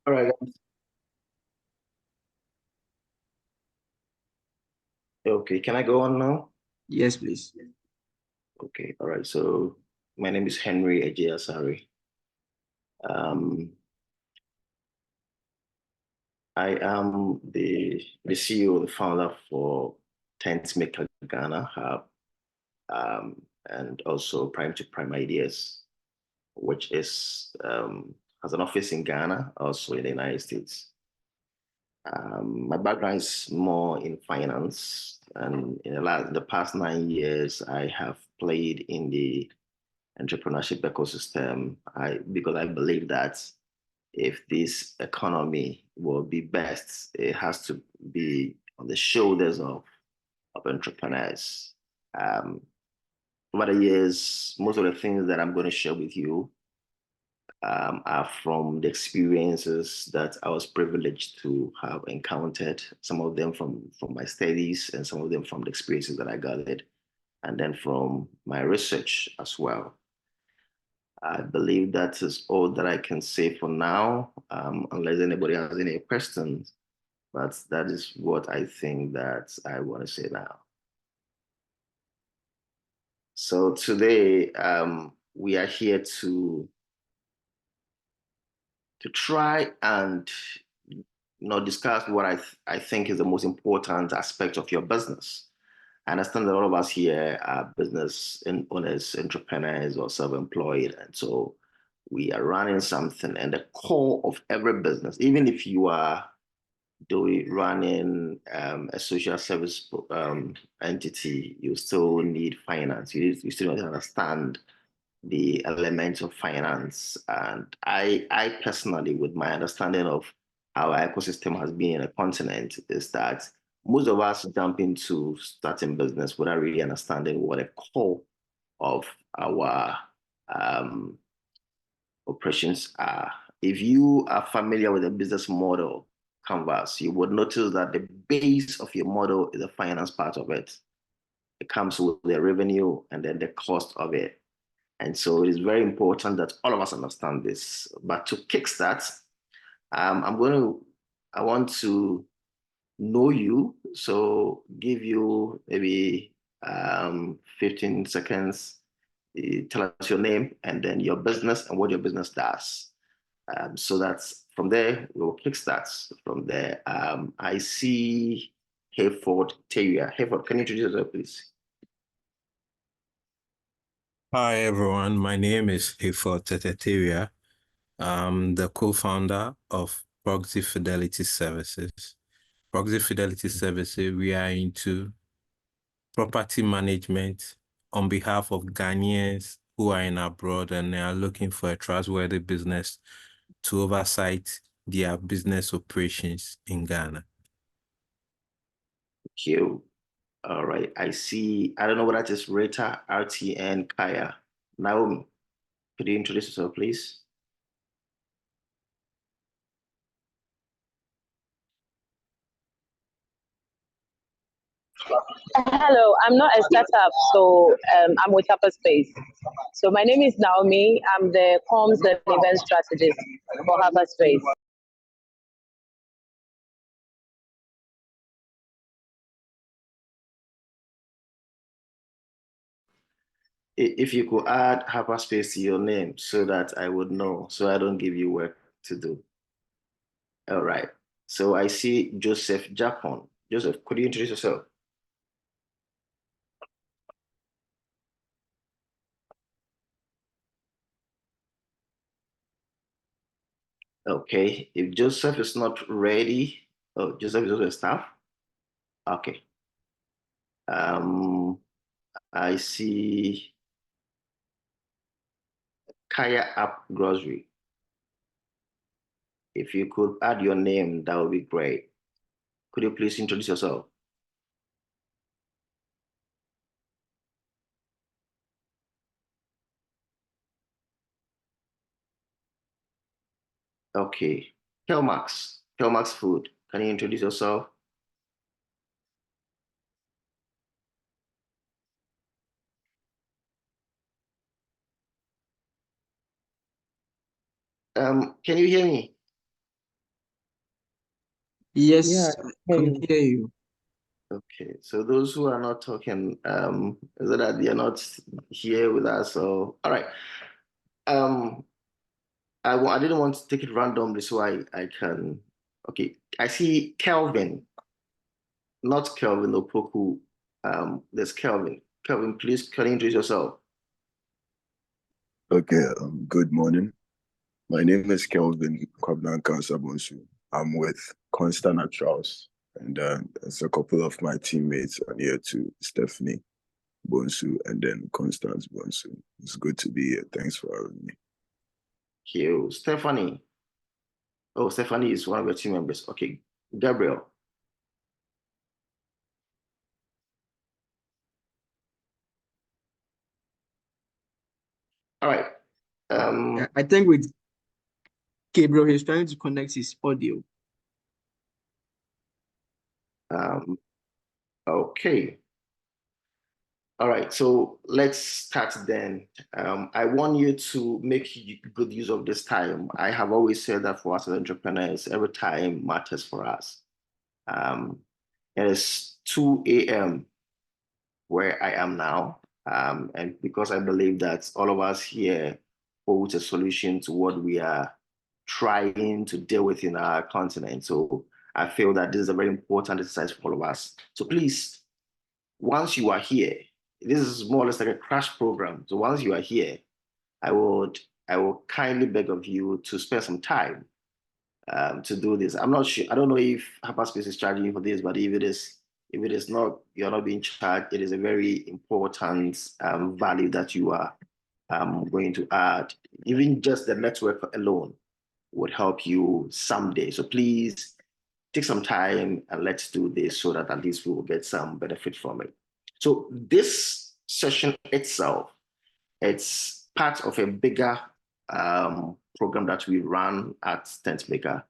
All right. Okay, can I go on now? Yes, please. Okay, all right. So my name is Henry Ejiasari. Um, I am the CEO, the founder for Tent Maker Ghana Hub, and also Prime to Prime Ideas, which is has an office in Ghana, also in the United States. My background is more in finance, and the past 9 years, I have played in the entrepreneurship ecosystem. Because I believe that if this economy will be best, it has to be on the shoulders of entrepreneurs. Um, over the years, most of the things that I'm going to share with you are from the experiences that I was privileged to have encountered. Some of them from my studies, and some of them from the experiences that I gathered, and then from my research as well. I believe that is all that I can say for now, unless anybody has any questions. But that is what I think that I want to say now. So today, we are here to try and discuss what I think is the most important aspect of your business. I understand that all of us here are business owners, entrepreneurs, or self-employed, and so we are running something. And the core of every business, even if you are running a social service entity, you still need finance. You still need to understand the elements of finance. And I personally, with my understanding of how our ecosystem has been in a continent, is that most of us jump into starting business without really understanding what the core of our um, operations are. If you are familiar with the business model canvas, you would notice that the base of your model is the finance part of it. It comes with the revenue and then the cost of it. And so it is very important that all of us understand this. But to kickstart, I want to know you. So give you maybe 15 seconds. Tell us your name and then your business and what your business does. So that's from there, we will kickstart from there. I see Hayford Terrier. Hayford, can you introduce yourself, please? Hi, everyone. My name is Hayford Teteteria. I'm the co-founder of Proxy Fidelity Services. Proxy Fidelity Services, we are into property management on behalf of Ghanaians who are in abroad and they are looking for a trustworthy business to oversight their business operations in Ghana. Thank you. All right. I don't know what that is. Rita, RTN, Kaya. Naomi, could you introduce yourself, please? Hello, I'm not a startup, so I'm with Upper Space. So my name is Naomi. I'm the comms and event strategist for Upper Space. If you could add Hyperspace to your name so that I would know, so I don't give you work to do. All right. So I see Joseph Japon. Joseph, could you introduce yourself? Okay. If Joseph is not ready, oh, Joseph is also a staff. Okay. I see Kaya App Grocery. If you could add your name, that would be great. Could you please introduce yourself? Okay. Kelmax. Kelmax Food. Can you introduce yourself? Can you hear me? Yes, Yeah, I can hear you. okay. So those who are not talking, is it that they are not here with us? So all right. I didn't want to take it randomly, so I can. Okay, I see Kelvin, not Kelvin Opoku. There's Kelvin. Kelvin, please can you introduce yourself? Okay, good morning. My name is Kelvin Kwabnanka Sabonsu. I'm with Constant Naturals, and there's a couple of my teammates on here too, Stephanie Bonsu and then Constance Bonsu. It's good to be here. Thanks for having me. You, Stephanie. Oh, Stephanie is one of your team members. Okay, Gabriel. All right. I think with Gabriel, he's trying to connect his audio. Okay. All right, so let's start then. I want you to make good use of this time. I have always said that for us as entrepreneurs, every time matters for us. It is 2 a.m. where I am now. And because I believe that all of us here hold a solution to what we are trying to deal with in our continent. So I feel that this is a very important exercise for all of us. So please, once you are here, this is more or less like a crash program. So once you are here, I will kindly beg of you to spend some time to do this. I'm not sure. I don't know if Hyperspace is charging you for this, but if it is not, you're not being charged. It is a very important value that you are going to add. Even just the network alone would help you someday. So please take some time and let's do this so that at least we will get some benefit from it. So this session itself, it's part of a bigger program that we run at TentMaker.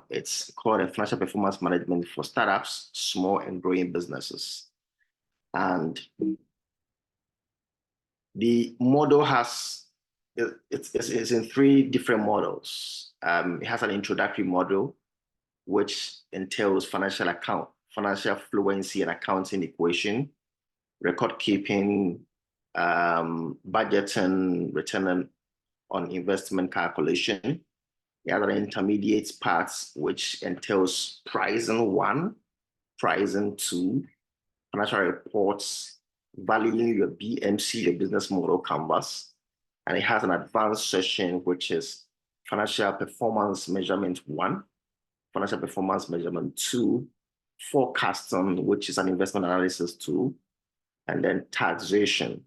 It's called a financial performance management for startups, small and growing businesses. And the model it's in 3 different models. It has an introductory model, which entails financial fluency and accounting equation, record keeping, budgeting, return on investment calculation. The other intermediate parts, which entails pricing 1, pricing 2, financial reports, valuing your BMC, your business model canvas. And it has an advanced session, which is financial performance measurement 1, financial performance measurement 2, forecasting, which is an investment analysis tool, and then taxation.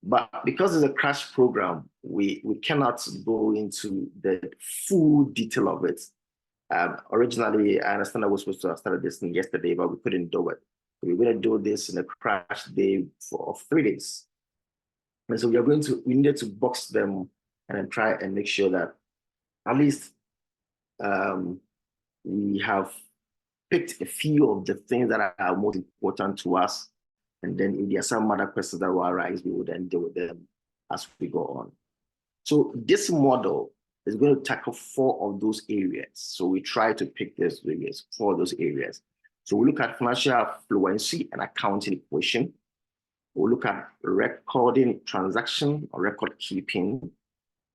But because it's a crash program, we cannot go into the full detail of it. Originally, I understand I was supposed to have started this thing yesterday, but we couldn't do it. We're going to do this in a crash day of 3 days. And so we needed to box them and then try and make sure that at least we have picked a few of the things that are most important to us. And then if there are some other questions that will arise, we will then deal with them as we go on. So this model is going to tackle 4 of those areas. So we try to pick those areas, 4 of those areas. So we look at financial fluency and accounting equation. We'll look at recording transaction or record keeping.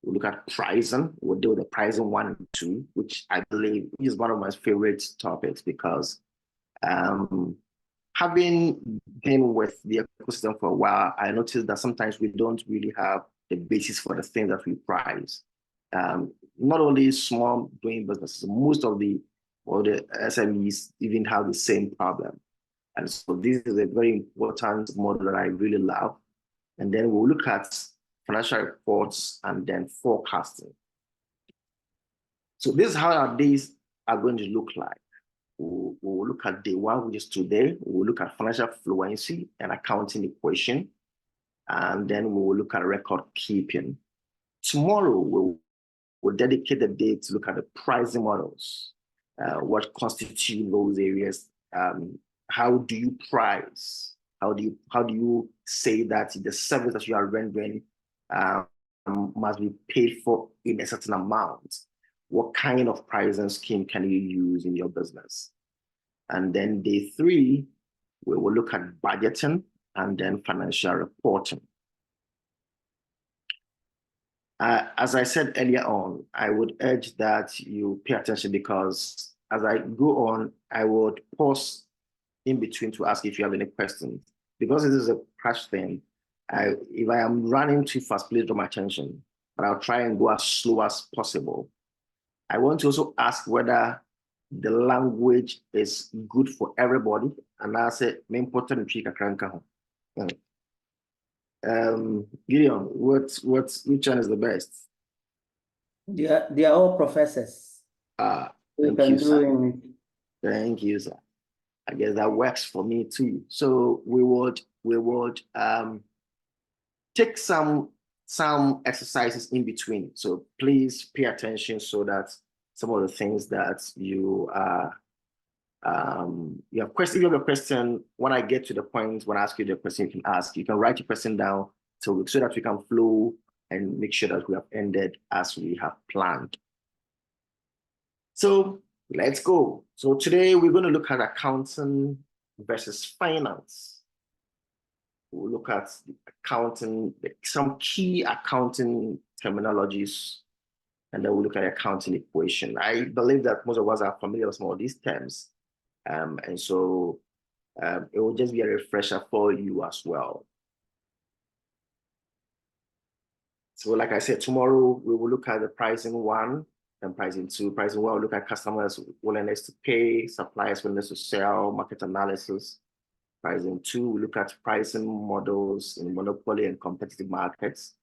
We'll look at pricing. We'll deal with the pricing 1 and 2, which I believe is one of my favorite topics because having been with the ecosystem for a while, I noticed that sometimes we don't really have the basis for the thing that we price. Not only small growing businesses, most of the SMEs even have the same problem. And so this is a very important model that I really love. And then we'll look at financial reports and then forecasting. So this is how our days are going to look like. We'll look at day 1, which is today. We'll look at financial fluency and accounting equation. And then we'll look at record keeping. Tomorrow, we'll dedicate the day to look at the pricing models. What constitute those areas? How do you price? How do you say that the service that you are rendering must be paid for in a certain amount? what kind of pricing scheme can you use in your business? And then day 3, we will look at budgeting and then financial reporting. As I said earlier on, I would urge that you pay attention, because as I go on, I would pause in between to ask if you have any questions. Because it is a crash thing, if I am running too fast, please draw my attention, but I'll try and go as slow as possible. I want to also ask whether the language is good for everybody, and I say, important Gideon, which one is the best? They are all professors. Thank you, sir. Thank you, sir. I guess that works for me too. So we would take some exercises in between. So please pay attention so that some of the things that you you have question. If you have a question, when I get to the point when I ask you the question, you can ask. You can write your question down so that we can flow and make sure that we have ended as we have planned. So let's go. So today we're going to look at accounting versus finance. We'll look at the accounting, some key accounting terminologies, and then we'll look at the accounting equation. I believe that most of us are familiar with some of these terms. And so it will just be a refresher for you as well. So like I said, tomorrow we will look at the pricing 1 and pricing 2. Pricing 1 will look at customers' willingness to pay, suppliers' willingness to sell, market analysis. Pricing 2, we look at pricing models in monopoly and competitive markets,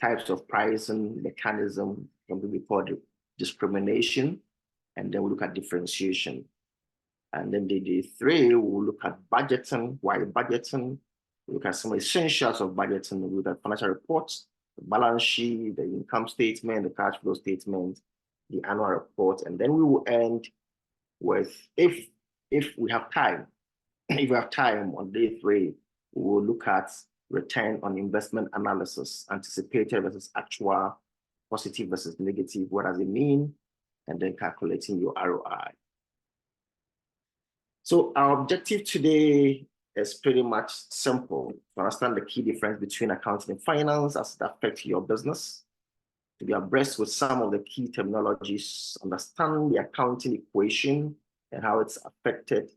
types of pricing mechanism, something we call discrimination, and then we look at differentiation. And then day 3, we'll look at budgeting. Why budgeting? We look at some essentials of budgeting. We look at financial reports, the balance sheet, the income statement, the cash flow statement, the annual report, and then we will end with, if we have time, if we have time on day 3, we will look at return on investment analysis, anticipated versus actual, positive versus negative. What does it mean? And then calculating your ROI. So our objective today is pretty much simple: to understand the key difference between accounting and finance as it affects your business, to be abreast with some of the key terminologies, understand the accounting equation and how it's affected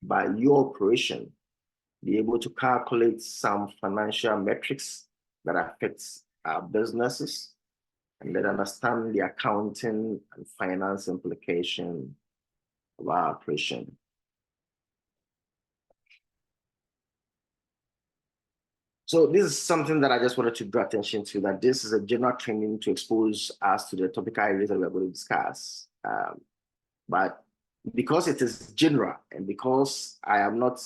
by your operation, be able to calculate some financial metrics that affects our businesses, and then understand the accounting and finance implication of our operation. So this is something that I just wanted to draw attention to, that this is a general training to expose us to the topical areas that we are going to discuss. But because it is general, and because I am not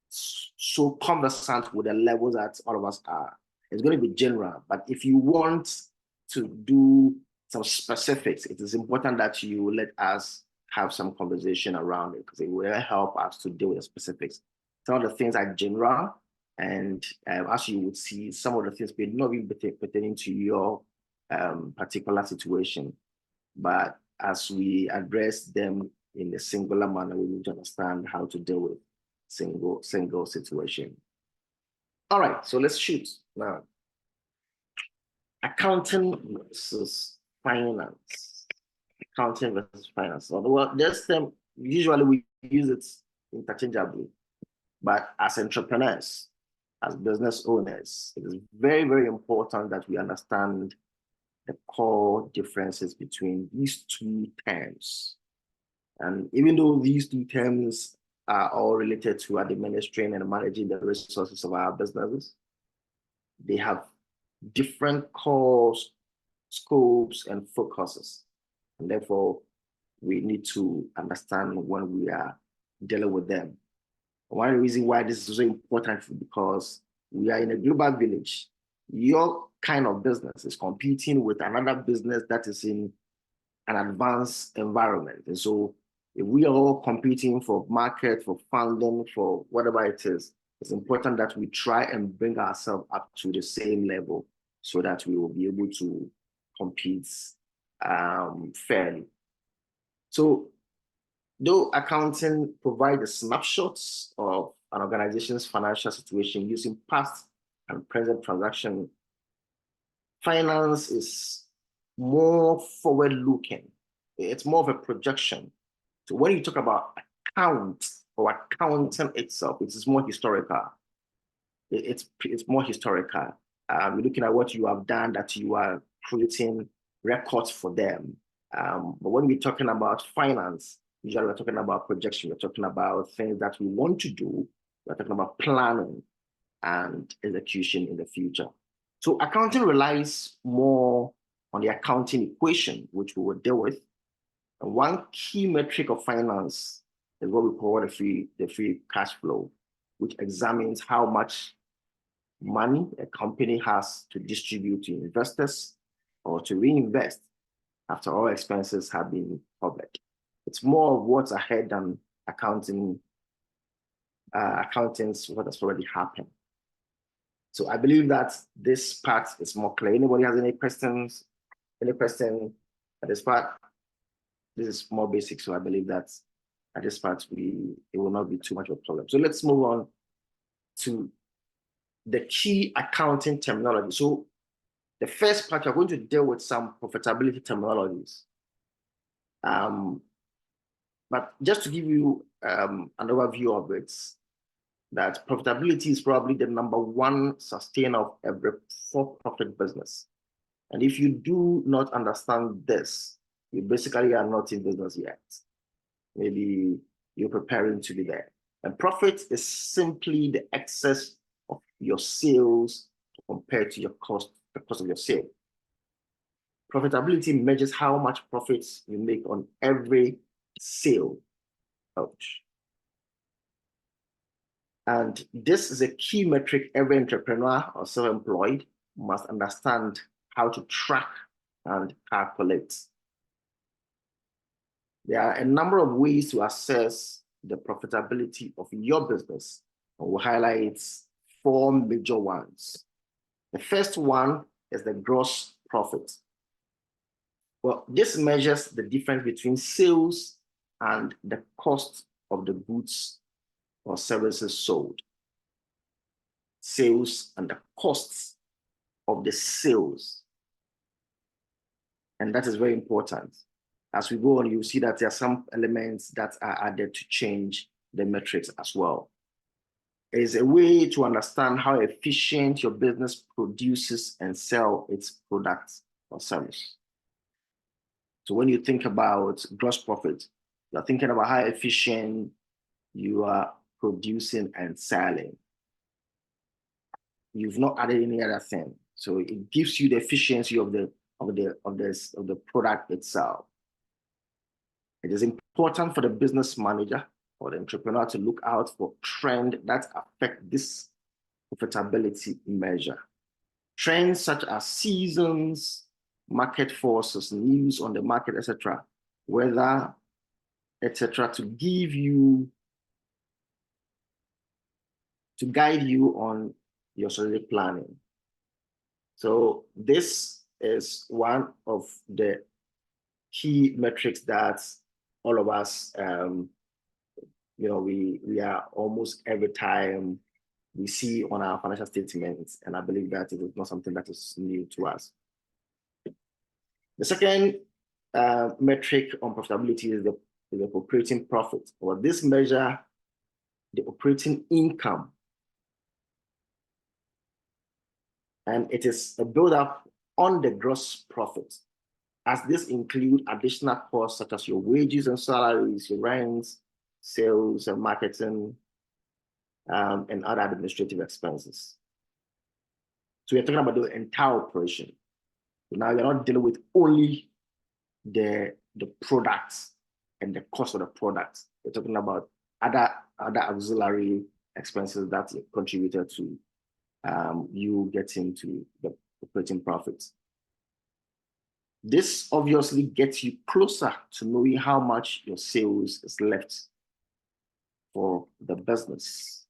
so conversant with the levels that all of us are, it's going to be general. But if you want to do some specifics, it is important that you let us have some conversation around it, because it will help us to deal with the specifics. Some of the things are general, and as you would see, some of the things may not be pertaining to your particular situation. But as we address them in a singular manner, we need to understand how to deal with single situation. All right, so let's shoot now. Accounting versus finance. Accounting versus finance. Well, this term, usually we use it interchangeably, but as entrepreneurs, as business owners, it is very, very important that we understand the core differences between these 2 terms. And even though these 2 terms are all related to administering and managing the resources of our businesses, they have different core scopes and focuses. And therefore, we need to understand when we are dealing with them. One reason why this is so important is because we are in a global village. Your kind of business is competing with another business that is in an advanced environment. And so if we are all competing for market, for funding, for whatever it is, it's important that we try and bring ourselves up to the same level so that we will be able to compete fairly. So though accounting provides snapshots of an organization's financial situation using past and present transaction, finance is more forward-looking. It's more of a projection. So when you talk about account or accounting itself, it is more historical. It's more historical. You're looking at what you have done, that you are creating records for them. But when we're talking about finance, usually we're talking about projection. We're talking about things that we want to do. We're talking about planning and execution in the future. So accounting relies more on the accounting equation, which we will deal with. And one key metric of finance is what we call the free cash flow, which examines how much money a company has to distribute to investors or to reinvest after all expenses have been covered. It's more of what's ahead than accounting's what has already happened. So I believe that this part is more clear. Anybody has any questions? Any question at this part? This is more basic, so I believe that at this part it will not be too much of a problem. So let's move on to the key accounting terminology. So the first part, we're going to deal with some profitability terminologies. But just to give you an overview of it, that profitability is probably the number one sustainer of every for-profit business. And if you do not understand this, you basically are not in business yet. Maybe you're preparing to be there. And profit is simply the excess of your sales compared to your cost, the cost of your sale. Profitability measures how much profits you make on every sale. Ouch. And this is a key metric every entrepreneur or self-employed must understand how to track and calculate. There are a number of ways to assess the profitability of your business, and we'll highlight 4 major ones. The first one is the gross profit. Well, this measures the difference between sales and the cost of the goods or services sold. Sales and the costs of the sales. And that is very important. As we go on, you'll see that there are some elements that are added to change the metrics as well. It is a way to understand how efficient your business produces and sell its products or service. So when you think about gross profit, you're thinking about how efficient you are producing and selling. You've not added any other thing. So it gives you the efficiency of the product itself. It is important for the business manager or the entrepreneur to look out for trends that affect this profitability measure. Trends such as seasons, market forces, news on the market, etc., weather, etc., to guide you on your strategic planning. So this is one of the key metrics that all of us, we are almost every time we see on our financial statements, and I believe that it is not something that is new to us. The second metric on profitability is the operating profit. Well, this measure the operating income, and it is a build-up on the gross profit, as this includes additional costs such as your wages and salaries, your rents, sales and marketing, and other administrative expenses. So we're talking about the entire operation. So now you're not dealing with only the products and the cost of the products. We're talking about other auxiliary expenses that contributed to you getting to the operating profits. This obviously gets you closer to knowing how much your sales is left for the business.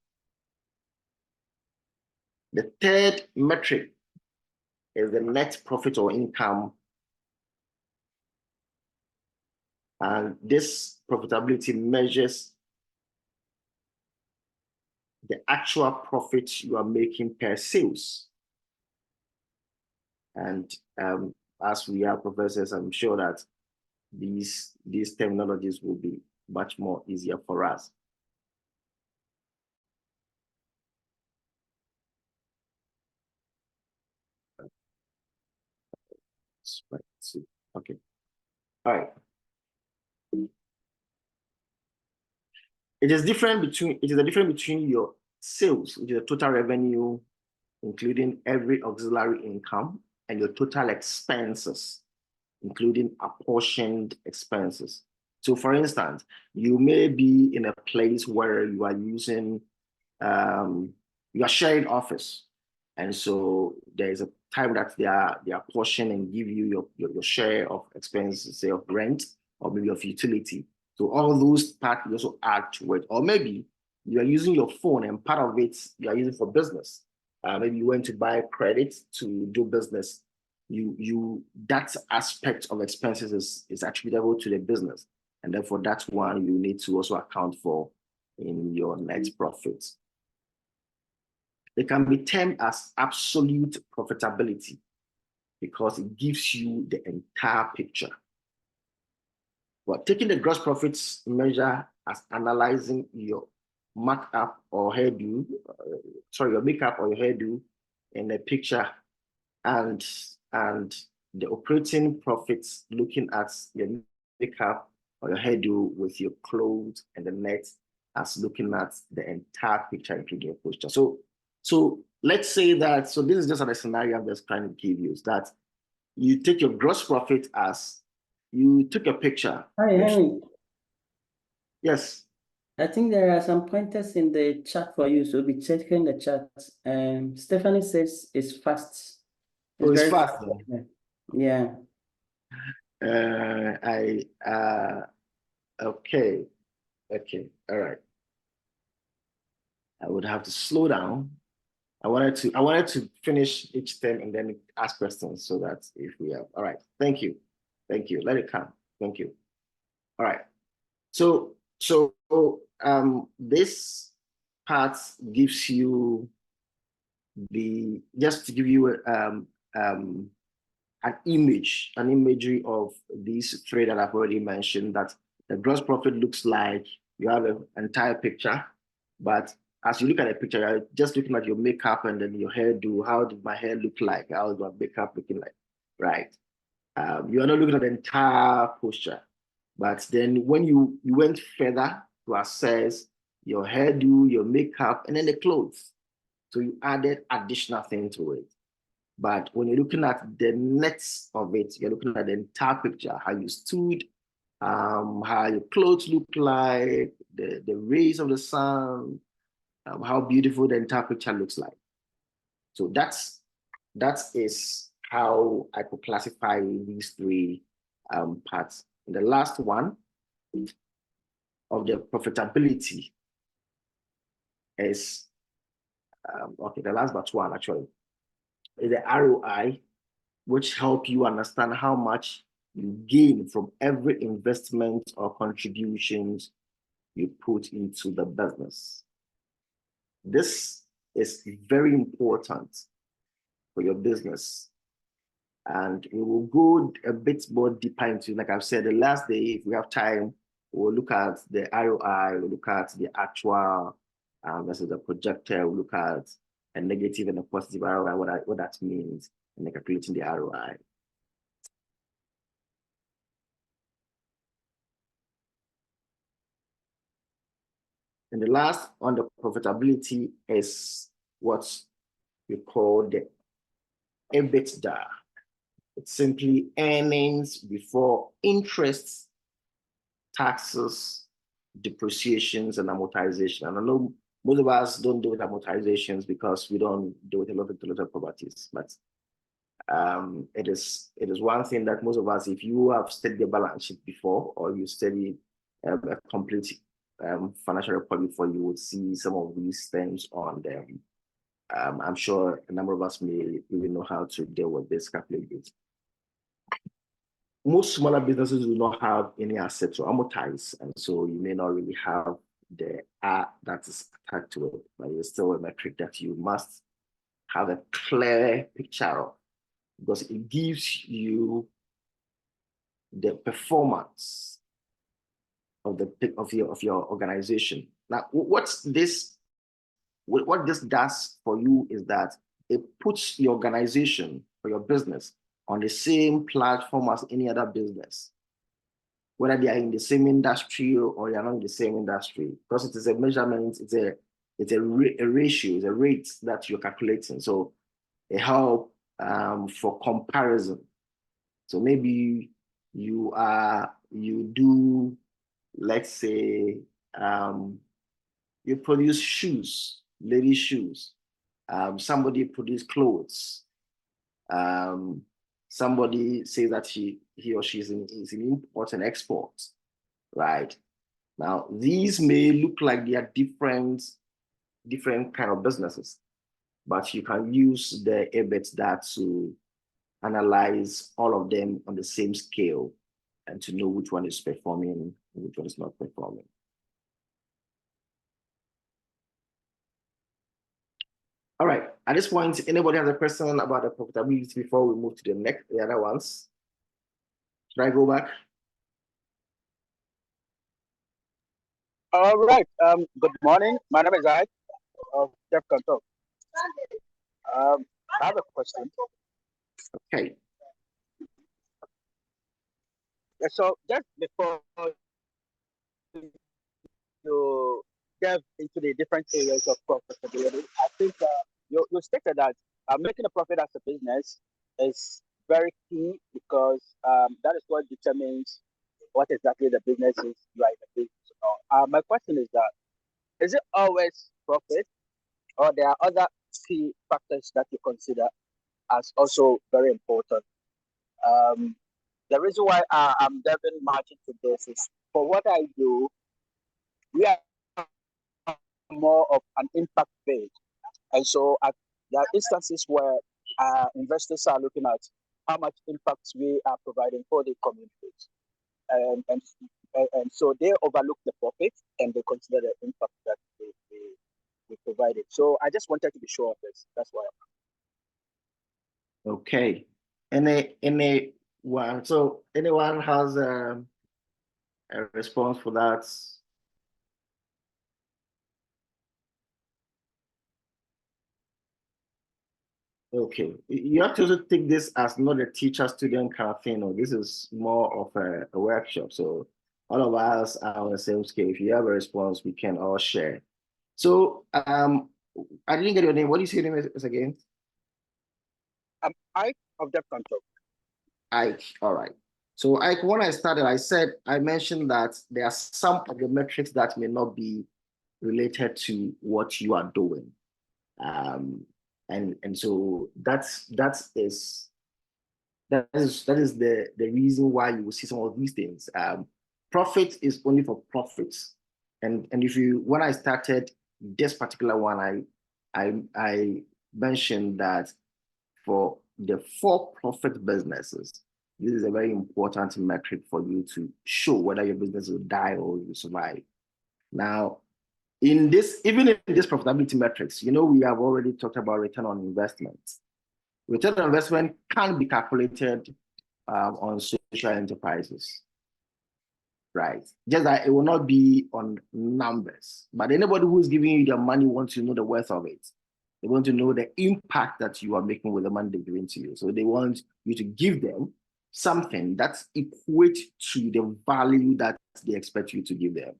The third metric is the net profit or income And this profitability measures the actual profit you are making per sales. And as we are professors, I'm sure that these terminologies will be much more easier for us. Okay. All right. It is the difference between your sales, which is the total revenue, including every auxiliary income, and your total expenses, including apportioned expenses. So for instance, you may be in a place where you are using, you are sharing office. And so there's a time that they are portion and give you your share of expenses, say of rent or maybe of utility. So all those parts you also add to it. Or maybe you are using your phone and part of it you are using for business. Maybe you went to buy credit to do business. That aspect of expenses is attributable to the business. And therefore that's one you need to also account for in your net profits. It can be termed as absolute profitability because it gives you the entire picture. But taking the gross profits measure as analyzing your markup or hairdo, your makeup or your hairdo in the picture, and the operating profits looking at your makeup or your hairdo with your clothes, and the net as looking at the entire picture, including your posture. So let's say that, so this is just a scenario I'm just trying to give you, is that you take your gross profit as you took a picture. Hi, Henry. Yes. I think there are some pointers in the chat for you, so be checking the chat. Stephanie says it's fast. It's fast. Yeah. Okay. All right. I would have to slow down. I wanted to finish each term and then ask questions so that if we have, all right, thank you. Let it come. Thank you. All right. So this part gives you just to give you an imagery of these three that I've already mentioned, that the gross profit looks like you have an entire picture, but as you look at a picture, you're just looking at your makeup and then your hairdo. How did my hair look like? How is my makeup looking like? Right. You are not looking at the entire posture. But then when you went further to assess your hairdo, your makeup, and then the clothes. So you added additional thing to it. But when you're looking at the nets of it, you're looking at the entire picture, how you stood, how your clothes look like, the rays of the sun, how beautiful the entire picture looks like. So that is how I could classify these three parts. And the last one of the profitability is, the last but one actually, is the ROI, which help you understand how much you gain from every investment or contributions you put into the business. This is very important for your business. And we will go a bit more deeper into, like I've said, the last day, if we have time, we'll look at the ROI, we'll look at the actual versus the projected, we'll look at a negative and a positive ROI, what that means, and then calculating the ROI. And the last on the profitability is what we call the EBITDA. It's simply earnings before interest, taxes, depreciations, and amortization. And I know most of us don't do with amortizations because we don't do it a lot with intellectual properties, but it is one thing that most of us, if you have studied the balance sheet before, or you study a complete financial report before, you would see some of these things on them. I'm sure a number of us may even know how to deal with this calculated. most smaller businesses do not have any assets to amortize, and so you may not really have the that is attached to it, but it's still a metric that you must have a clear picture of, because it gives you the performance of your organization. Now, what this does for you is that it puts your organization or your business on the same platform as any other business, whether they are in the same industry or you're not in the same industry, because it is a measurement, it's a ratio, it's a rate that you're calculating. So it helps for comparison. So maybe you do, let's say, you produce shoes, ladies' shoes. Somebody produce clothes. Somebody says that he or she is in import and export, right? Now, these may look like they are different kind of businesses, but you can use the EBITDA to analyze all of them on the same scale and to know which one is performing and which one is not performing. All right, at this point, anybody has a question about the profitability before we move to the other ones? Should I go back? All right. Good morning. My name is Ike of Jeff Control. I have a question. Okay. Yeah, so just before you delve into the different areas of profitability, I think you stated that making a profit as a business is very key, because that is what determines what exactly the business is you are in the business. My question is that, is it always profit, or there are other key factors that you consider as also very important? The reason why I'm delving much into this is, for what I do, we are more of an impact based, and so there are instances where investors are looking at how much impact we are providing for the communities, and so they overlook the profit and they consider the impact that we provided. So I just wanted to be sure of this. That's why. Okay. So anyone has a response for that? Okay, you have to also take this as not a teacher-student kind of thing, or this is more of a workshop. So all of us are on the same scale. If you have a response, we can all share. So I didn't get your name. What do you say your name is again? Ike of Debt Control. Ike, all right. So Ike, when I started, I mentioned that there are some of the metrics that may not be related to what you are doing. And so that is the reason why you will see some of these things. Profit is only for profits, and when I started this particular one, I mentioned that for the for-profit businesses, this is a very important metric for you to show whether your business will die or will survive. Now, even in this profitability metrics, we have already talked about return on investment. Return on investment can be calculated on social enterprises, right? Just that it will not be on numbers, but anybody who is giving you their money wants to know the worth of it. They want to know the impact that you are making with the money they're giving to you. So they want you to give them something that's equate to the value that they expect you to give them.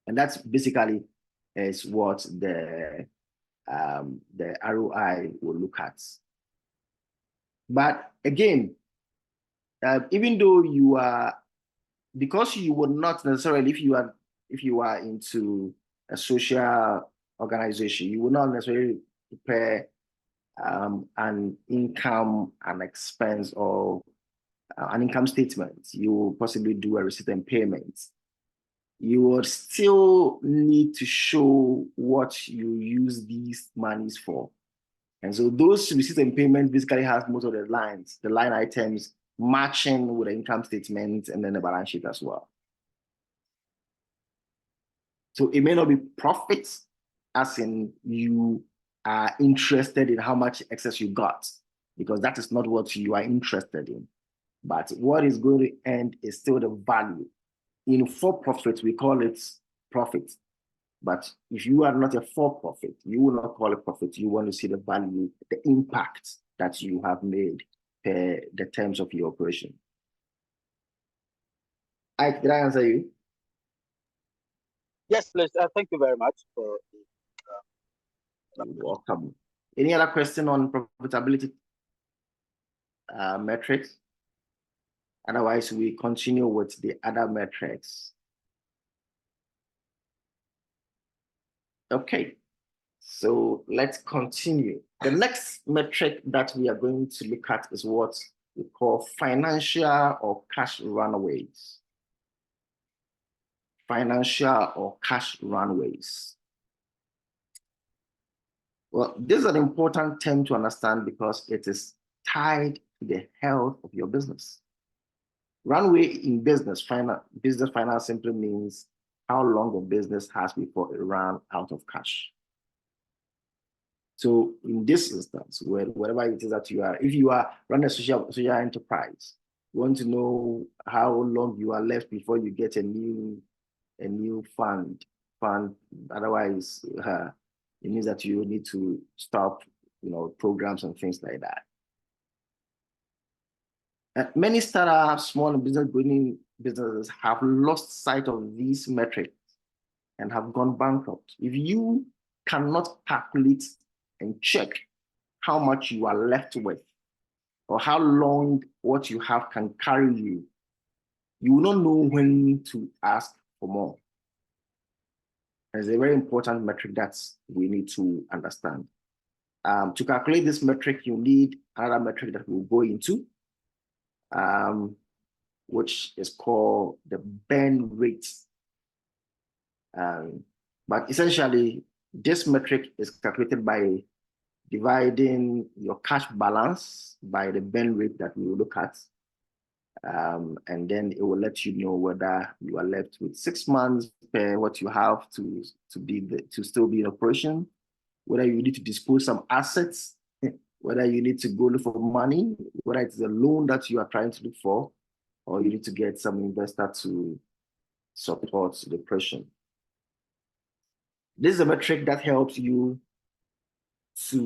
And that's basically is what the ROI will look at. But again, even though because you would not necessarily, if you are into a social organization, you will not necessarily prepare an income, an expense, or an income statement. You will possibly do a receipt and payment. You will still need to show what you use these monies for. And so those receipts and payments basically have most of the line items matching with the income statement and then the balance sheet as well. So it may not be profits, as in you are interested in how much excess you got, because that is not what you are interested in. But what is going to end is still the value. In for-profit, we call it profit. But if you are not a for-profit, you will not call it profit. You want to see the value, the impact that you have made per the terms of your operation. Ike, did I answer you? Yes, please. Thank you very much for. You're welcome. Any other question on profitability metrics? Otherwise, we continue with the other metrics. Okay, so let's continue. The next metric that we are going to look at is what we call financial or cash runways. Financial or cash runways. Well, this is an important term to understand because it is tied to the health of your business. Runway in business finance simply means how long a business has before it runs out of cash. So in this instance, whatever it is that you are, if you are running a social enterprise, you want to know how long you are left before you get a new fund. Otherwise, it means that you need to stop, programs and things like that. Many startups, small and business businesses have lost sight of these metrics and have gone bankrupt. If you cannot calculate and check how much you are left with or how long what you have can carry you, you will not know when to ask for more. It's a very important metric that we need to understand. To calculate this metric, you need another metric that we'll go into, which is called the burn rate. But essentially, this metric is calculated by dividing your cash balance by the burn rate that we will look at. And then it will let you know whether you are left with 6 months per what you have to still be in operation, whether you need to dispose some assets, whether you need to go look for money, whether it's a loan that you are trying to look for, or you need to get some investor to support the operation. This is a metric that helps you this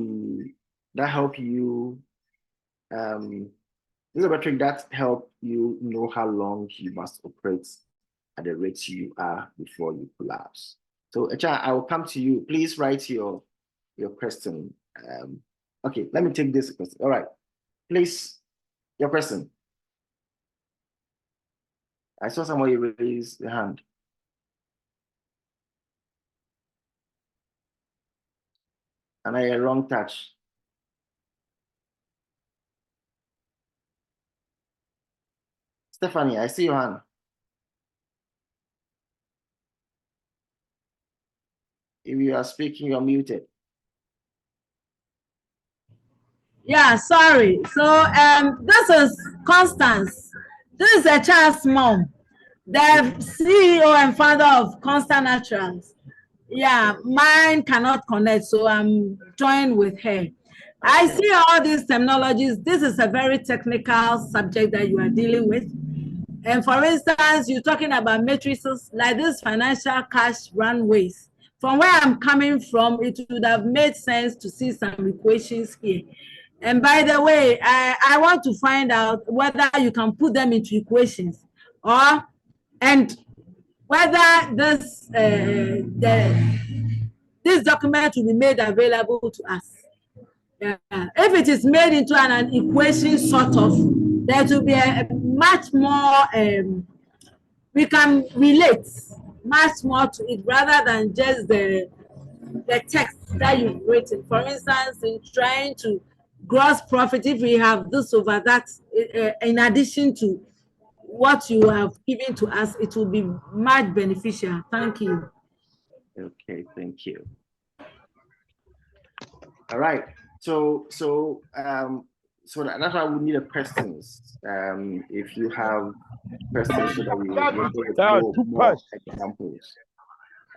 is a metric that helps you know how long you must operate at the rate you are before you collapse. So, Echa, I will come to you. Please write your question. Okay, let me take this question. All right, please, your question. I saw somebody raise the hand. And I had a wrong touch. Stephanie, I see your hand. If you are speaking, you're muted. Yeah, sorry. So this is Constance. This is a child's mom, the CEO and founder of Constant Naturals. Yeah, mine cannot connect, so I'm joined with her. I see all these terminologies. This is a very technical subject that you are dealing with. And for instance, you're talking about matrices like this financial cash runways. From where I'm coming from, it would have made sense to see some equations here. And by the way, I want to find out whether you can put them into equations and whether this document will be made available to us. If it is made into an equation sort of, there will be a much more, we can relate much more to it rather than just the text that you've written. For instance, in trying to gross profit, if we have this over that, in addition to what you have given to us, it will be much beneficial. Thank you. Okay, thank you. All right. So so that's why we need a questions. If you have questions, so that we will more examples,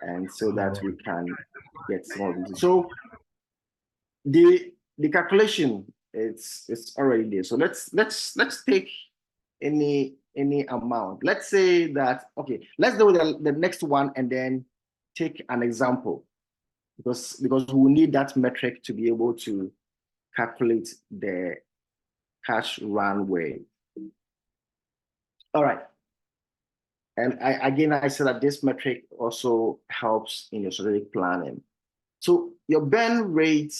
and so that we can get some of these. So the calculation it's already there. So let's take any amount. Let's say that, okay, let's do the next one and then take an example, because we need that metric to be able to calculate the cash runway. All right. And I said that this metric also helps in your strategic planning. So your burn rate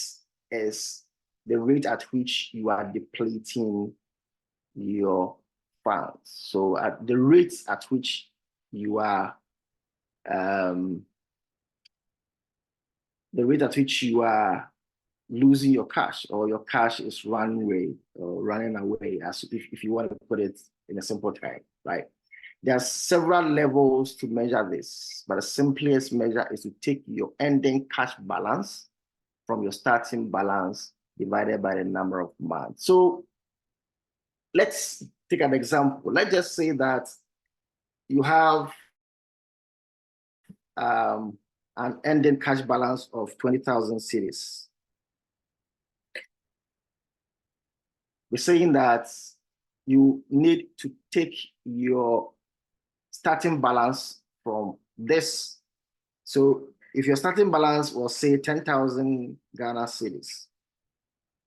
is the rate at which you are depleting your funds. So at the rates at which you are losing your cash, or your cash is running away, as if you want to put it in a simple term, right? There are several levels to measure this, but the simplest measure is to take your ending cash balance from your starting balance divided by the number of months. So let's take an example. Let's just say that you have an ending cash balance of 20,000 cedis. We're saying that you need to take your starting balance from this. So if your starting balance was, say, 10,000 Ghana cedis,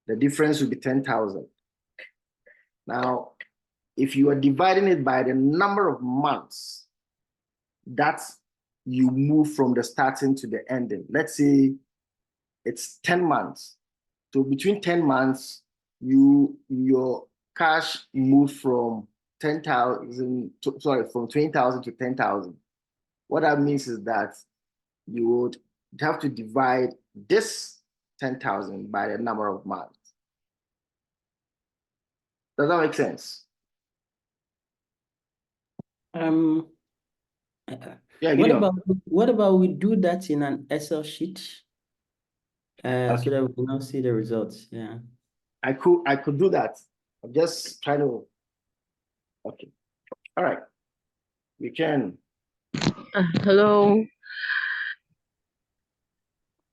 the difference would be 10,000. Now, if you are dividing it by the number of months that you move from the starting to the ending, let's say it's 10 months. So between 10 months, your cash moved from 10,000 from 20,000 to 10,000. What that means is that you would have to divide this 10,000 by the number of months. Does that make sense? Yeah. What about we do that in an Excel sheet, okay, so that we can now see the results? Yeah. I could do that. I'm just trying to. Okay. All right. We can. Hello.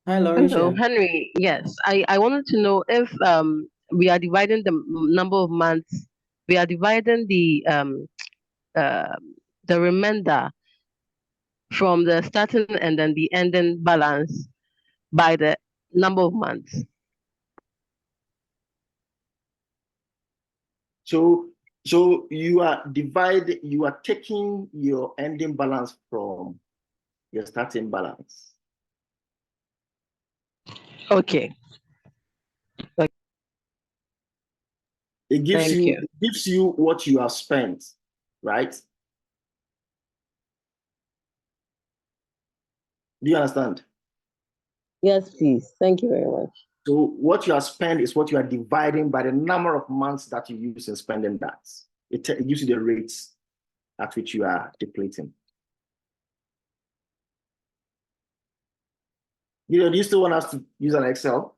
Hi, Laurie. Hello, Henry. Yes, I wanted to know if we are dividing the number of months, we are dividing the remainder from the starting and then the ending balance by the number of months. So you are taking your ending balance from your starting balance. Okay. It gives you what you have spent, right? Do you understand? Yes, please. Thank you very much. So what you have spent is what you are dividing by the number of months that you use in spending that. It gives you the rates at which you are depleting. Do you still want us to use an Excel?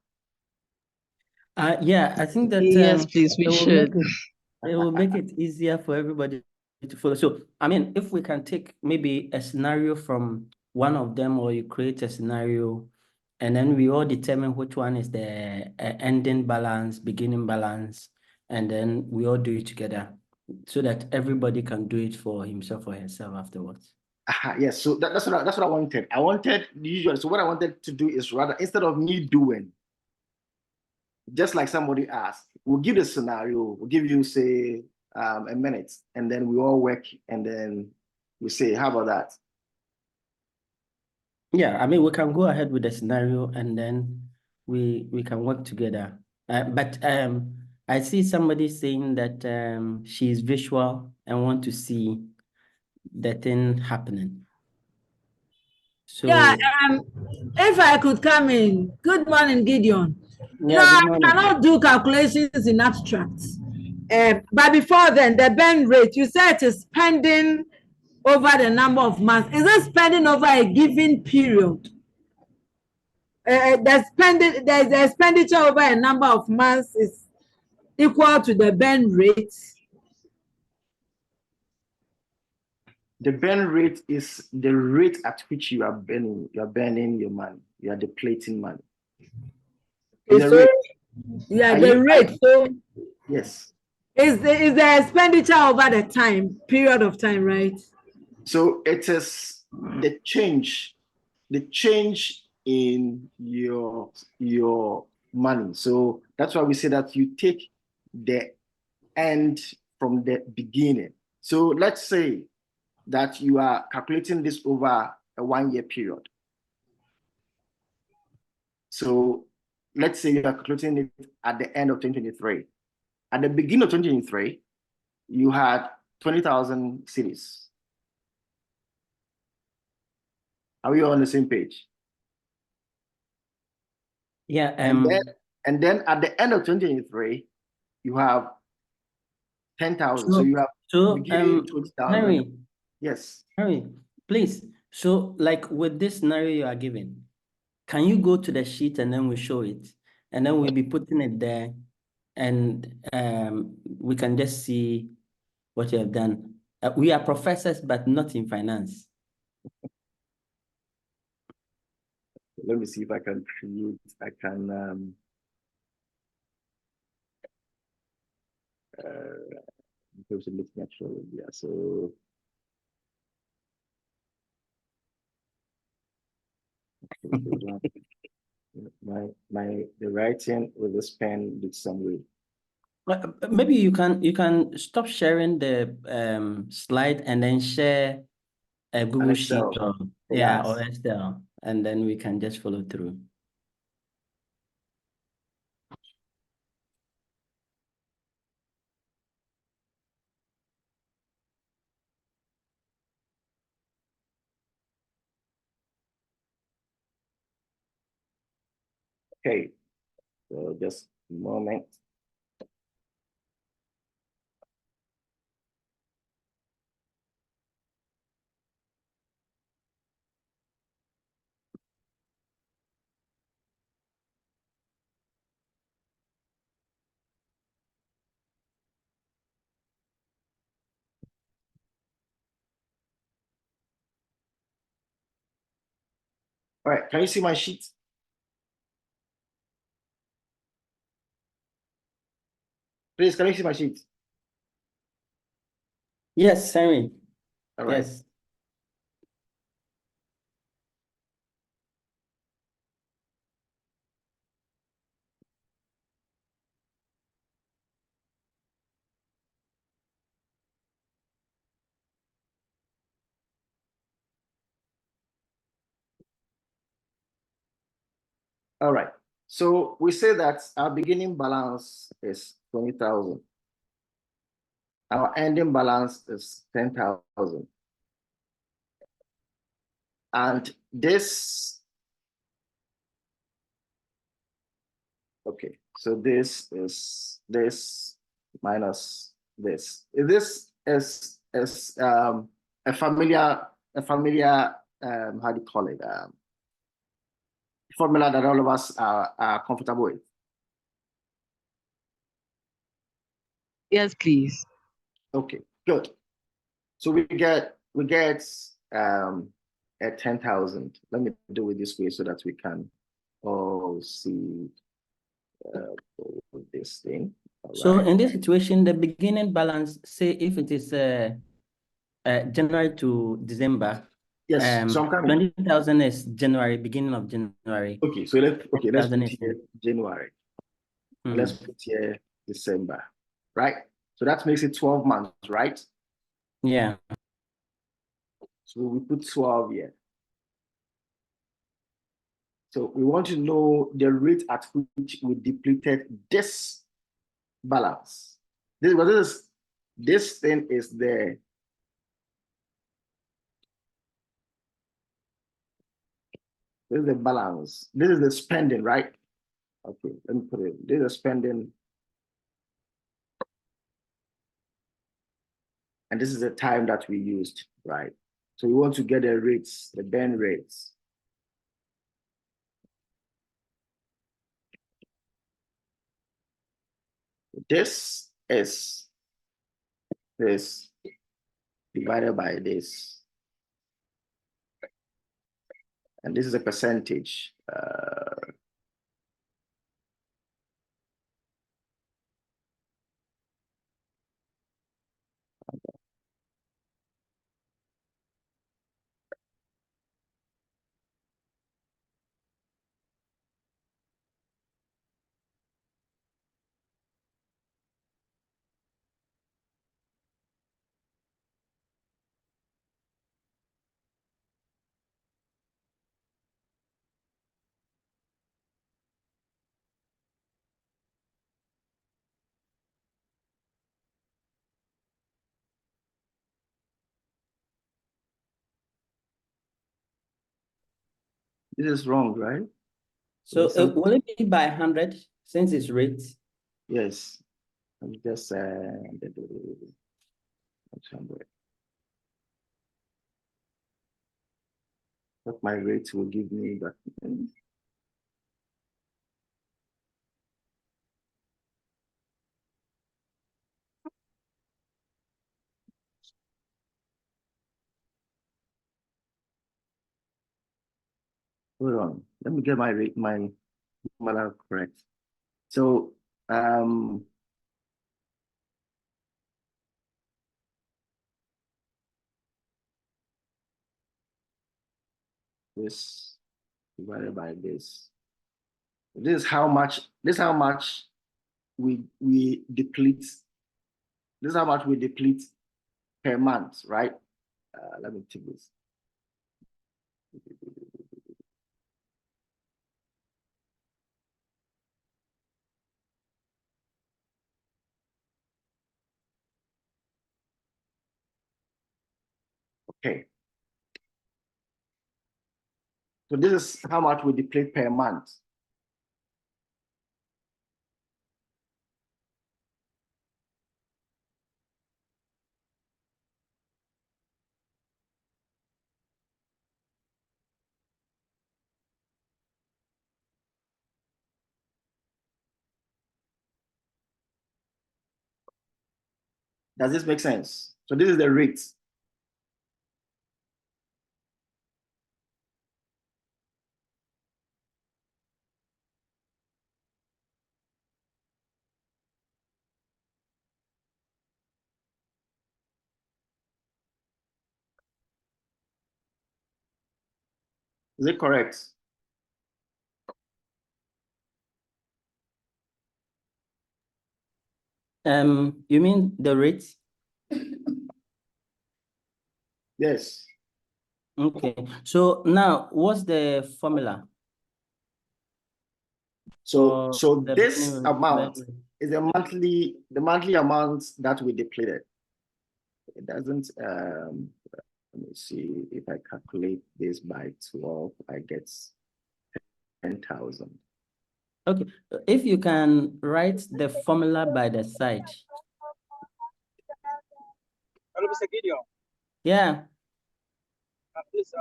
Yeah, I think that yes, please, we should. It will make it easier for everybody to follow. So, I mean, if we can take maybe a scenario from one of them, or you create a scenario, and then we all determine which one is the ending balance, beginning balance, and then we all do it together so that everybody can do it for himself or herself afterwards. Yes, so that's what I wanted. I wanted usually. So what I wanted to do is, rather, instead of me doing, just like somebody asked, we'll give the scenario, we'll give you, say, a minute, and then we all work, and then we say, how about that? Yeah, I mean, we can go ahead with the scenario, and then we can work together. But I see somebody saying that she's visual and want to see the thing happening. So yeah, if I could come in. Good morning, Gideon. yeah, No, I cannot do calculations in abstract. But before then, the burn rate, you said it is spending over the number of months. Is it spending over a given period? The expenditure over a number of months is equal to the burn rate? The burn rate is the rate at which you are burning. You are burning your money. You are depleting money. Okay, so yeah, the rate. So yes. Is the expenditure over the time period of time, right? So it is the change in your money. So that's why we say that you take the end from the beginning. So let's say that you are calculating this over a 1-year period. So let's say you are calculating it at the end of 2023. At the beginning of 2023, you had 20,000 cedis. Are we all on the same page? Yeah. And then at the end of 2023, you have 10,000. So you have beginning 20,000. Henry. Yes. Henry, please. So, like with this scenario you are giving, can you go to the sheet and then we show it, and then we'll be putting it there, and we can just see what you have done. We are professors, but not in finance. Let me see if I can create. I can. Because it looks natural. Yeah. So. The writing with this pen did some way. Maybe you can stop sharing the slide and then share a Google Sheet or or Excel, and then we can just follow through. Okay, so just a moment. All right, can you see my sheet? Please, can you see my sheet? Yes, Henry. All right. Yes. All right. So we say that our beginning balance is 20,000. Our ending balance is 10,000. And this, okay, so this is this minus this. This is a familiar how do you call it? Formula that all of us are comfortable with. Yes, please. Okay, good. So we get at 10,000. Let me do it this way so that we can all see this thing. So in this situation, the beginning balance, say if it is January to December, yes, so 20,000 is January, beginning of January. Okay, so let's put here January. Let's put here December, right? So that makes it 12 months, right? Yeah. So we put 12 here. So we want to know the rate at which we depleted this balance. This thing is there. This is the balance. This is the spending, right? Okay, let me put it. This is the spending. And this is the time that we used, right? So we want to get the rates, the burn rates. This is this divided by this. And this is a percentage. This is wrong, right? So will it be by 100 since it's rates? Yes. I'm just what my rate will give me, but hold on. Let me get my rate, my formula correct. So this divided by this. This is how much we deplete. This is how much we deplete per month, right? Let me take this. Okay. So this is how much we deplete per month. Does this make sense? So this is the rate. Is it correct? You mean the rates? Yes. Okay. So now what's the formula? So the this burn amount rate? is the monthly amount that we depleted. It doesn't let me see if I calculate this by 12, I get 10,000. Okay, if you can write the formula by the side. Hello, Mr. Gideon. Yeah. Please,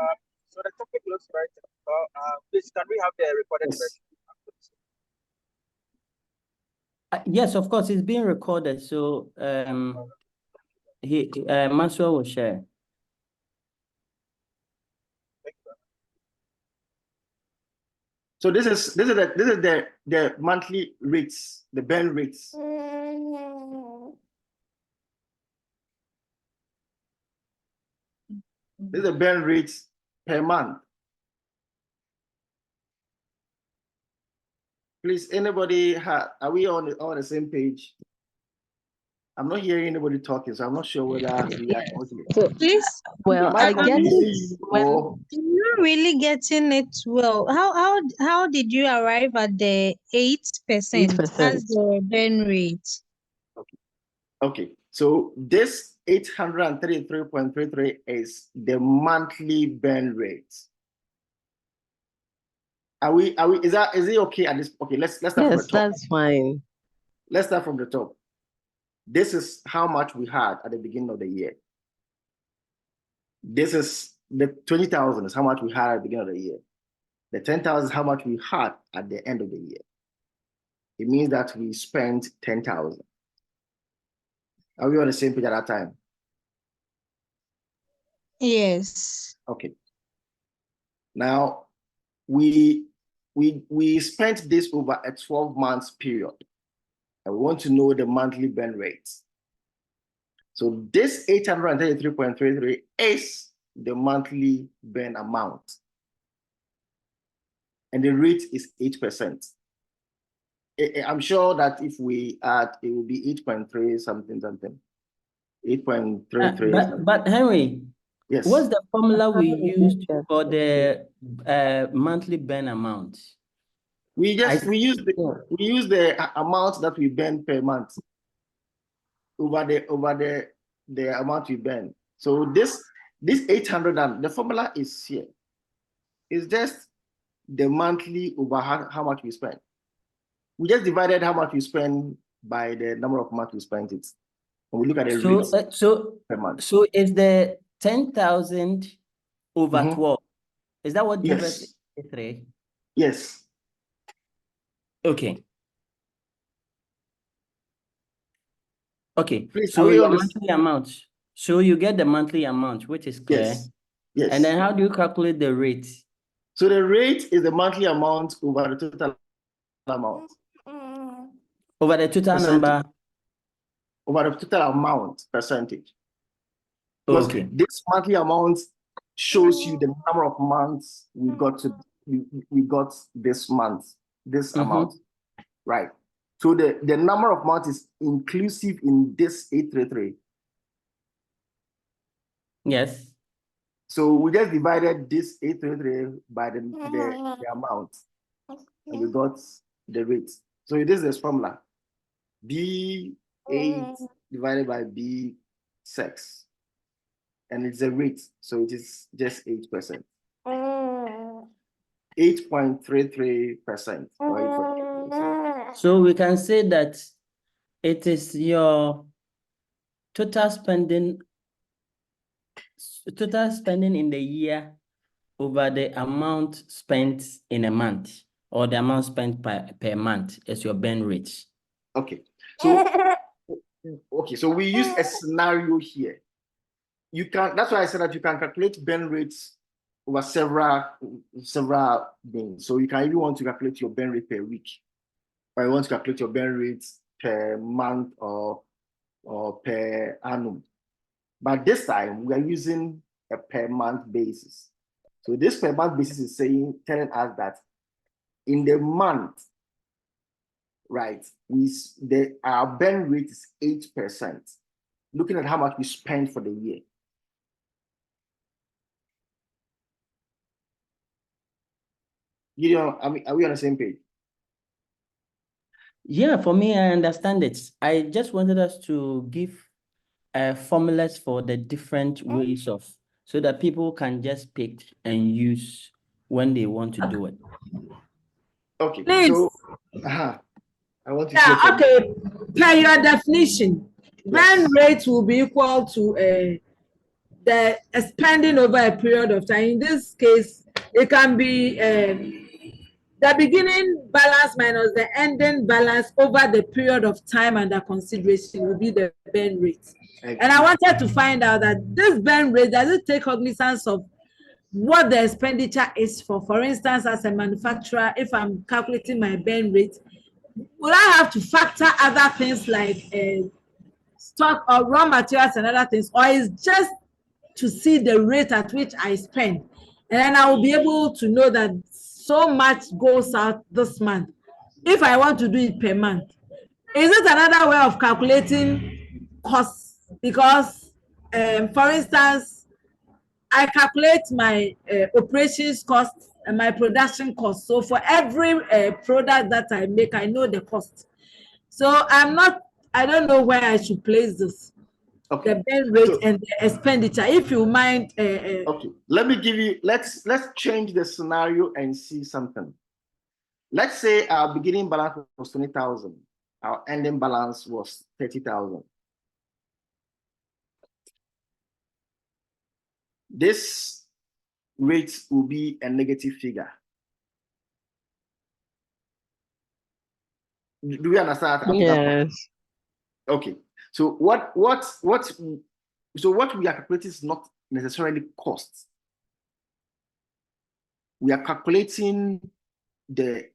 so the topic looks right. Please, can we have the recorded version? Yes, of course, it's being recorded. So Maxwell will share. So this is the monthly rates, the burn rates. This is the burn rates per month. Please, anybody are we on the same page? I'm not hearing anybody talking, so I'm not sure whether we are talking. So, Please, well, I get it. I'm not really getting it well. How did you arrive at the 8% as the burn rate? Okay, so this 833.33 is the monthly burn rate. Is it okay at this? Okay, let's start from the top. Yes, that's fine. Let's start from the top. This is how much we had at the beginning of the year. This is the 20,000 is how much we had at the beginning of the year. The 10,000 is how much we had at the end of the year. it means that we spent 10,000. Are we on the same page at that time? Yes. Okay. Now, we spent this over a 12 months period. I want to know the monthly burn rates. So this 833.33 is the monthly burn amount. And the rate is 8%. I'm sure that if we add, it will be 8.3 something. 8.33. But Henry, yes. What's the formula we used for the monthly burn amount? We use the amount that we burn per month over the amount we burn. So this 800, and the formula is here. It's just the monthly over how much we spend. We just divided how much we spend by the number of months we spent it. And we look at the rates per month. So is the 10,000 over 12? Is that what gives us 3? Yes. Okay. Okay. Please, so your monthly amount. So you get the monthly amount, which is clear. Yes. Yes. And then how do you calculate the rate? So the rate is the monthly amount over the total amount. Over the total number? Over the total amount, percentage. Okay. This monthly amount shows you the number of months we got this month, this amount, right? So the number of months is inclusive in this 833. Yes. So we just divided this 833 by the amount, and we got the rate. So this is the formula: B8 divided by B6. And it's a rate, so it is just 8%. 8.33%. So we can say that it is your total spending in the year over the amount spent in a month, or the amount spent per month is your burn rate. Okay. So we use a scenario here. You can, that's why I said that you can calculate burn rates over several things. So you can even want to calculate your burn rate per week, or you want to calculate your burn rates per month or per annum. But this time we are using a per month basis. So this per month basis is telling us that in the month, right, our burn rate is 8%. Looking at how much we spend for the year. Are we on the same page? Yeah, for me, I understand it. I just wanted us to give formulas for the different ways of, so that people can just pick and use when they want to do it. Okay. Please. So, I want to okay. Per your definition, burn rate will be equal to the spending over a period of time. In this case, it can be the beginning balance minus the ending balance over the period of time under consideration will be the burn rate. And I wanted to find out that this burn rate, does it take cognizance of what the expenditure is for? For instance, as a manufacturer, if I'm calculating my burn rate, will I have to factor other things like stock or raw materials and other things, or is just to see the rate at which I spend? And then I will be able to know that so much goes out this month. If I want to do it per month, is it another way of calculating costs? Because, for instance, I calculate my operations costs and my production costs. So for every product that I make, I know the cost. So I don't know where I should place this. Okay. The burn rate and the expenditure, if you mind. Okay, let me give you, let's change the scenario and see something. Let's say our beginning balance was 20,000. Our ending balance was 30,000. This rate will be a negative figure. Do we understand? Yes. Okay. So what we are calculating is not necessarily costs. We are calculating the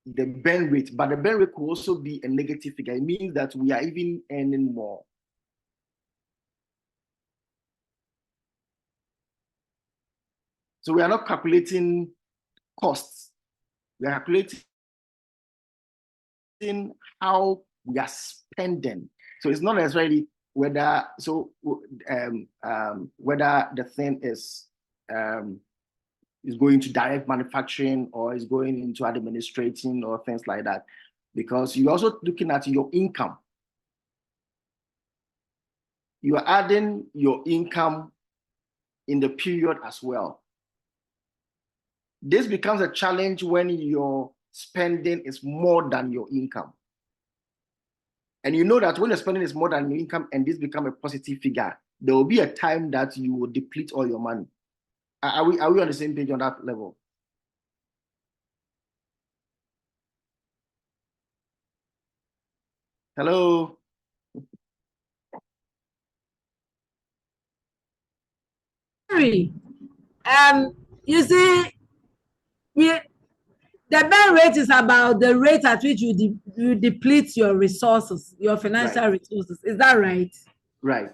burn rate, but the burn rate could also be a negative figure. It means that we are even earning more. So we are not calculating costs. We are calculating how we are spending. So it's not necessarily whether whether the thing is going to direct manufacturing or is going into administrating or things like that, because you're also looking at your income. You are adding your income in the period as well. This becomes a challenge when your spending is more than your income. And you know that when your spending is more than your income and this becomes a positive figure, there will be a time that you will deplete all your money. Are we on the same page on that level? Hello? You see, the burn rate is about the rate at which you deplete your resources, your financial resources. Is that right? Right.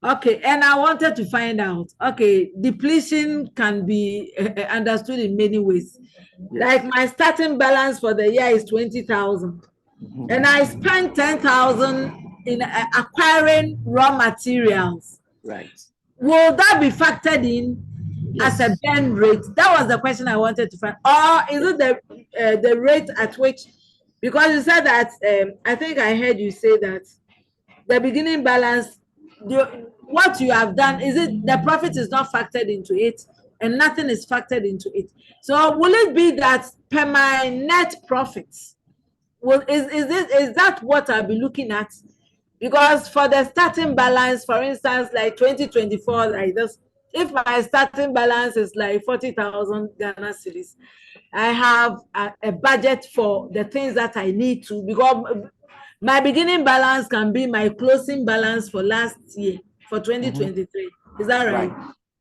Okay, and I wanted to find out, okay, depletion can be understood in many ways. Yes. Like my starting balance for the year is 20,000, and I spent 10,000 in acquiring raw materials. Right. Will that be factored in as a burn rate? That was the question I wanted to find. Or is it the rate at which, because you said that, I think I heard you say that the beginning balance, what you have done, is it the profit is not factored into it and nothing is factored into it? So will it be that per my net profits? Is that what I'll be looking at? Because for the starting balance, for instance, like 2024, like this, if my starting balance is like 40,000 Ghana cedis, I have a budget for the things that I need to, because my beginning balance can be my closing balance for last year, for 2023. Is that right?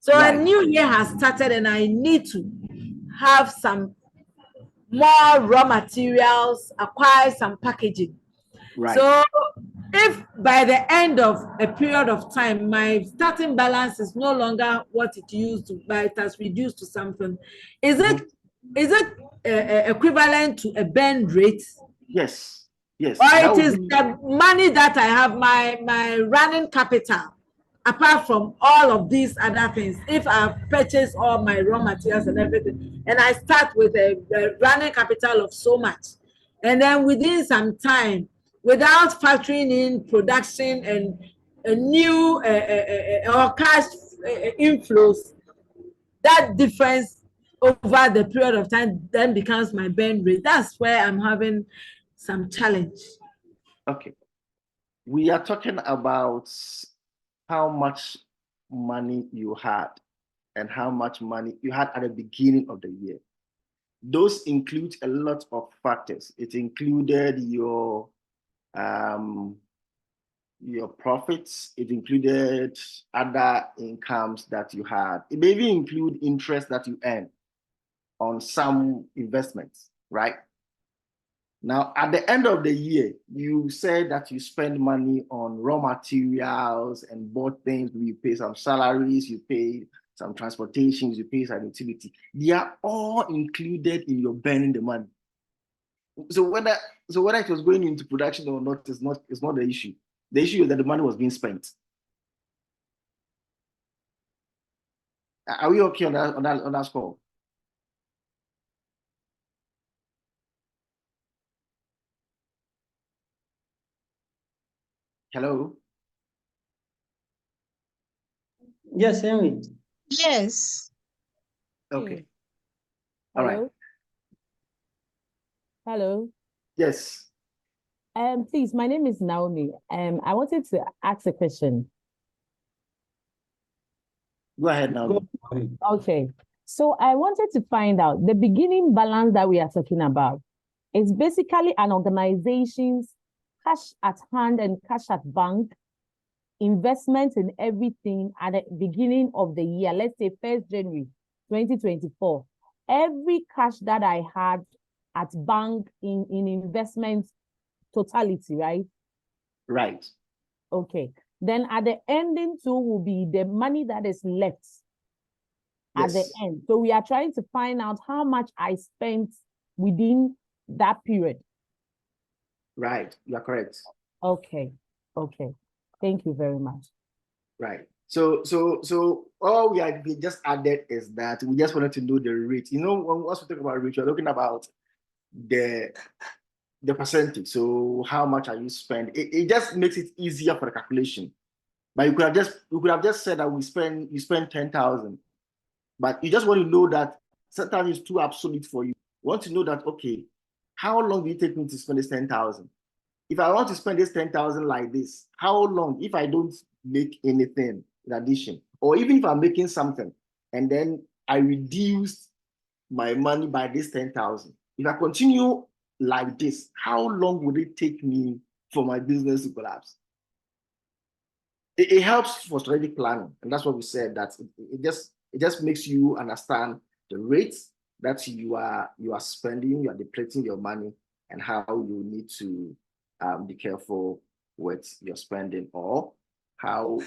So a new year has started and I need to have some more raw materials, acquire some packaging. So if by the end of a period of time, my starting balance is no longer what it used to, but it has reduced to something, is it equivalent to a burn rate? Yes. Yes. Or it is the money that I have, my running capital, apart from all of these other things. If I've purchased all my raw materials and everything, and I start with a running capital of so much, and then within some time, without factoring in production and a new or cash inflows, that difference over the period of time then becomes my burn rate. That's where I'm having some challenge. Okay. We are talking about how much money you had and how much money you had at the beginning of the year. Those include a lot of factors. It included your profits. It included other incomes that you had. It may even include interest that you earn on some investments, right? Now, at the end of the year, you said that you spend money on raw materials and bought things. You pay some salaries, you pay some transportations, you pay some utility. They are all included in your burning the money. So whether it was going into production or not is not the issue. The issue is that the money was being spent. Are we okay on that score? Hello? Yes, Henry. Yes. Okay. All right. Hello. Yes. Please, my name is Naomi. I wanted to ask a question. Go ahead, Naomi. Okay. So I wanted to find out the beginning balance that we are talking about. It's basically an organization's cash at hand and cash at bank, investment in everything at the beginning of the year, let's say 1st January 2024. Every cash that I had at bank in investment totality, right? Right. Okay. Then at the ending too will be the money that is left at the end. So we are trying to find out how much I spent within that period. Right. You are correct. Okay. Okay. Thank you very much. Right. So all we just added is that we just wanted to know the rate. Once we talk about rate, we're looking about the percentage. So how much are you spending? It just makes it easier for the calculation. But you could have just said that you spend 10,000, but you just want to know that sometimes it's too absolute for you. You want to know that, okay, how long will it take me to spend this 10,000? If I want to spend this 10,000 like this, how long if I don't make anything in addition? Or even if I'm making something and then I reduce my money by this 10,000. If I continue like this, how long would it take me for my business to collapse? It helps for strategic planning, and that's what we said. That it just makes you understand the rates that you are spending, you are depleting your money, and how you need to be careful with your spending, or how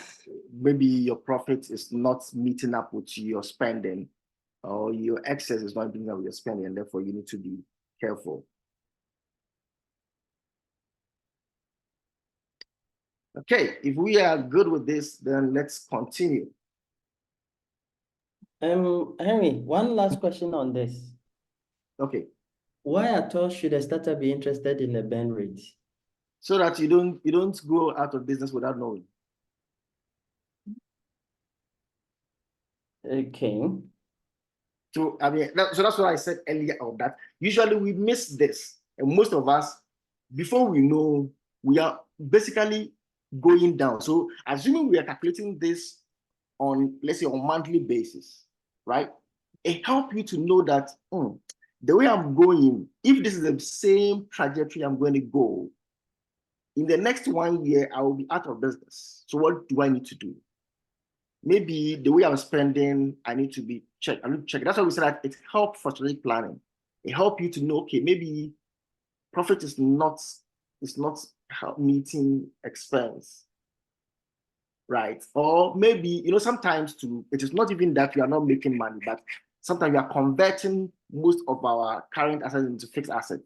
maybe your profit is not meeting up with your spending, or your excess is not meeting up with your spending, and therefore you need to be careful. Okay, if we are good with this, then let's continue. Henry, one last question on this. Okay. Why at all should a startup be interested in a burn rate? So that you don't go out of business without knowing. Okay. So so that's what I said earlier on, that usually we miss this, and most of us, before we know, we are basically going down. So assuming we are calculating this on, let's say, on monthly basis, right? It helps you to know that the way I'm going, if this is the same trajectory I'm going to go, in the next 1 year, I will be out of business. So what do I need to do? Maybe the way I'm spending, I need to be checked. I need to check. That's why we said that it helps for strategic planning. It helps you to know, okay, maybe profit is not meeting expense, right? Or maybe, sometimes it is not even that we are not making money, but sometimes we are converting most of our current assets into fixed assets.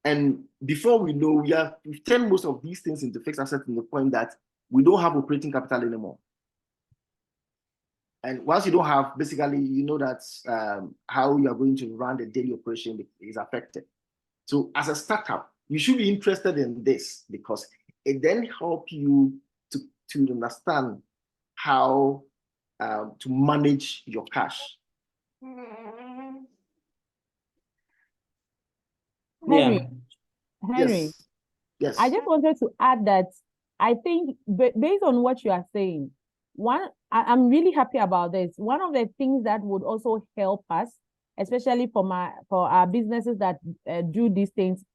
And before we know, we've turned most of these things into fixed assets to the point that we don't have operating capital anymore. And once you don't have, basically, you know that how you are going to run the daily operation is affected. So as a startup, you should be interested in this, because it then helps you to understand how to manage your cash. Henry, Yes. I just wanted to add that I think based on what you are saying, I'm really happy about this. One of the things that would also help us, especially for our businesses that do these things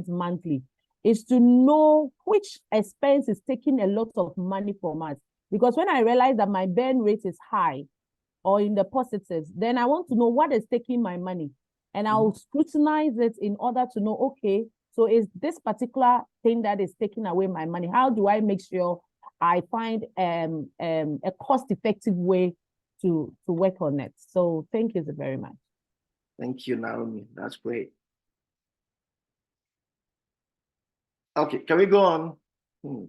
monthly, is to know which expense is taking a lot of money from us. Because when I realize that my burn rate is high or in the positives, then I want to know what is taking my money. And I'll scrutinize it in order to know, okay, so is this particular thing that is taking away my money? How do I make sure I find a cost-effective way to work on it? So thank you very much. Thank you, Naomi. That's great. Okay, can we go on? All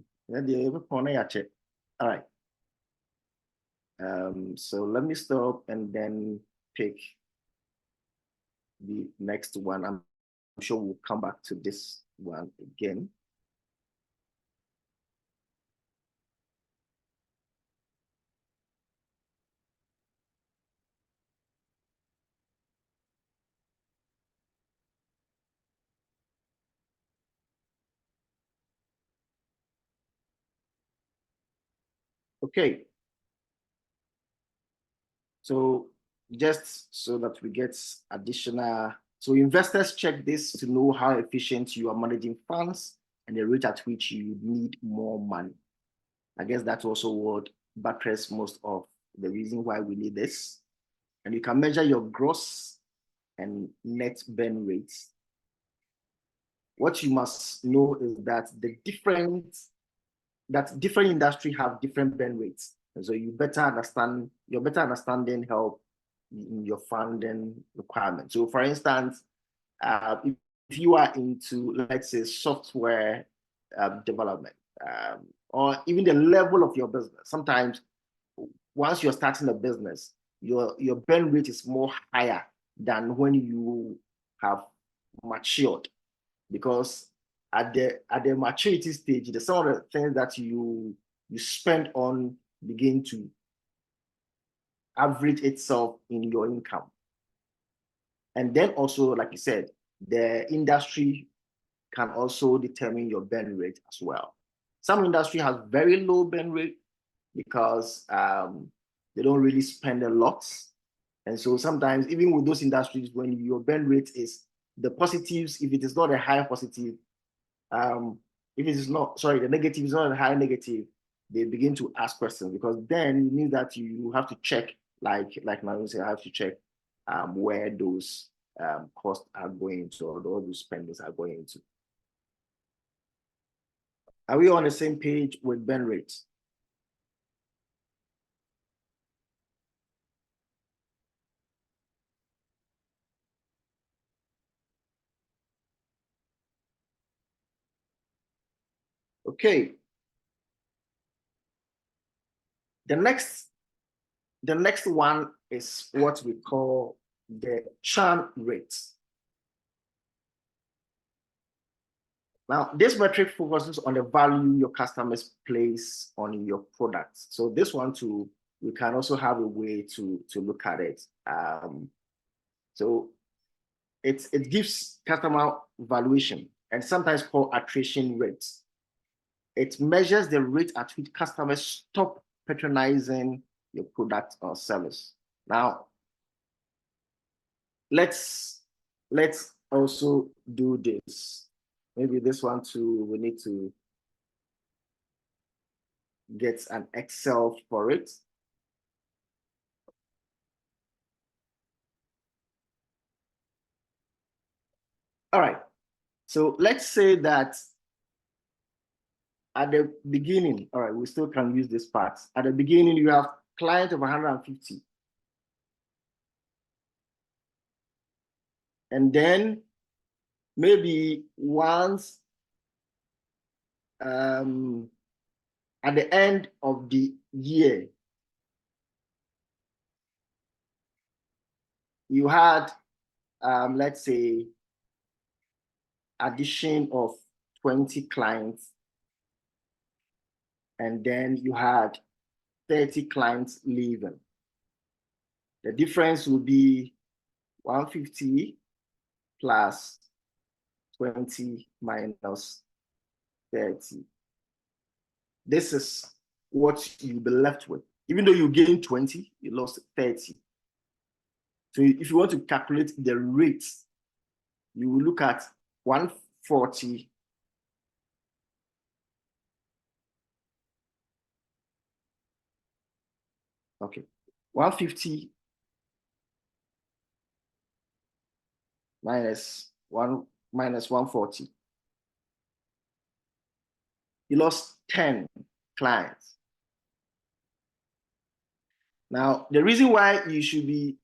right. So let me stop and then pick the next one. I'm sure we'll come back to this one again. Okay. So just so that we get additional So investors check this to know how efficient you are managing funds and the rate at which you need more money. I guess that's also what buttresses most of the reason why we need this. And you can measure your gross and net burn rates. What you must know is that different industry have different burn rates. And so your better understanding help in your funding requirements. So for instance, if you are into, let's say, software development, or even the level of your business, sometimes once you're starting a business, your burn rate is more higher than when you have matured, because at the maturity stage, some of the things that you spend on begin to average itself in your income. And then also, like you said, the industry can also determine your burn rate as well. Some industry has very low burn rate because they don't really spend a lot. And so sometimes, even with those industries, when your burn rate is the positives, if it is not a high positive, if it is not, sorry, the negative is not a high negative, they begin to ask questions, because then it means that you have to check, like Mario said, I have to check where those costs are going to, or all those spendings are going to. Are we on the same page with burn rates? Okay. The next one is what we call the churn rate. Now, this metric focuses on the value your customers place on your products. So this one too, we can also have a way to look at it. So it gives customer valuation, and sometimes called attrition rates. It measures the rate at which customers stop patronizing your product or service. Now, let's also do this. Maybe this one too, we need to get an Excel for it. All right, so let's say that at the beginning, all right, we still can use this part. At the beginning, you have client of 150. And then maybe once at the end of the year, you had, let's say, addition of 20 clients, and then you had 30 clients leaving. The difference will be 150 plus 20 minus 30. This is what you'll be left with. Even though you gained 20, you lost 30. So if you want to calculate the rate, you will look at 140 okay, 150 minus 140. You lost 10 clients. Now, the reason why you should be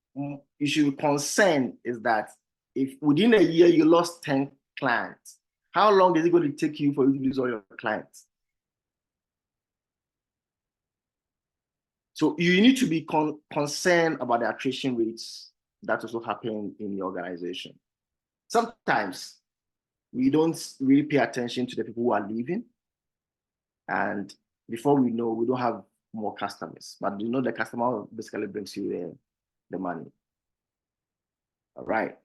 concerned is that if within a year you lost 10 clients, how long is it going to take you for you to lose all your clients? So you need to be concerned about the attrition rates that also happen in the organization. Sometimes we don't really pay attention to the people who are leaving, and before we know, we don't have more customers. But you know, the customer basically brings you the money. All right.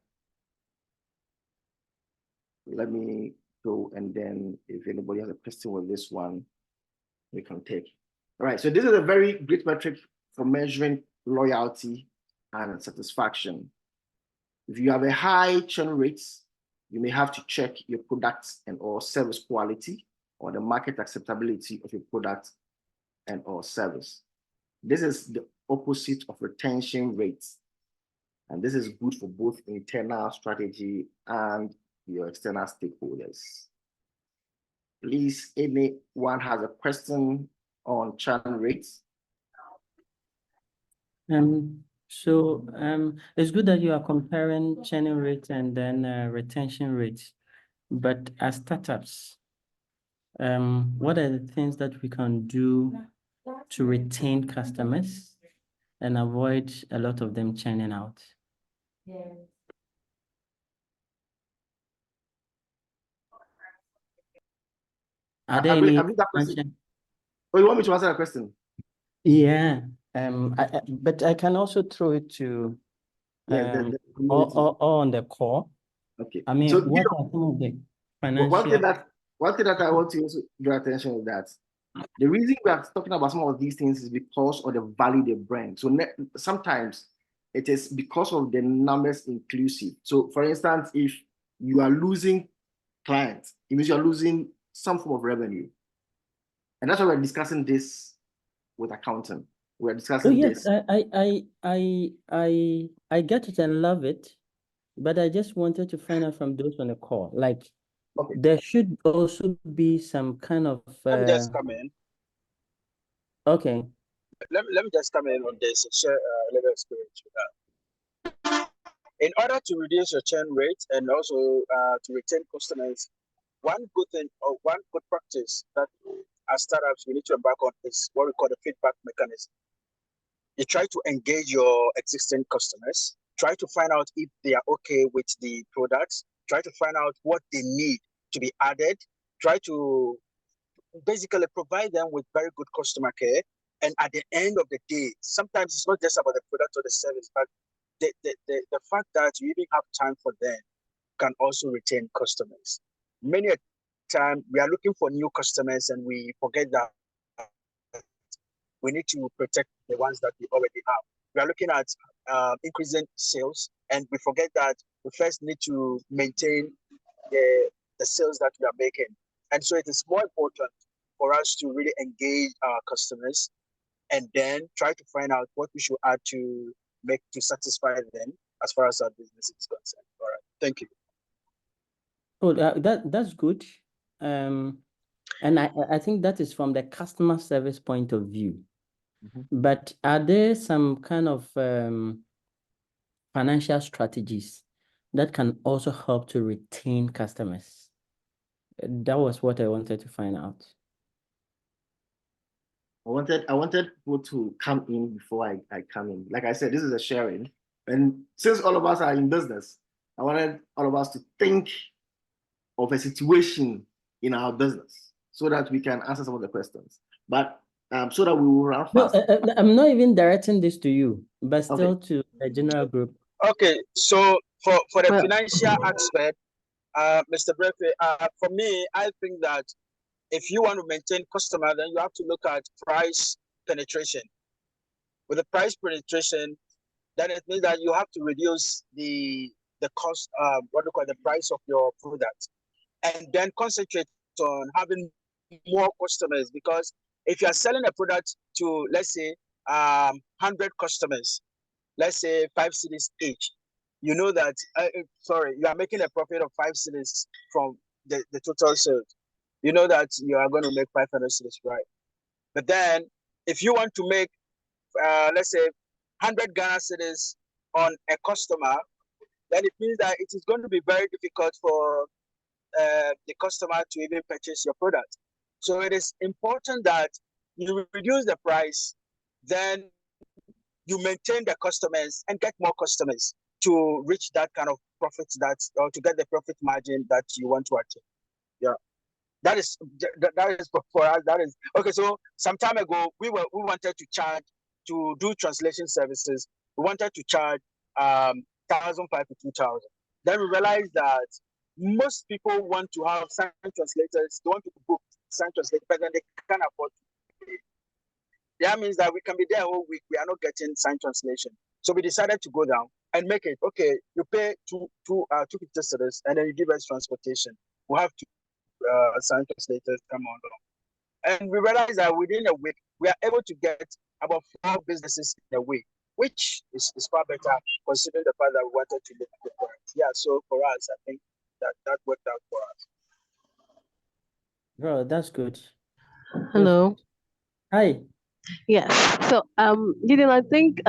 Let me go, and then if anybody has a question with this one, we can take. All right, so this is a very great metric for measuring loyalty and satisfaction. If you have a high churn rate, you may have to check your product and or service quality or the market acceptability of your product and or service. This is the opposite of retention rates. And this is good for both internal strategy and your external stakeholders. Please, anyone has a question on churn rates? It's good that you are comparing churn rate and then retention rates. But as startups, what are the things that we can do to retain customers and avoid a lot of them churning out? Are there any? Oh, you want me to answer that question? Yeah. But I can also throw it to or on the call. Okay. I mean, so, what are some of the financial? One thing that I want to also draw attention is that the reason we are talking about some of these things is because of the value they bring. So sometimes it is because of the numbers inclusive. So for instance, if you are losing clients, it means you are losing some form of revenue. And that's why we're discussing this with accounting. We're discussing this. I get it and love it, but I just wanted to find out from those on the call, like, okay, there should also be some kind of Let me just come in. Okay. Let me just come in on this and share a little experience with that. In order to reduce your churn rate and also to retain customers, one good thing or one good practice that as startups we need to embark on is what we call the feedback mechanism. You try to engage your existing customers, try to find out if they are okay with the products, try to find out what they need to be added, try to basically provide them with very good customer care. And at the end of the day, sometimes it's not just about the product or the service, but the fact that you even have time for them can also retain customers. Many a time we are looking for new customers and we forget that we need to protect the ones that we already have. We are looking at increasing sales, and we forget that we first need to maintain the sales that we are making. And so it is more important for us to really engage our customers and then try to find out what we should add to make to satisfy them as far as our business is concerned. All right, thank you. Oh, that's good. And I think that is from the customer service point of view. Mm-hmm. But are there some kind of financial strategies that can also help to retain customers? That was what I wanted to find out. I wanted people to come in before I come in. Like I said, this is a sharing. And since all of us are in business, I wanted all of us to think of a situation in our business so that we can answer some of the questions. But so that we will run fast. No, I'm not even directing this to you, but still to a general group. Okay, so for the financial aspect, Mr. Brefe, for me, I think that if you want to maintain customer, then you have to look at price penetration. With the price penetration, then it means that you have to reduce the cost, what we call the price of your product, and then concentrate on having more customers. Because if you are selling a product to, let's say, 100 customers, let's say 5 cedis each, you know that, you are making a profit of 5 cedis from the total sales. You know that you are going to make 500 cedis, right? But then if you want to make, let's say, 100 Ghana cedis on a customer, then it means that it is going to be very difficult for the customer to even purchase your product. So it is important that you reduce the price, then you maintain the customers and get more customers to reach that kind of profits or to get the profit margin that you want to achieve. Yeah. That is for us. That is okay. So some time ago, we wanted to charge to do translation services. We wanted to charge 1,500 to 2,000. Then we realized that most people want to have sign translators. They want to book sign translators, but then they can't afford to pay. That means that we can be there all week. We are not getting sign translation. So we decided to go down. and make it okay. You pay 250 cedis, and then you give us transportation. We have to sign translators come on, and we realize that within a week we are able to get about 4 businesses in a week, which is far better considering the fact that we wanted to look different. Yeah, so for us, I think that worked out for us. Bro, that's good. Hello. Hi. Yes. So, Gideon, I think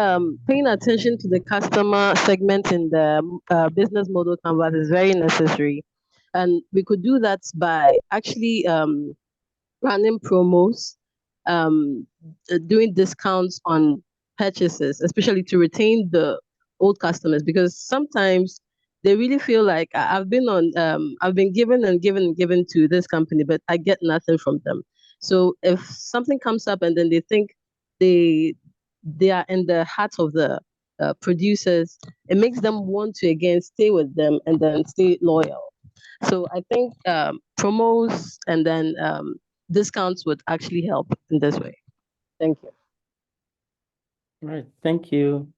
paying attention to the customer segment in the business model canvas is very necessary, and we could do that by actually running promos, doing discounts on purchases, especially to retain the old customers, because sometimes they really feel like I've been given and given and given to this company, but I get nothing from them. So if something comes up and then they think they are in the heart of the producers, it makes them want to again stay with them and then stay loyal. So I think promos and then discounts would actually help in this way. Thank you. All right. Thank you.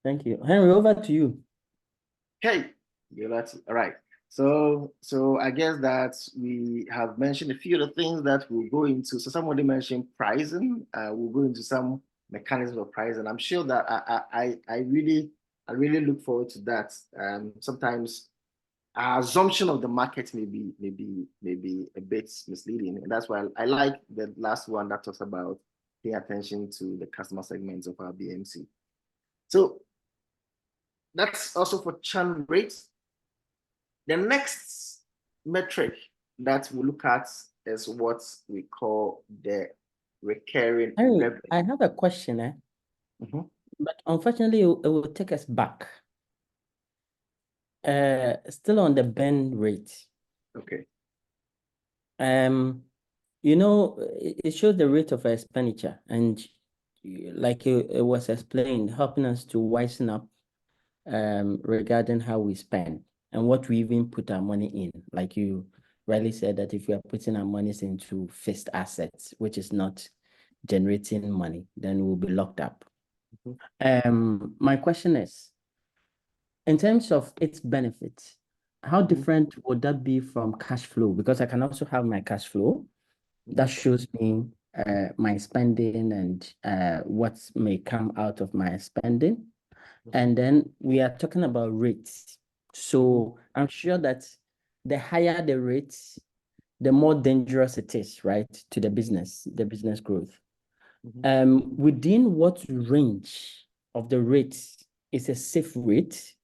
Thank you. Henry, over to you. Okay, yeah, that's all right. So I guess that we have mentioned a few of the things that we'll go into. So somebody mentioned pricing. We'll go into some mechanisms of pricing. I'm sure that I really look forward to that. Sometimes our assumption of the market may be a bit misleading, and that's why I like the last one that talks about paying attention to the customer segments of our BMC. So that's also for churn rates. The next metric that we look at is what we call the recurring revenue. I have a question, but unfortunately, it will take us back. Still on the burn rate. Okay. You know, it shows the rate of expenditure, and like it was explained, helping us to wisen up regarding how we spend and what we even put our money in. Like you rightly said, that if we are putting our monies into fixed assets, which is not generating money, then we'll be locked up. My question is, in terms of its benefits, how different would that be from cash flow? Because I can also have my cash flow that shows me my spending and what may come out of my spending. And then we are talking about rates. So I'm sure that the higher the rates, the more dangerous it is, right, to the business growth. Within what range of the rates is a safe rate,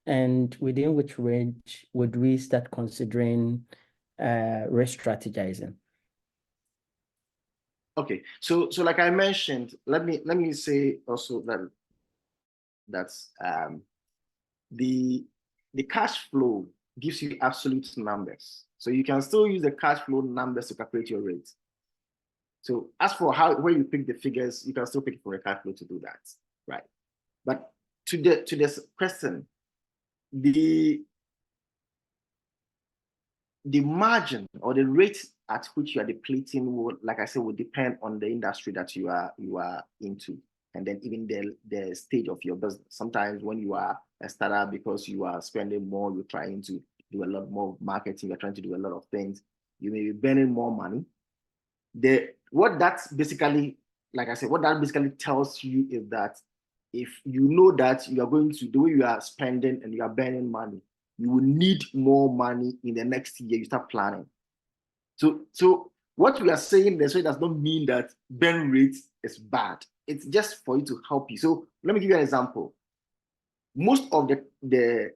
and within which range would we start considering re-strategizing? Okay, so like I mentioned, let me say also that that's the cash flow gives you absolute numbers. So you can still use the cash flow numbers to calculate your rate. So as for where you pick the figures, you can still pick for a cash flow to do that, right? But to this question, the margin or the rate at which you are depleting will, like I said, will depend on the industry that you are into, and then even the stage of your business. Sometimes when you are a startup, because you are spending more, you're trying to do a lot more marketing, you're trying to do a lot of things, you may be burning more money. What that's basically, like I said, what that basically tells you is that if you know that you are going to, the way you are spending and you are burning money, you will need more money in the next year, you start planning. So what we are saying this way does not mean that burn rate is bad. It's just for you to help you. So let me give you an example. Most of the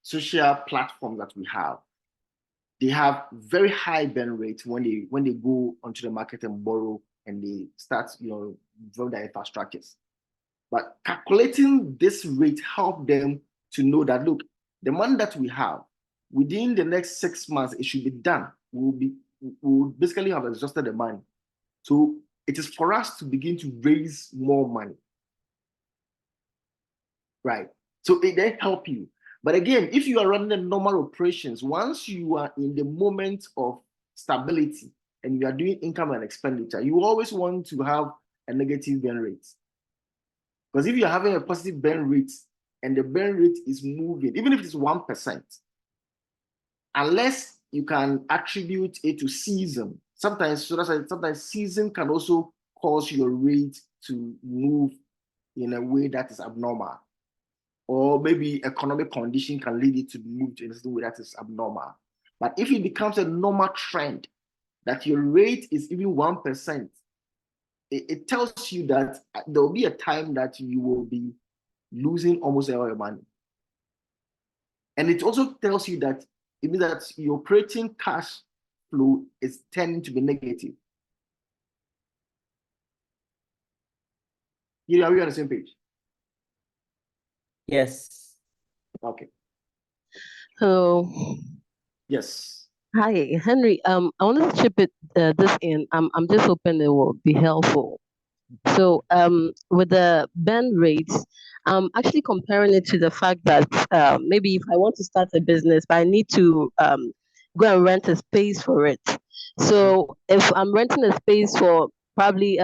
social platforms that we have, they have very high burn rates when they go onto the market and borrow and they start, build their infrastructures. But calculating this rate help them to know that, look, the money that we have, within the next 6 months, it should be done. We will basically have exhausted the money. So it is for us to begin to raise more money. Right. So they help you. But again, if you are running the normal operations, once you are in the moment of stability and you are doing income and expenditure, you always want to have a negative burn rate. Because if you're having a positive burn rate and the burn rate is moving, even if it's 1%, unless you can attribute it to season, sometimes season can also cause your rate to move in a way that is abnormal. Or maybe economic condition can lead it to move in a way that is abnormal. But if it becomes a normal trend, that your rate is even 1%, it tells you that there will be a time that you will be losing almost all your money. And it also tells you that it means that your operating cash flow is tending to be negative. Are we on the same page? Yes. Okay. Hello. Yes. Hi, Henry. I wanted to chip this in. I'm just hoping it will be helpful. So, with the burn rates, I'm actually comparing it to the fact that maybe if I want to start a business, but I need to go and rent a space for it. So, if I'm renting a space for probably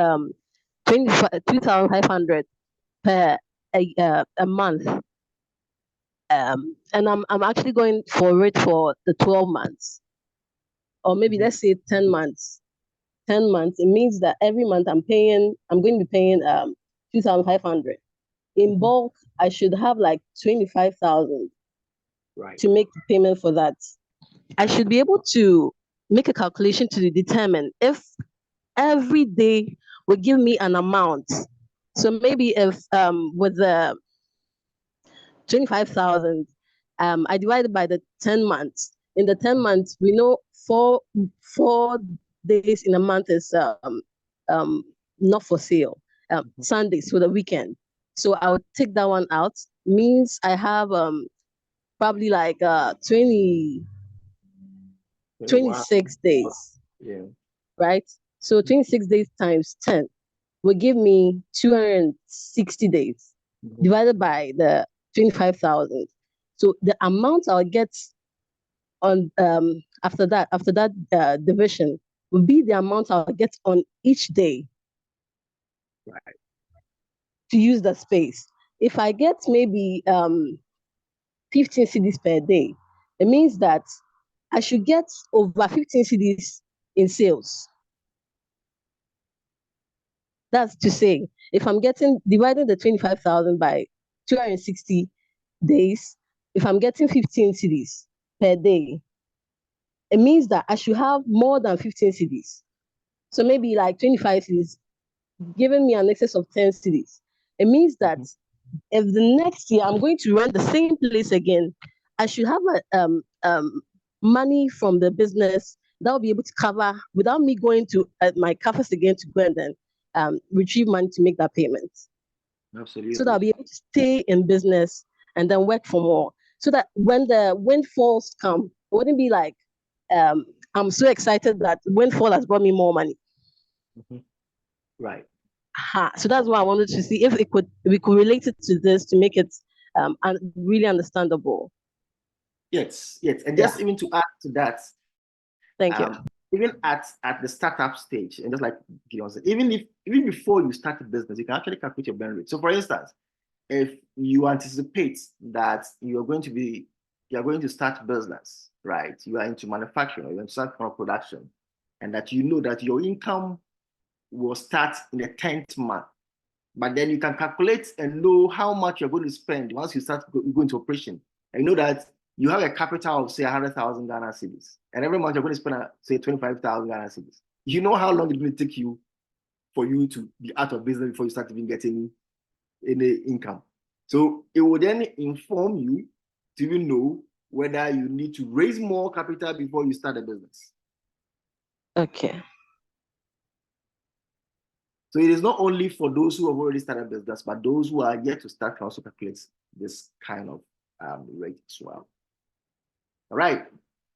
2,500 per a month, and I'm actually going for it for the 12 months, or maybe let's say 10 months. 10 months, it means that every month I'm going to be paying 2,500. In bulk, I should have like 25,000 to make the payment for that. I should be able to make a calculation to determine if every day will give me an amount. So maybe if with the 25,000, I divided by the 10 months. In the 10 months, we know four days in a month is not for sale. Sundays for the weekend. So I would take that one out. Means I have probably like 26 days. Yeah. Right? So 26 days times 10 will give me 260 days divided by the 25,000. So the amount I'll get on after that division will be the amount I'll get on each day. Right. To use the space. If I get maybe 15 cedis per day, it means that I should get over 15 cedis in sales. That's to say, if I'm dividing the 25,000 by 260 days, if I'm getting 15 cedis per day, it means that I should have more than 15 cedis. So maybe like 25 cedis, giving me an excess of 10 cedis. It means that if the next year I'm going to rent the same place again, I should have money from the business that will be able to cover without me going to my cafes again to go and then retrieve money to make that payment. Absolutely. So that I'll be able to stay in business and then work for more. So that when the windfalls come, it wouldn't be like, I'm so excited that windfall has brought me more money. Right. So that's why I wanted to see if we could relate it to this to make it really understandable. Yes. And just even to add to that. Thank you. Even at the startup stage, and just like Gideon said, even before you start a business, you can actually calculate your burn rate. So for instance, if you anticipate that you're going to start business, right? You are into manufacturing, or you're into some kind of production, and that you know that your income will start in the 10th month. But then you can calculate and know how much you're going to spend once you start going into operation. And you know that you have a capital of say 100,000 Ghana cedis, and every month you're going to spend say 25,000 Ghana cedis. You know how long it will take you for you to be out of business before you start even getting any income. So it will then inform you to even know whether you need to raise more capital before you start a business. Okay. So it is not only for those who have already started a business, but those who are yet to start can also calculate this kind of rate as well. All right,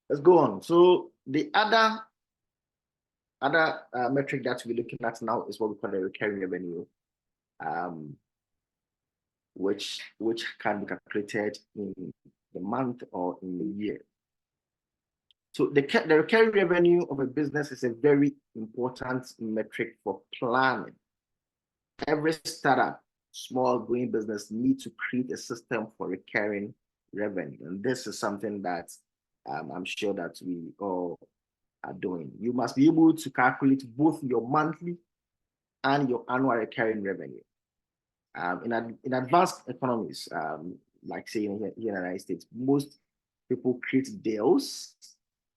let's go on. So the other metric that we're looking at now is what we call the recurring revenue, which can be calculated in the month or in the year. So the recurring revenue of a business is a very important metric for planning. Every startup small growing business need to create a system for recurring revenue. And this is something that I'm sure that we all are doing. You must be able to calculate both your monthly and your annual recurring revenue. In advanced economies, like say here in the United States, most people create deals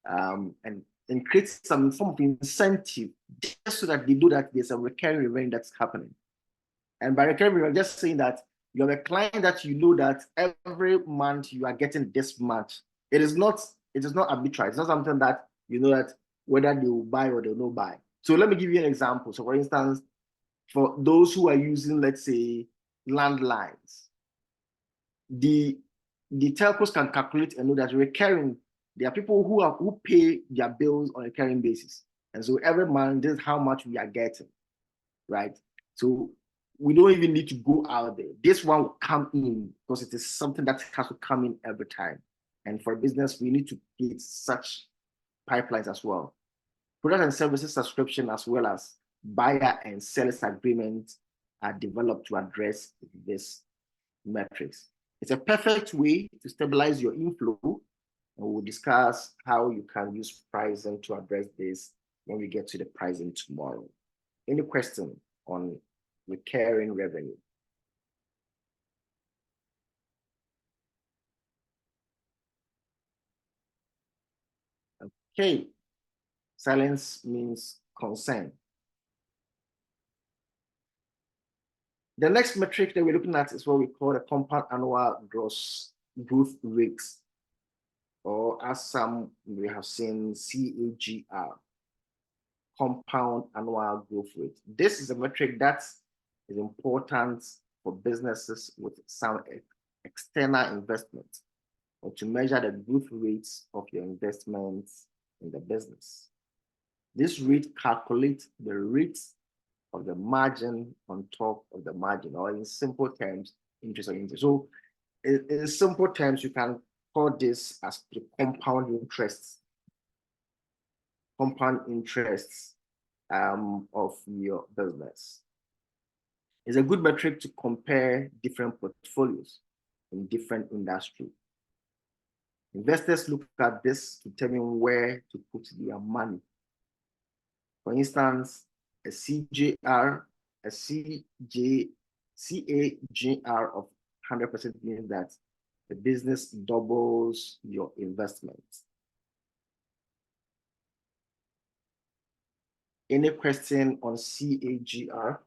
and create some form of incentive just so that they do that there's a recurring revenue that's happening. And by recurring revenue, I'm just saying that you have a client that you know that every month you are getting this much. It is not arbitrary. It's not something that you know that whether they will buy or they will not buy. So let me give you an example. So for instance, for those who are using, let's say, landlines, the telcos can calculate and know that recurring, there are people who pay their bills on a recurring basis. And so every month, this is how much we are getting, right? So we don't even need to go out there. This one will come in because it is something that has to come in every time. And for business, we need to get such pipelines as well. Product and services subscription as well as buyer and sellers agreements are developed to address this metrics. It's a perfect way to stabilize your inflow, and we'll discuss how you can use pricing to address this when we get to the pricing tomorrow. Any question on recurring revenue? Okay, silence means consent. The next metric that we're looking at is what we call the compound annual gross growth rates, or as some we have seen, CAGR, compound annual growth rate. This is a metric that is important for businesses with some external investment, or to measure the growth rates of your investments in the business. This rate calculates the rates of the margin on top of the margin, or in simple terms, interest on interest. So in simple terms, you can call this as the compound interest of your business. It's a good metric to compare different portfolios in different industries. Investors look at this to determine where to put their money. For instance, a CAGR of 100% means that the business doubles your investment. Any question on CAGR?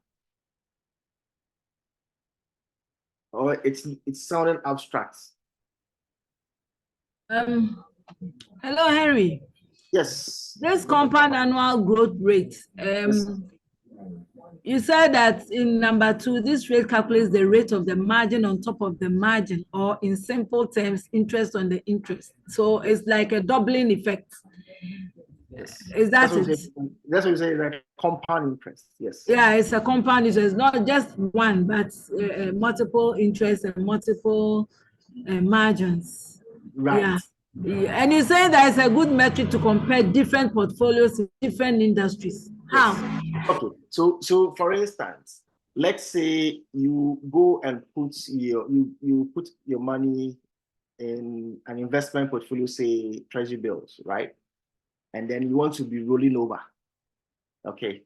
Or it's sounding abstract. Hello, Henry. Yes. This compound annual growth rate. Yes. You said that in number 2, this rate calculates the rate of the margin on top of the margin, or in simple terms, interest on the interest. So it's like a doubling effect. Yes. Is that it? That's what you say, like compound interest. Yes. Yeah, it's a compound interest, not just one, but multiple interests and multiple margins. Right. Yeah. And you say that it's a good metric to compare different portfolios in different industries. How? Okay. So for instance, let's say you go and put you put your money in an investment portfolio, say treasury bills, right? And then you want to be rolling over. Okay.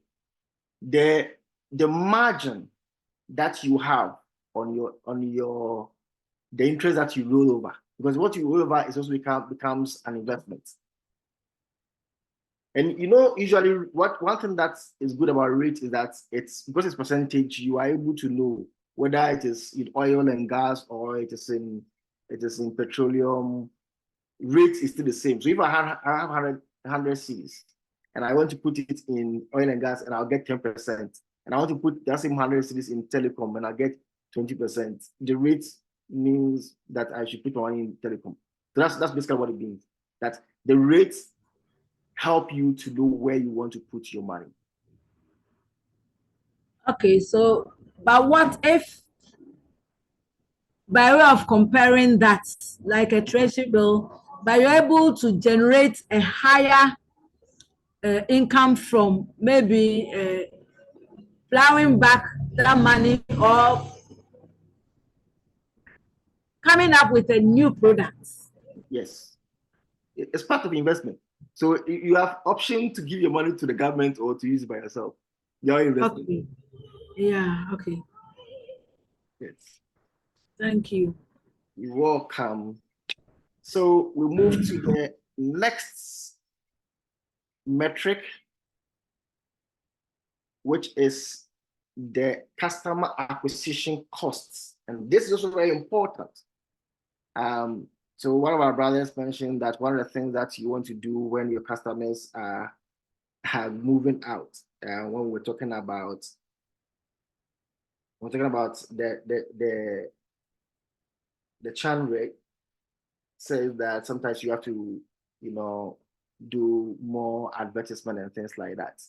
The margin that you have on the interest that you roll over, because what you roll over is also becomes an investment. And you know, usually one thing that is good about rate is that it's because it's percentage, you are able to know whether it is in oil and gas or it is in petroleum. Rate is still the same. So if I have 100 C's and I want to put it in oil and gas and I'll get 10%, and I want to put that same 100 C's in telecom and I'll get 20%, the rate means that I should put money in telecom. So that's basically what it means. That the rates help you to know where you want to put your money. Okay, so but what if, by way of comparing that, like a treasury bill, but you're able to generate a higher income from maybe plowing back that money or coming up with a new product. Yes, it's part of investment. So you have option to give your money to the government or to use it by yourself. Your investment. Okay. Yeah. Okay. Yes. Thank you. You're welcome. So we move to the next metric, which is the customer acquisition costs. And this is also very important. So one of our brothers mentioned that one of the things that you want to do when your customers are moving out, when we're talking about the churn rate, says that sometimes you have to, do more advertisement and things like that.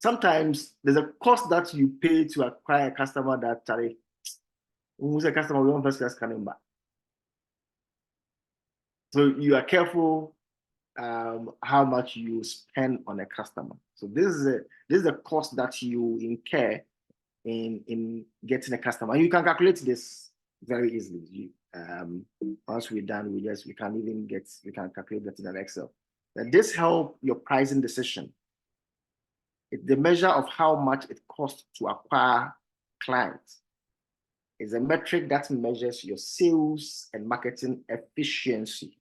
Sometimes there's a cost that you pay to acquire a customer that who's a customer we want first coming back. So you are careful how much you spend on a customer. So this is a cost that you incur in getting a customer. And you can calculate this very easily. Once we're done, we can calculate that in an Excel. And this helps your pricing decision. It's the measure of how much it costs to acquire clients. It's a metric that measures your sales and marketing efficiency.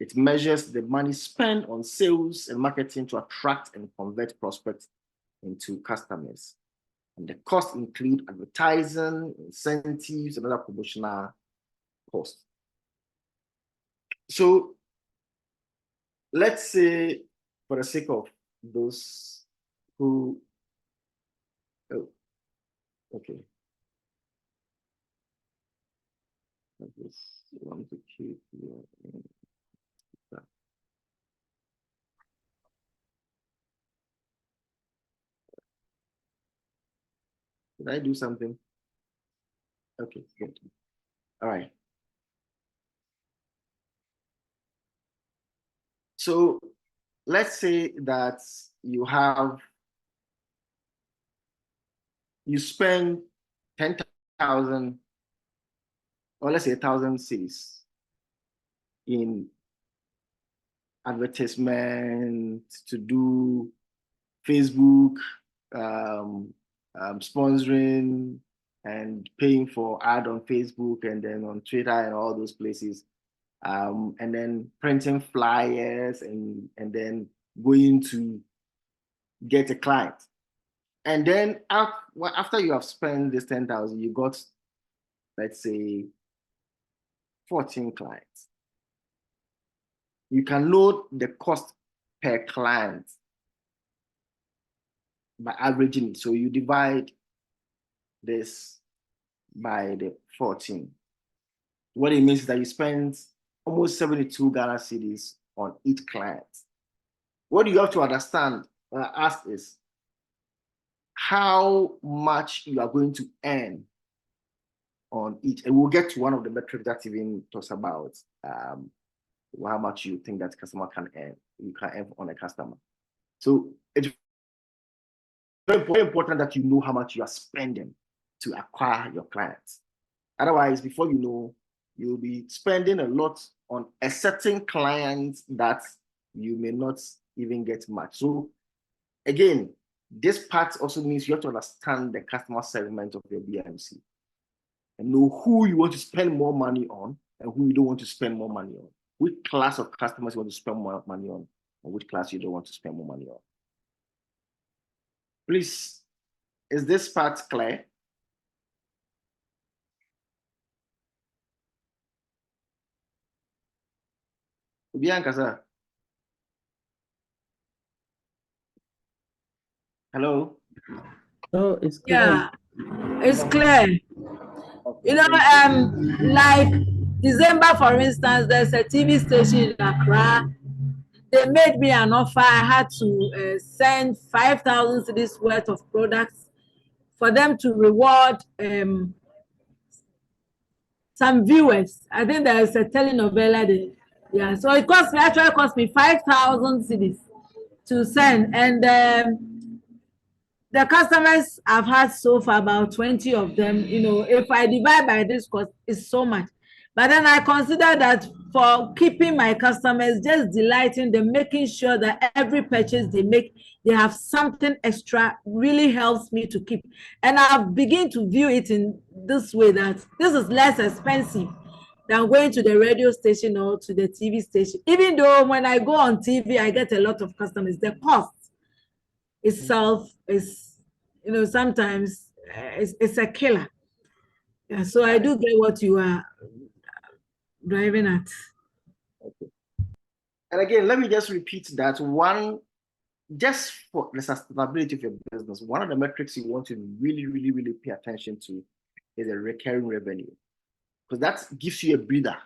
It measures the money spent on sales and marketing to attract and convert prospects into customers. And the costs include advertising, incentives, and other promotional costs. So let's say, for the sake of those who, okay. I just want to keep Did I do something? Okay, good. All right. So let's say that you spend 10,000, or let's say 1,000 cedis in advertisement to do Facebook, sponsoring and paying for ad on Facebook and then on Twitter and all those places, and then printing flyers and then going to get a client. And then after you have spent this 10,000, you got, let's say, 14 clients. You can know the cost per client by averaging it. So you divide this by the 14. What it means is that you spend almost 72 Ghana cedis on each client. What you have to understand, ask is how much you are going to earn on each. And we'll get to one of the metrics that even talks about how much you think that customer can earn. You can earn on a customer. So it's very important that you know how much you are spending to acquire your clients. Otherwise, before you know, you'll be spending a lot on a certain client that you may not even get much. So again, this part also means you have to understand the customer segment of your BMC and know who you want to spend more money on and who you don't want to spend more money on. Which class of customers you want to spend more money on and which class you don't want to spend more money on. Please, is this part clear? Bianca, sir. Hello? Oh, it's clear. Yeah, it's clear. You know, like December, for instance, there's a TV station in Accra. They made me an offer. I had to send 5,000 cedis worth of products for them to reward some viewers. I think there's a telenovela there. Yeah, so it actually cost me 5,000 cedis to send. And the customers I've had so far, about 20 of them, you know, if I divide by this cost, it's so much. But then I consider that for keeping my customers, just delighting them, making sure that every purchase they make, they have something extra, really helps me to keep. And I've begun to view it in this way, that this is less expensive than going to the radio station or to the TV station. Even though when I go on TV, I get a lot of customers, the cost itself is, you know, sometimes it's a killer. Yeah, so I do get what you are driving at. Okay. And again, let me just repeat that one, just for the sustainability of your business, one of the metrics you want to really pay attention to is the recurring revenue, because that gives you a breather.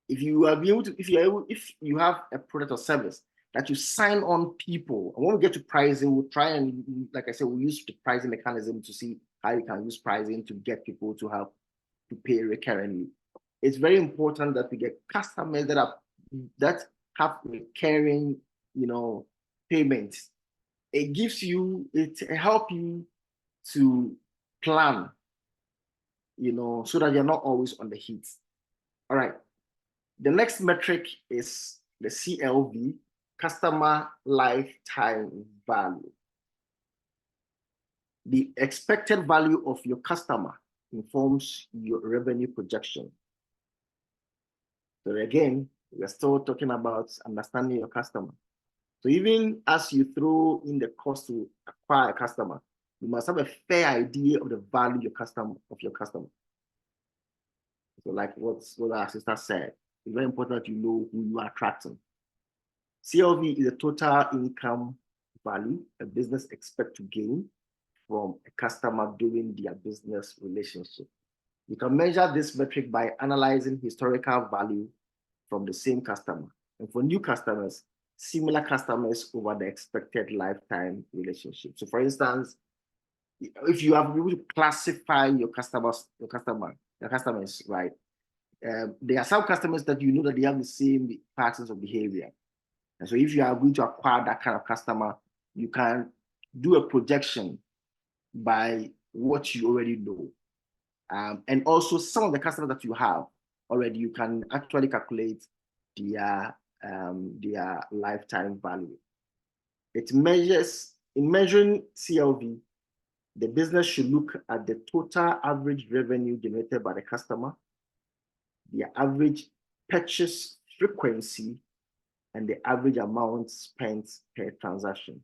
If you are able to, if you have a product or service that you sign on people, and when we get to pricing, we'll try and, like I said, we'll use the pricing mechanism to see how you can use pricing to get people to have to pay recurringly. It's very important that we get customers that have recurring, you know, payments. It helps you to plan, you know, so that you're not always on the heat. All right. The next metric is the CLV, customer lifetime value. The expected value of your customer informs your revenue projection. So again, we're still talking about understanding your customer. So even as you throw in the cost to acquire a customer, you must have a fair idea of the value of your customer. So like what our sister said, it's very important that you know who you are attracting. CLV is the total income value a business expects to gain from a customer during their business relationship. You can measure this metric by analyzing historical value from the same customer. And for new customers, similar customers over the expected lifetime relationship. So for instance, if you have been able to classify your customers, right? There are some customers that you know that they have the same patterns of behavior. And so if you are going to acquire that kind of customer, you can do a projection by what you already know. And also some of the customers that you have already, you can actually calculate their lifetime value. It measures, in measuring CLV, the business should look at the total average revenue generated by the customer, the average purchase frequency, and the average amount spent per transaction.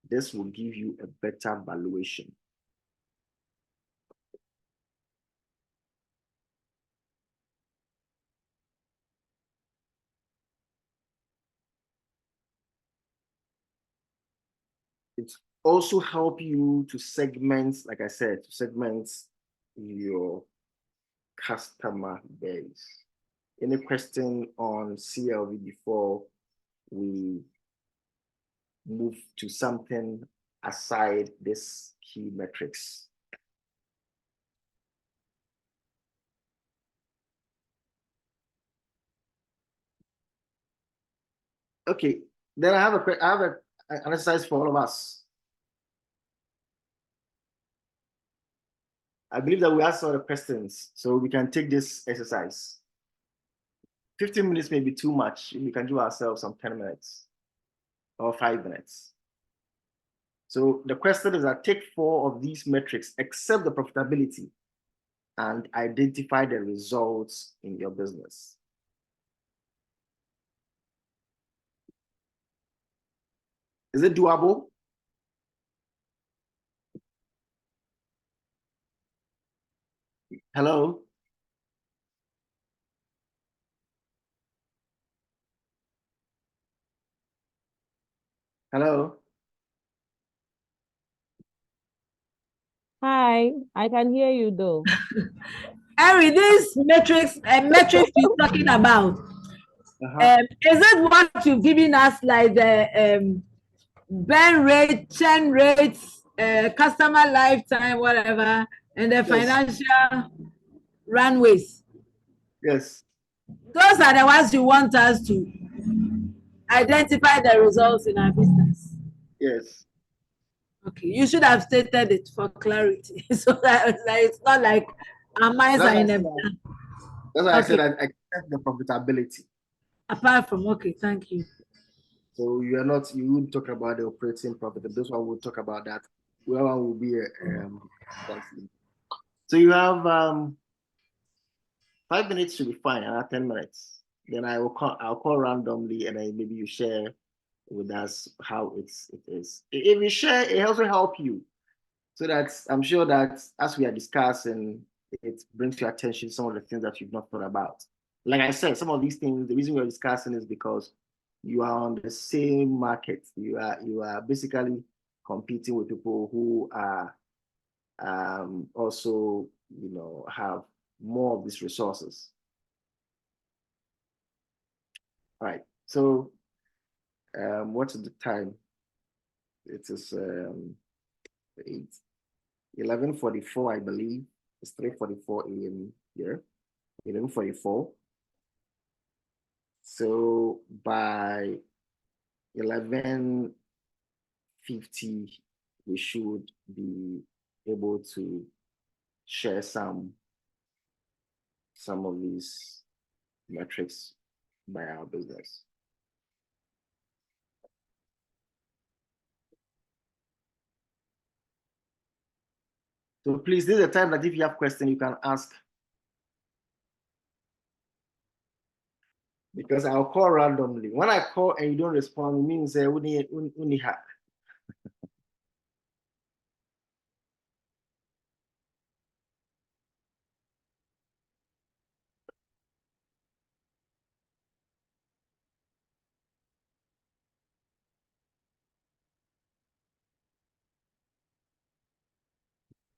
This will give you a better valuation. It also help you to segment, like I said, to segment your customer base. Any question on CLV before we move to something aside this key metrics? Okay, then I have an exercise for all of us. I believe that we asked all the questions, so we can take this exercise. 15 minutes may be too much. We can do ourselves some 10 minutes or 5 minutes. So the question is that take 4 of these metrics, except the profitability, and identify the results in your business. Is it doable? Hello? Hello? Hi, I can hear you though. Henry, this metrics you're talking about, is it what you've given us, like the burn rate, churn rates, customer lifetime, whatever, and the financial runways? Yes. Those are the ones you want us to identify the results in our business. Yes. Okay, you should have stated it for clarity, so that it's not like our minds are in a. That's why I said Okay. I accept the profitability. Apart from, okay, thank you. So you wouldn't talk about the operating profit. This one will talk about that. Whoever will be so you have 5 minutes to be fine, 10 minutes. Then I'll call randomly, and then maybe you share with us how it is. If you share, it also help you. So that I'm sure that as we are discussing, it brings your attention to some of the things that you've not thought about. Like I said, some of these things, the reason we're discussing is because you are on the same market. You are basically competing with people who are also, have more of these resources. All right. So what is the time? It is 11:44, I believe. It's 3:44 a.m. here. 11:44. So by 11:50, we should be able to share some of these metrics by our business. So please, this is the time that if you have questions, you can ask. Because I'll call randomly. When I call and you don't respond, it means we need hack.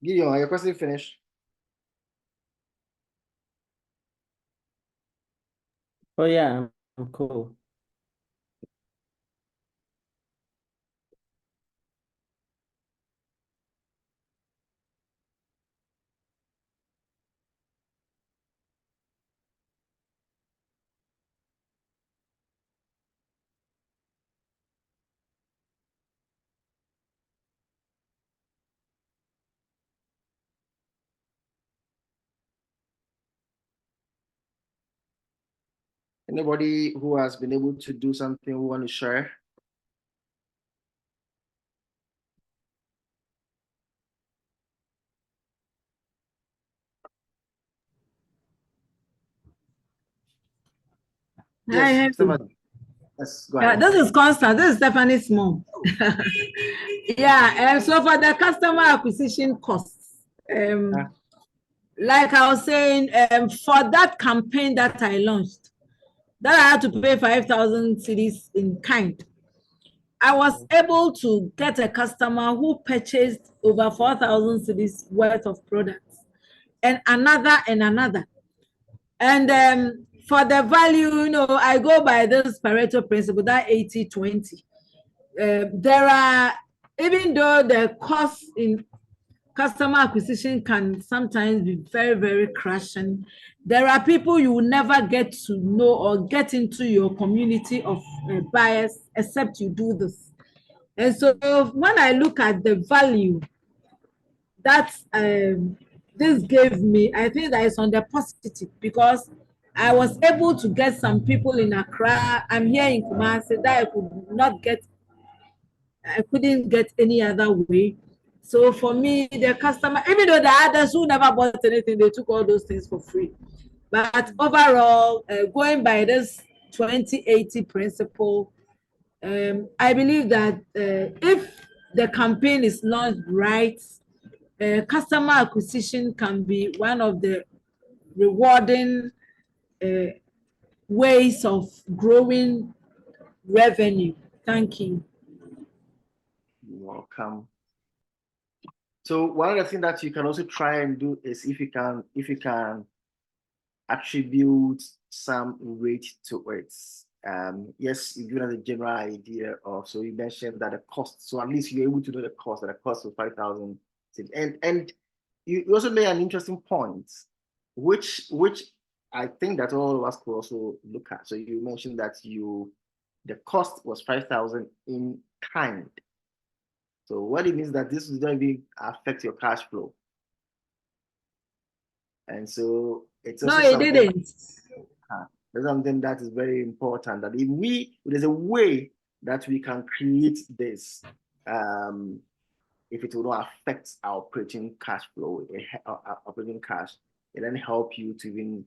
Gideon, your question finished? Oh yeah, I'm cool. Anybody who has been able to do something who want to share? Yes, Stephanie. Yes, go ahead. This is Constant. This is Stephanie's mom. Yeah, so for the customer acquisition costs, like I was saying, for that campaign that I launched, that I had to pay 5,000 cedis in kind, I was able to get a customer who purchased over 4,000 cedis worth of products, and another and another. And for the value, I go by this Pareto principle, that 80-20. There are, even though the cost in customer acquisition can sometimes be very, very crushing, there are people you will never get to know or get into your community of buyers except you do this. And so when I look at the value that this gave me, I think that is on the positive, because I was able to get some people in Accra. I'm here in Kumasi that I couldn't get any other way. So for me, the customer, even though the others who never bought anything, they took all those things for free. But overall, going by this 2080 principle, I believe that if the campaign is launched right, customer acquisition can be one of the rewarding ways of growing revenue. Thank you. You're welcome. So one of the things that you can also try and do is if you can attribute some rate to it. Yes, you give us a general idea of, so you mentioned that the cost, so at least you're able to know the cost, that the cost was 5,000. And you also made an interesting point, which I think that all of us could also look at. So you mentioned that the cost was 5,000 in kind. So what it means that this is going to be affect your cash flow. And so it's also No, it didn't. There's something that is very important, that if there's a way that we can create this, if it will not affect our operating cash flow, operating cash, it then help you to even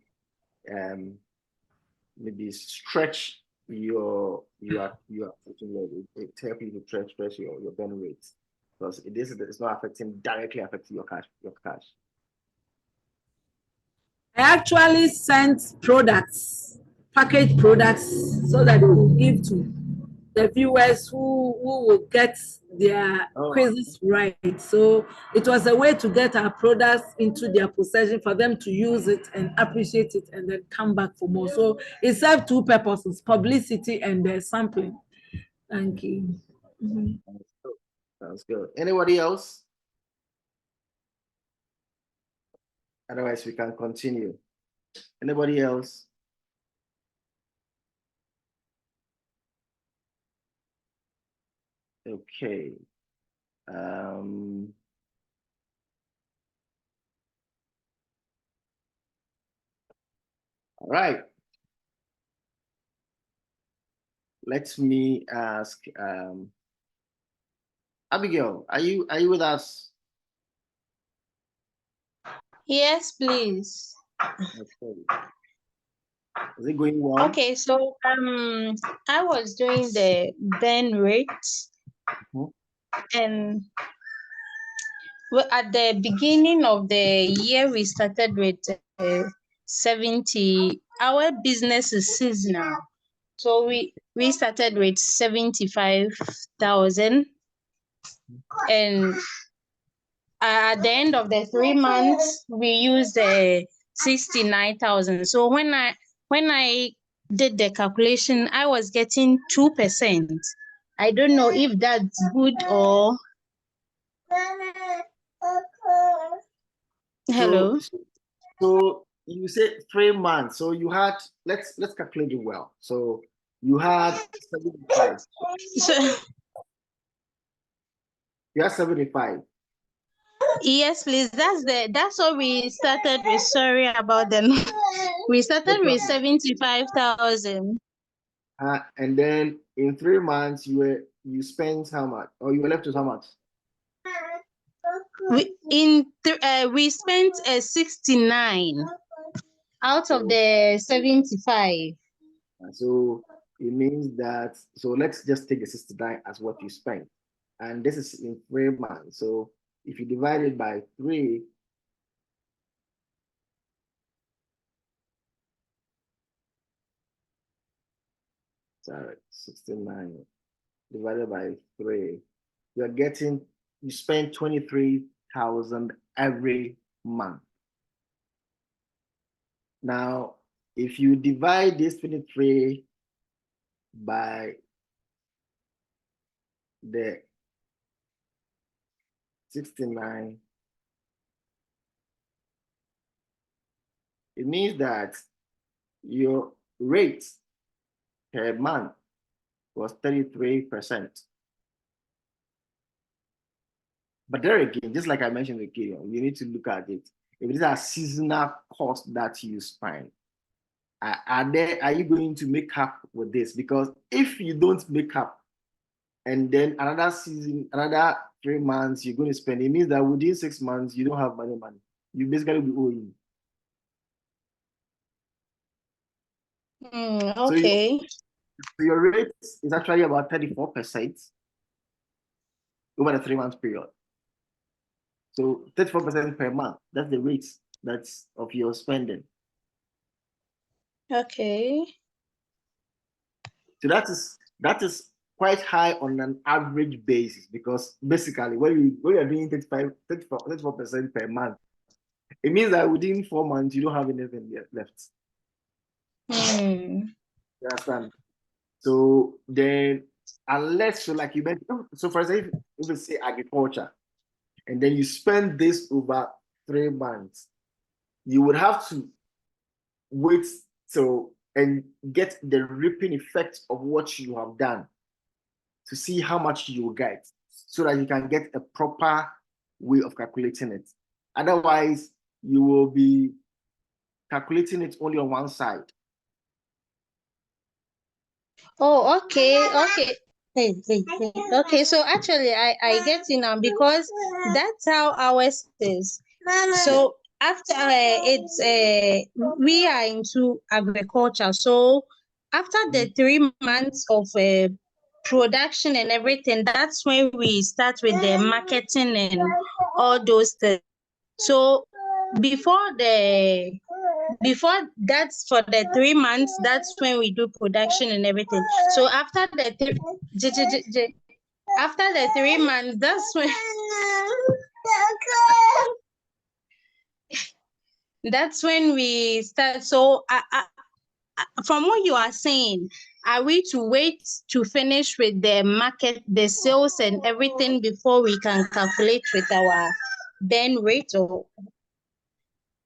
maybe stretch your operating level. It help you to stretch your burn rates, because it's not directly affecting your cash. I actually sent products, packaged products, so that we will give to the viewers who will get their quizzes right. So it was a way to get our products into their possession, for them to use it and appreciate it and then come back for more. So it served two purposes: publicity and sampling. Thank you. Sounds good. Anybody else? Otherwise, we can continue. Anybody else? Okay. All right. Let me ask Abigail, are you with us? Yes, please. Okay. Is it going well? Okay, so I was doing the burn rate, and at the beginning of the year we started with 70. Our business is seasonal, so we started with 75,000, and at the end of the 3 months we used 69,000. So when I did the calculation, I was getting 2%. I don't know if that's good or. Hello. So you said 3 months. So you had, let's calculate it well. So you had 75. You had 75. Yes, please. That's what we started with. Sorry about them. We started with 75,000. And then in 3 months you spent how much? Or you were left with how much? We spent 69 out of the 75. So it means that, so let's just take the 69 as what you spent, and this is in 3 months. So if you divide it by 3, sorry, 69 divided by 3, you spend 23,000 every month. Now, if you divide this 23 by the 69, it means that your rate per month was 33%. But there again, just like I mentioned again, you need to look at it. If these are seasonal costs that you spend, are you going to make up with this? Because if you don't make up, and then another season, another 3 months, you're going to spend, it means that within 6 months, you don't have money. You basically be owing. Okay. So your rate is actually about 34% over the 3 month period. So 34% per month, that's the rate that's of your spending. Okay. So that is quite high on an average basis, because basically when you are doing 34% per month, it means that within 4 months you don't have anything left. You understand? So then, unless, so like you mentioned, so for example, if we say agriculture, and then you spend this over 3 months, you would have to wait and get the reaping effect of what you have done to see how much you will get. so that you can get a proper way of calculating it. Otherwise, you will be calculating it only on one side. Oh, okay, okay. Hey. Okay, so actually I get it now because that's how ours is. So after we are into agriculture. So after the 3 months of production and everything, that's when we start with the marketing and all those things. So before that's for the 3 months, that's when we do production and everything. So after the after the 3 months, that's when that's when we start. So from what you are saying, are we to wait to finish with the market, the sales and everything before we can calculate with our burn rate? Or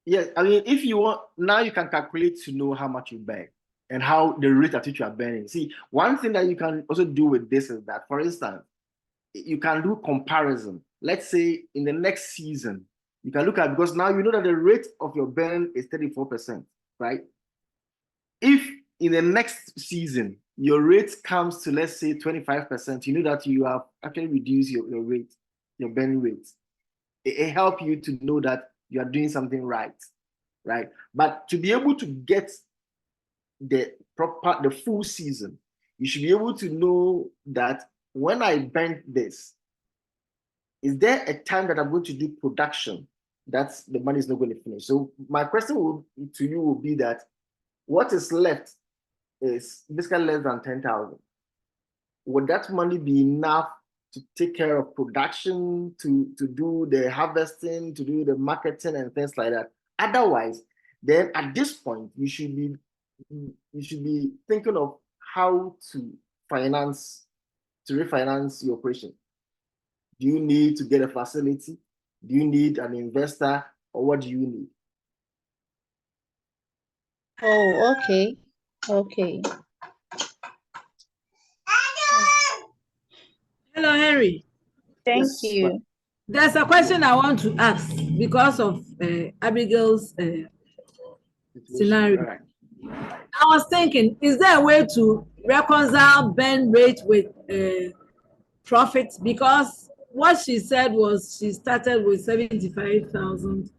Yes, I mean, if you want, now you can calculate to know how much you burn and how the rate at which you are burning. See, one thing that you can also do with this is that, for instance, you can do comparison. Let's say in the next season, you can look at, because now you know that the rate of your burn is 34%, right? If in the next season, your rate comes to, let's say, 25%, you know that you have actually reduced your rate, your burn rate. It helps you to know that you are doing something right? But to be able to get the full season, you should be able to know that when I burn this, is there a time that I'm going to do production that the money is not going to finish? So my question to you will be that what is left is basically less than 10,000. Would that money be enough to take care of production, to do the harvesting, to do the marketing and things like that? Otherwise, then at this point, you should be thinking of how to refinance your operation. Do you need to get a facility? Do you need an investor, or what do you need? oh, okay. Hello, Henry. Thank you. There's a question I want to ask because of Abigail's scenario. Right. I was thinking, is there a way to reconcile burn rate with profits? Because what she said was she started with 75,000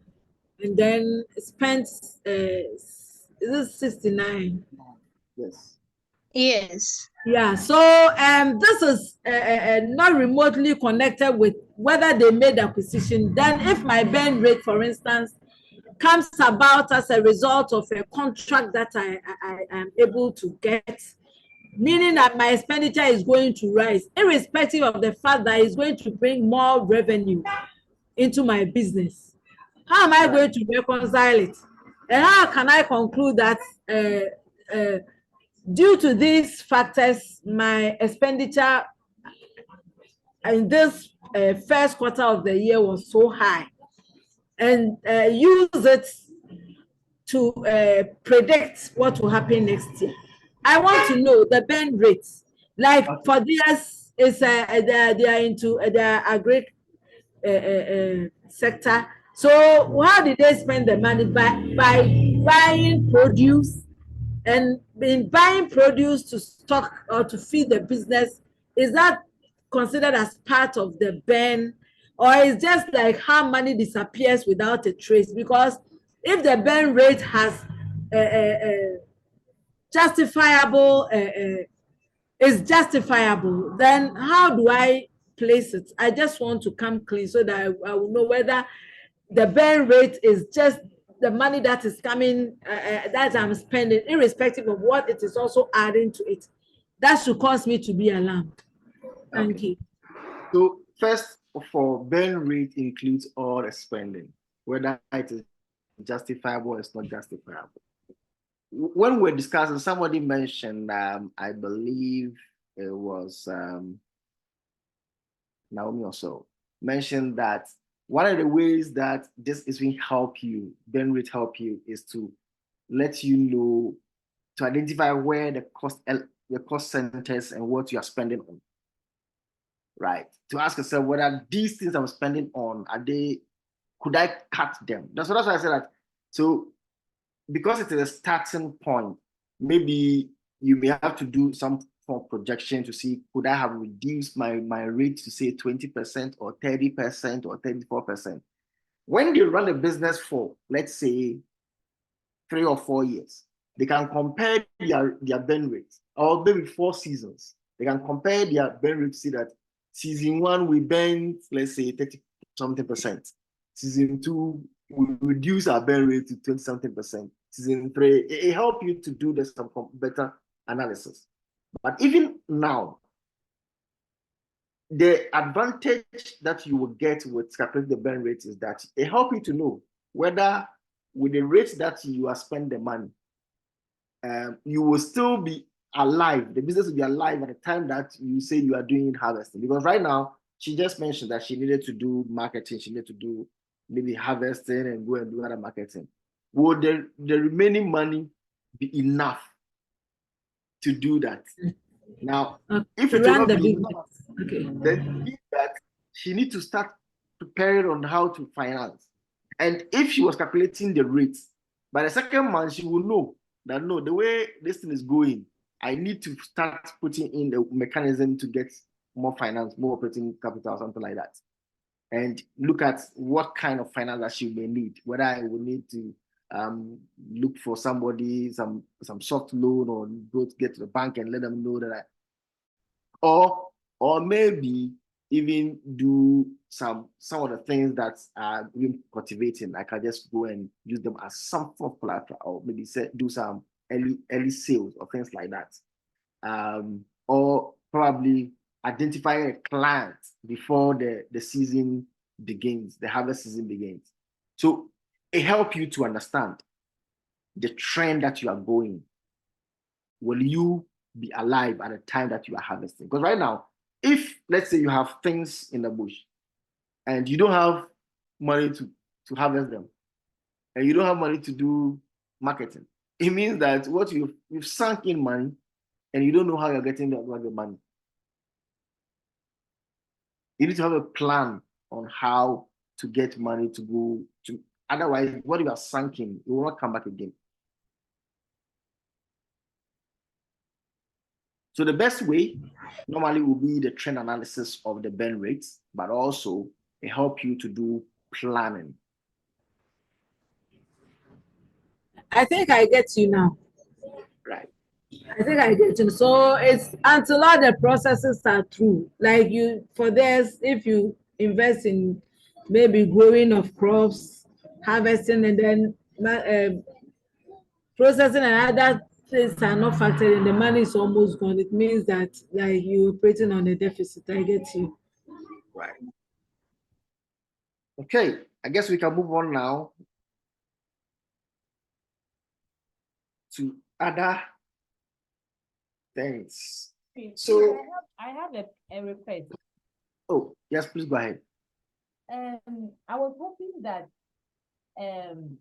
and then spent is it 69? Yes. Yeah, so this is not remotely connected with whether they made acquisition. Then if my burn rate, for instance, comes about as a result of a contract that I am able to get, meaning that my expenditure is going to rise, irrespective of the fact that it's going to bring more revenue into my business. How am I going to reconcile it? And how can I conclude that due to these factors, my expenditure in this first quarter of the year was so high, and use it to predict what will happen next year? I want to know the burn rates. Like for theirs, is they are into the agri sector. So how did they spend the money? By buying produce, and in buying produce to stock or to feed the business. Is that considered as part of the burn, or is just like how money disappears without a trace? Because if the burn rate has justifiable is justifiable, then how do I place it? I just want to come clean so that I will know whether the burn rate is just the money that is coming, that I'm spending, irrespective of what it is also adding to it. That should cause me to be alarmed. Thank you. So first of all, burn rate includes all the spending, whether it is justifiable or it's not justifiable. When we're discussing, somebody mentioned, I believe it was Naomi also mentioned that one of the ways that this is going to help you, burn rate help you, is to let you know, to identify where the cost centers and what you are spending on. right? To ask yourself whether these things I'm spending on, could I cut them? That's why I said that. So because it is a starting point, maybe you may have to do some form of projection to see, could I have reduced my rate to say 20% or 30% or 34%? When they run a business for, let's say, 3 or 4 years, they can compare their burn rate, or maybe 4 seasons. They can compare their burn rate to see that season 1 we burned, let's say 30-something%. Season 2 we reduce our burn rate to 20-something%. Season 3, it helps you to do some better analysis. But even now, the advantage that you will get with calculating the burn rate is that it helps you to know whether with the rate that you are spending the money, you will still be alive. The business will be alive at the time that you say you are doing harvesting. Because right now, she just mentioned that she needed to do marketing. She needed to do maybe harvesting and go and do other marketing. Will the remaining money be enough to do that? Now, if it will not be enough, then means that she needs to start preparing on how to finance. And if she was calculating the rates, by the second month, she will know that, no, the way this thing is going, I need to start putting in the mechanism to get more finance, more operating capital, something like that. And look at what kind of finance that she may need, whether I will need to look for somebody, some soft loan, or go to get to the bank and let them know that or maybe even do some of the things that are really cultivating. I can just go and use them as some form of collateral, or maybe do some early sales or things like that. Or probably identify a client before the season begins, the harvest season begins. So it helps you to understand the trend that you are going. Will you be alive at the time that you are harvesting? Because right now, if let's say you have things in the bush and you don't have money to harvest them, and you don't have money to do marketing, it means that what you've sunk in money and you don't know how you're getting the money. You need to have a plan on how to get money to go to, otherwise what you are sunk in, it will not come back again. So the best way normally will be the trend analysis of the burn rates, but also it helps you to do planning. I think I get you now. Right. I think I get you. So it's until all the processes are through. Like for this, if you invest in maybe growing of crops, harvesting, and then processing and other things are not factored in, the money is almost gone. It means that like you're operating on a deficit. I get you. Right. Okay, I guess we can move on now to other things. So I have a request. Oh, yes, please go ahead. I was hoping that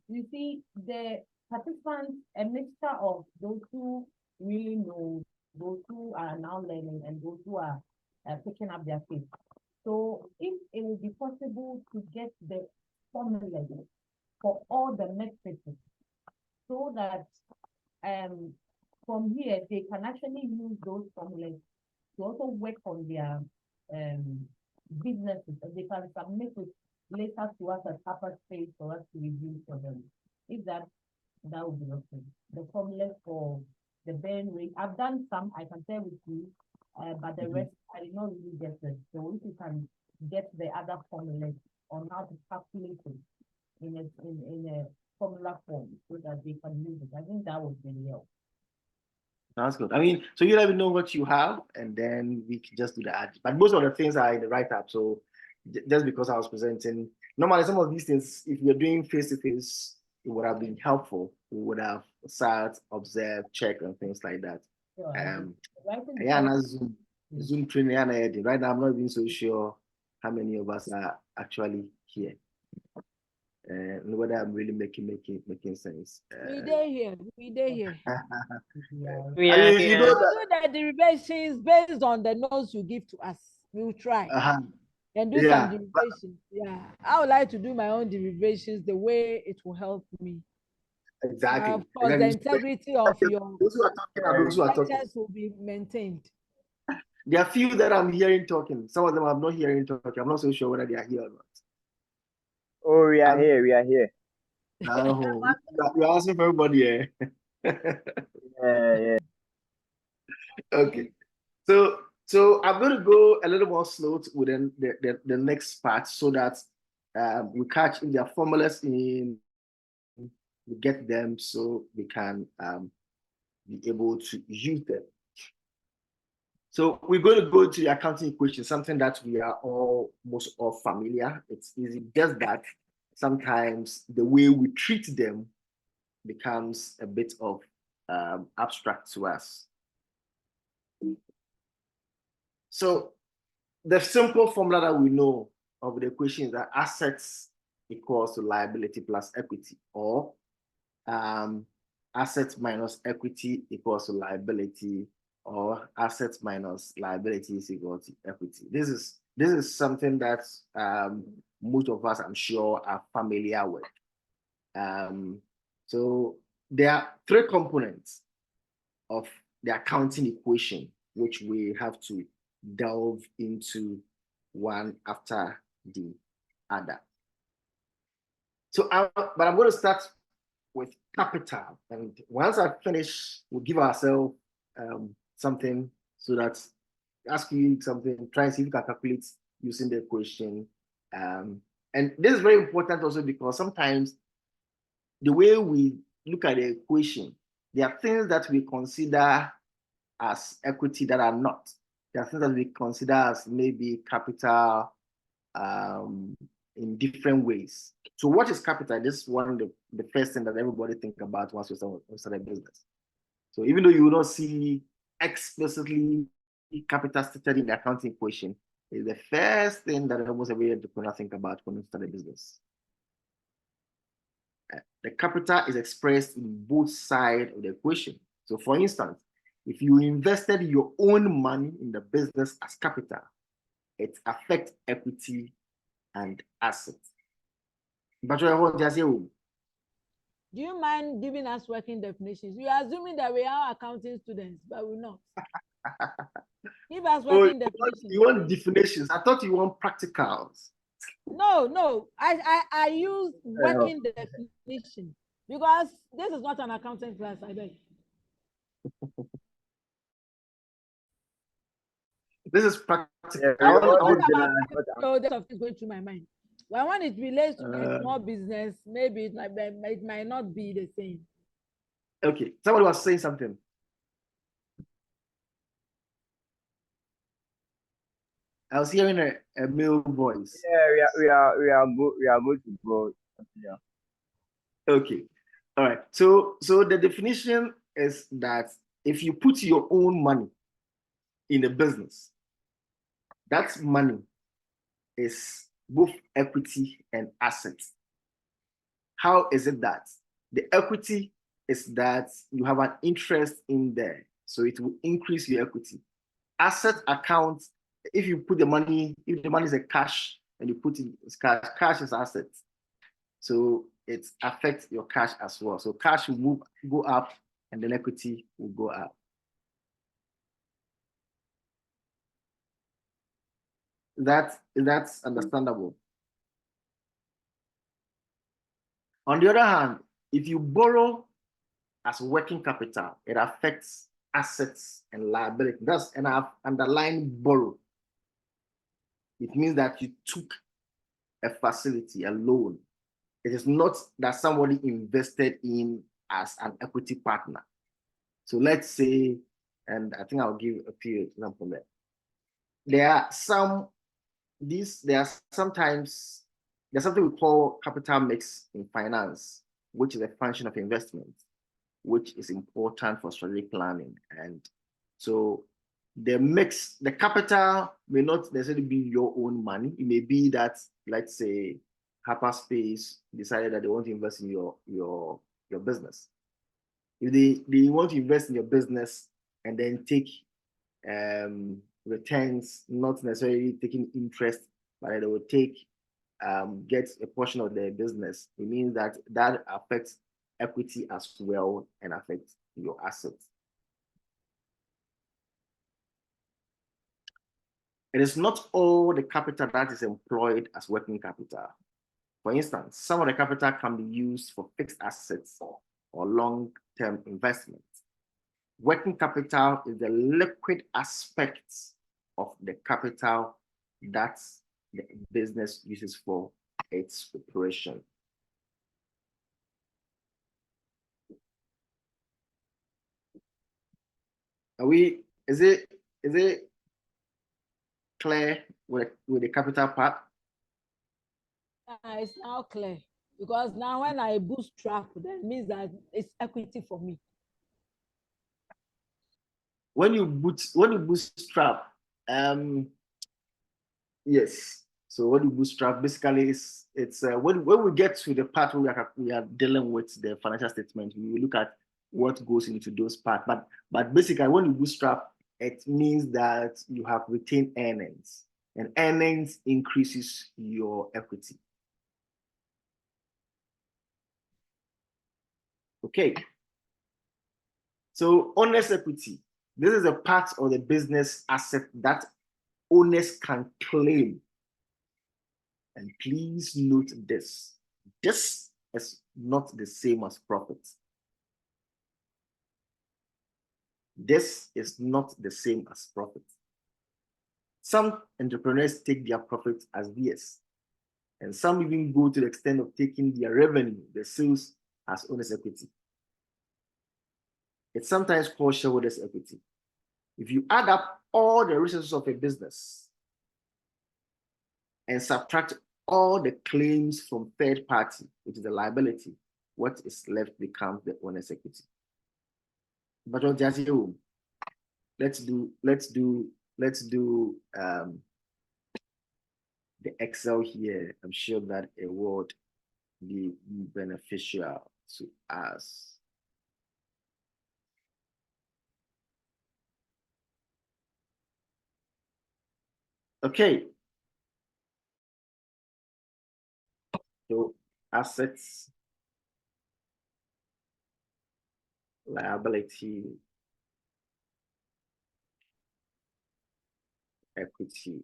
you see the participants, a mixture of those who really know, those who are now learning, and those who are picking up their faith. So if it will be possible to get the formula for all the metrics, so that from here they can actually use those formulas to also work on their businesses, and they can submit it later to us at Upper Space for us to review for them. If that would be okay. The formula for the burn rate, I've done some, I can share with you, but the rest I did not really get it. So if you can get the other formulas on how to calculate it in a formula form so that they can use it, I think that would really help. That's good. I mean, so you let me know what you have, and then we can just do the ad. But most of the things are in the write-up. So just because I was presenting, normally some of these things, if you're doing face-to-face, it would have been helpful. We would have sat, observed, checked, and things like that. Zoom training. Right now, I'm not even so sure how many of us are actually here. And whether I'm really making sense. We did here. We are here. You do the derivations based on the notes you give to us. We'll try Uh-huh. and do Yeah, some derivations. Yeah, I would like to do my own derivations the way it will help me. exactly. Of course, the integrity of your Those who are talking are those who are talking. lectures will be maintained. There are few that I'm hearing talking. Some of them I'm not hearing talking. I'm not so sure whether they are here or not. Oh, we are here. We are here. You're asking for everybody, eh? Yeah. Okay. So I'm going to go a little more slow within the next part so that we catch if there are formulas in, we get them so we can be able to use them. So we're going to go to the accounting equation, something that we are almost all familiar. It's easy, just that sometimes the way we treat them becomes a bit of abstract to us. So the simple formula that we know of the equation is that assets equals to liability plus equity, or assets minus equity equals to liability, or assets minus liability is equal to equity. This is something that most of us, I'm sure, are familiar with. So there are three components of the accounting equation, which we have to delve into one after the other. So, but I'm going to start with capital, and once I finish, we'll give ourselves something so that ask you something, try and see if you can calculate using the equation. And this is very important also because sometimes the way we look at the equation, there are things that we consider as equity that are not. There are things that we consider as maybe capital in different ways. So what is capital? This is one of the first thing that everybody think about once we start a business. So even though you will not see explicitly capital stated in the accounting equation, is the first thing that almost every entrepreneur think about when you start a business. The capital is expressed in both sides of the equation. So for instance, if you invested your own money in the business as capital, it affects equity and assets. But do you mind giving us working definitions? You are assuming that we are accounting students, but we're not. Give us working definitions. You want definitions? I thought you want practicals. No. I use working definition because this is not an accounting class, I beg. This is practical. So that's going through my mind. Well, when it relates to my small business, maybe it might not be the same. Okay, somebody was saying something. I was hearing a male voice. Yeah, we are good to go. Yeah. Okay, all right. So the definition is that if you put your own money in a business, that money is both equity and assets. How is it that? The equity is that you have an interest in there, so it will increase your equity. Asset account, if you put the money, if the money is a cash and you put it as cash is assets. So it affects your cash as well. So cash will go up and then equity will go up. That's understandable. On the other hand, if you borrow as working capital, it affects assets and liability. That's and I've underlined borrow. It means that you took a facility, a loan. It is not that somebody invested in as an equity partner. So let's say, and I think I'll give a few examples there. There's sometimes there's something we call capital mix in finance, which is a function of investment, which is important for strategic planning. And so the mix, the capital may not necessarily be your own money. It may be that, let's say, Hyperspace decided that they want to invest in your business. If they want to invest in your business and then take returns, not necessarily taking interest, but they will take get a portion of their business, it means that that affects equity as well and affects your assets. It is not all the capital that is employed as working capital. For instance, some of the capital can be used for fixed assets or long-term investments. Working capital is the liquid aspects of the capital that the business uses for its operation. Is it clear with the capital part? It's now clear, because now when I bootstrap, that means that it's equity for me. When you bootstrap, yes. So when you bootstrap, basically it's when we get to the part where we are dealing with the financial statement, we will look at what goes into those parts. But basically, when you bootstrap, it means that you have retained earnings, and earnings increases your equity. Okay. So owner's equity. This is a part of the business asset that owners can claim. And please note this. This is not the same as profit. This is not the same as profit. Some entrepreneurs take their profits as theirs, and some even go to the extent of taking their revenue, their sales, as owner's equity. It's sometimes called shareholders' equity. If you add up all the resources of a business and subtract all the claims from third party, which is the liability, what is left becomes the owner's equity. But let's do the Excel here. I'm sure that it would be beneficial to us. Okay. So assets, liability, equity.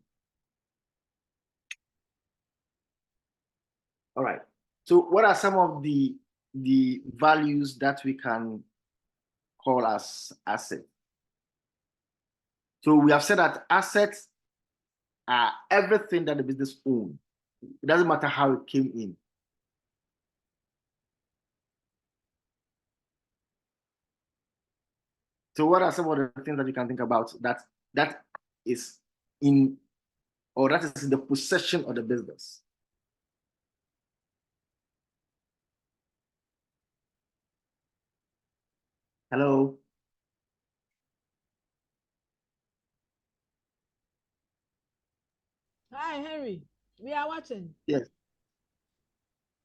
All right. So what are some of the values that we can call as assets? So we have said that assets are everything that the business owns. It doesn't matter how it came in. So what are some of the things that you can think about that is in, or that is in the possession of the business? Hello? Hi, Henry. We are watching. Yes.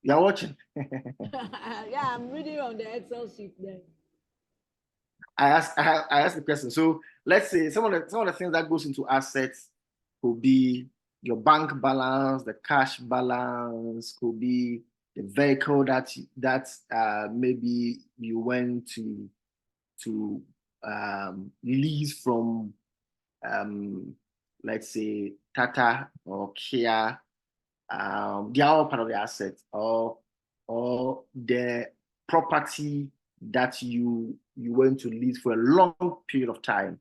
You are watching. Yeah, I'm reading on the Excel sheet there. I asked the question. So let's say some of the things that goes into assets could be your bank balance, the cash balance, could be the vehicle that maybe you went to lease from, let's say Tata or Kia. They are all part of the asset, or the property that you went to lease for a long period of time.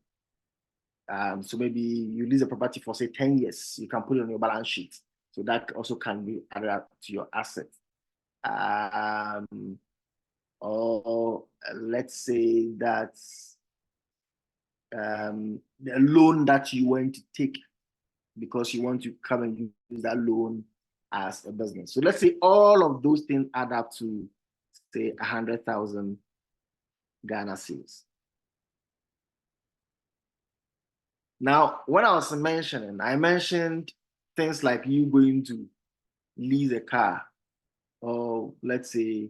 So maybe you lease a property for say 10 years, you can put it on your balance sheet. So that also can be added to your asset. Or let's say that the loan that you want to take because you want to come and use that loan as a business. So let's say all of those things add up to say 100,000 Ghana cedis. Now, when I was mentioning, I mentioned things like you going to lease a car, or let's say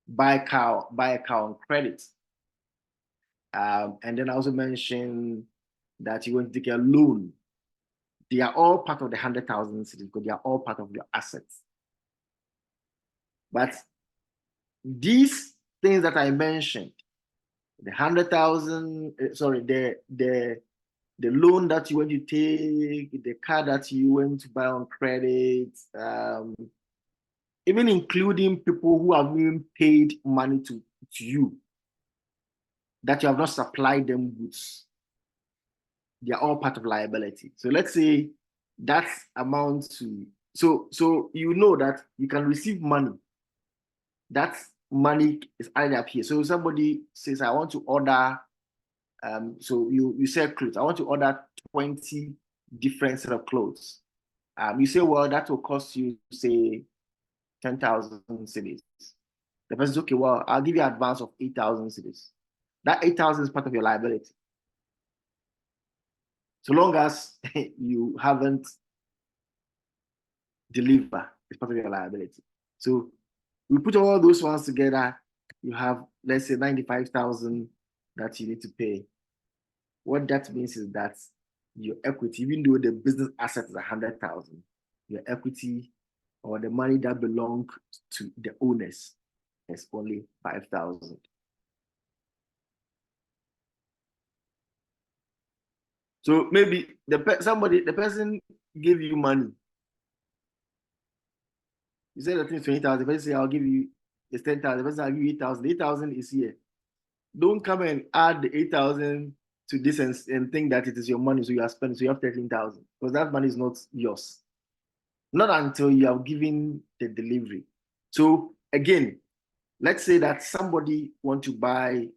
buy a car on credit. And then I also mentioned that you want to take a loan, they are all part of the 100,000 cities because they are all part of your assets. But these things that I mentioned, the 100,000, sorry, the loan that you want to take, the car that you want to buy on credit, even including people who have been paid money to you, that you have not supplied them goods, they are all part of liability. So let's say that amount to, so you know that you can receive money. That money is added up here. So somebody says, I want to order, so you sell clothes. I want to order 20 different set of clothes. You say, well, that will cost you, say, 10,000 cedis. The person says, okay, well, I'll give you an advance of 8,000 cedis. That 8,000 is part of your liability. So long as you haven't delivered, it's part of your liability. So we put all those ones together, you have, let's say, 95,000 that you need to pay. What that means is that your equity, even though the business asset is 100,000, your equity or the money that belongs to the owners is only 5,000. So maybe the person gave you money. You said the thing is 20,000. The person say, I'll give you, it's 10,000. The person, I'll give you 8,000. 8,000 is here. Don't come and add the 8,000 to this and think that it is your money, so you are spending, so you have 13,000, because that money is not yours. Not until you have given the delivery. So again, let's say that somebody want to buy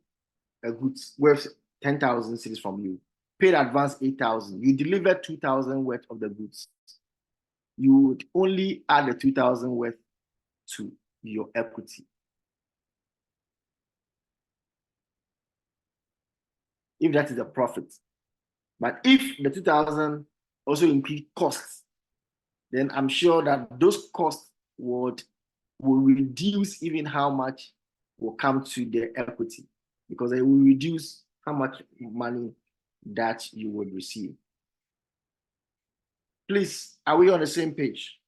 a goods worth 10,000 cedis from you, paid advance 8,000, you deliver 2,000 worth of the goods. You would only add the 2,000 worth to your equity. If that is a profit. But if the 2,000 also include costs, then I'm sure that those costs will reduce even how much will come to the equity, because it will reduce how much money that you would receive. Please, are we on the same page?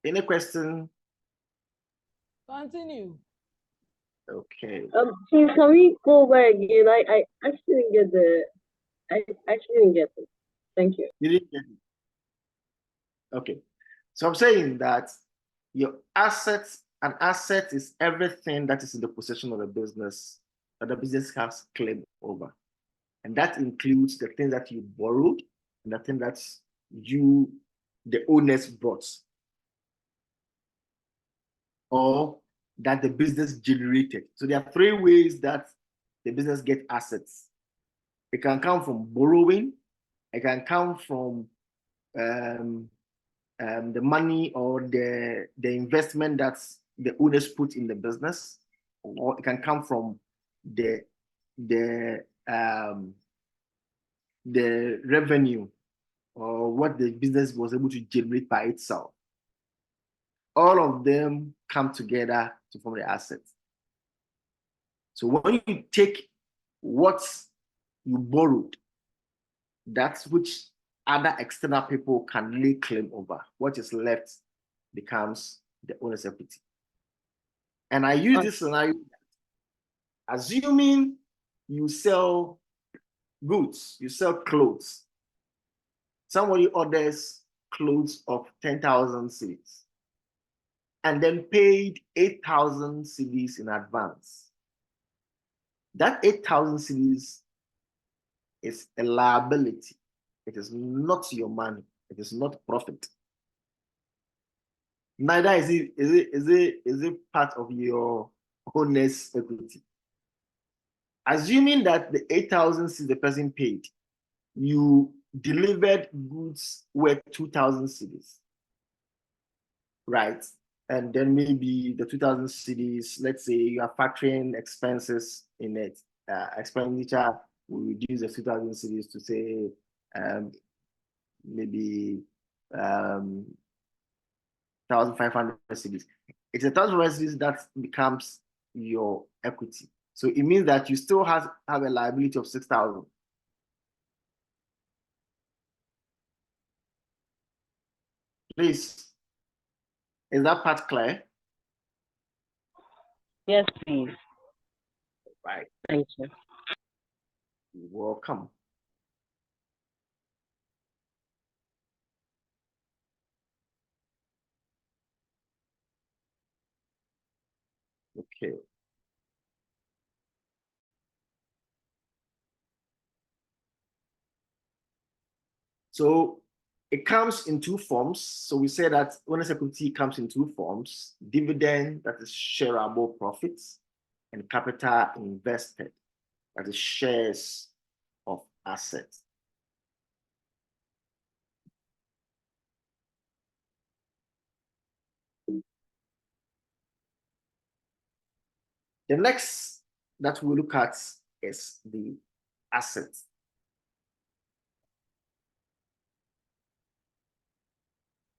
Any question? Continue. Okay. Please, can we go over again? I actually didn't get it. Thank you. You didn't get it. Okay. So I'm saying that your assets, an asset is everything that is in the possession of a business that the business has claim over. And that includes the things that you borrowed and the thing that you, the owners, brought, or that the business generated. So there are three ways that the business gets assets. It can come from borrowing, it can come from the money or the investment that the owners put in the business, or it can come from the revenue or what the business was able to generate by itself. All of them come together to form the assets. So when you take what you borrowed, that's which other external people can lay claim over. What is left becomes the owner's equity. And I use this scenario, assuming you sell goods, you sell clothes. Somebody orders clothes of 10,000 cedis and then paid 8,000 cedis in advance. That 8,000 cedis is a liability. It is not your money. It is not profit. Neither is it part of your owner's equity. Assuming that the 8,000 cedis the person paid, you delivered goods worth 2,000 cedis, right? And then maybe the 2,000 cedis, let's say you are factoring expenses in it, expenditure will reduce the 2,000 cedis to say maybe 1,500 cedis. it's a tangible assets that becomes your equity. So it means that you still have a liability of 6,000. Please, is that part clear? Yes, please. Right. Thank you. You're welcome. Okay. So it comes in two forms. So we say that owner's equity comes in two forms: dividend, that is shareable profits, and capital invested, that is shares of assets. The next that we look at is the assets.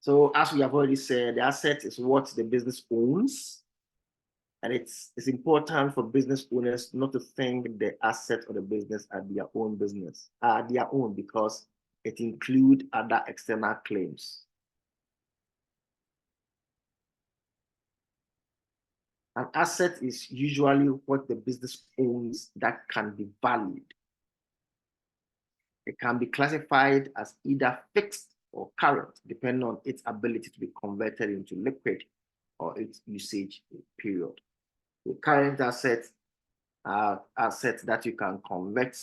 So as we have already said, the asset is what the business owns. And it's important for business owners not to think the asset or the business are their own business, their own, because it includes other external claims. An asset is usually what the business owns that can be valued. It can be classified as either fixed or current, depending on its ability to be converted into liquid or its usage period. The current assets are assets that you can convert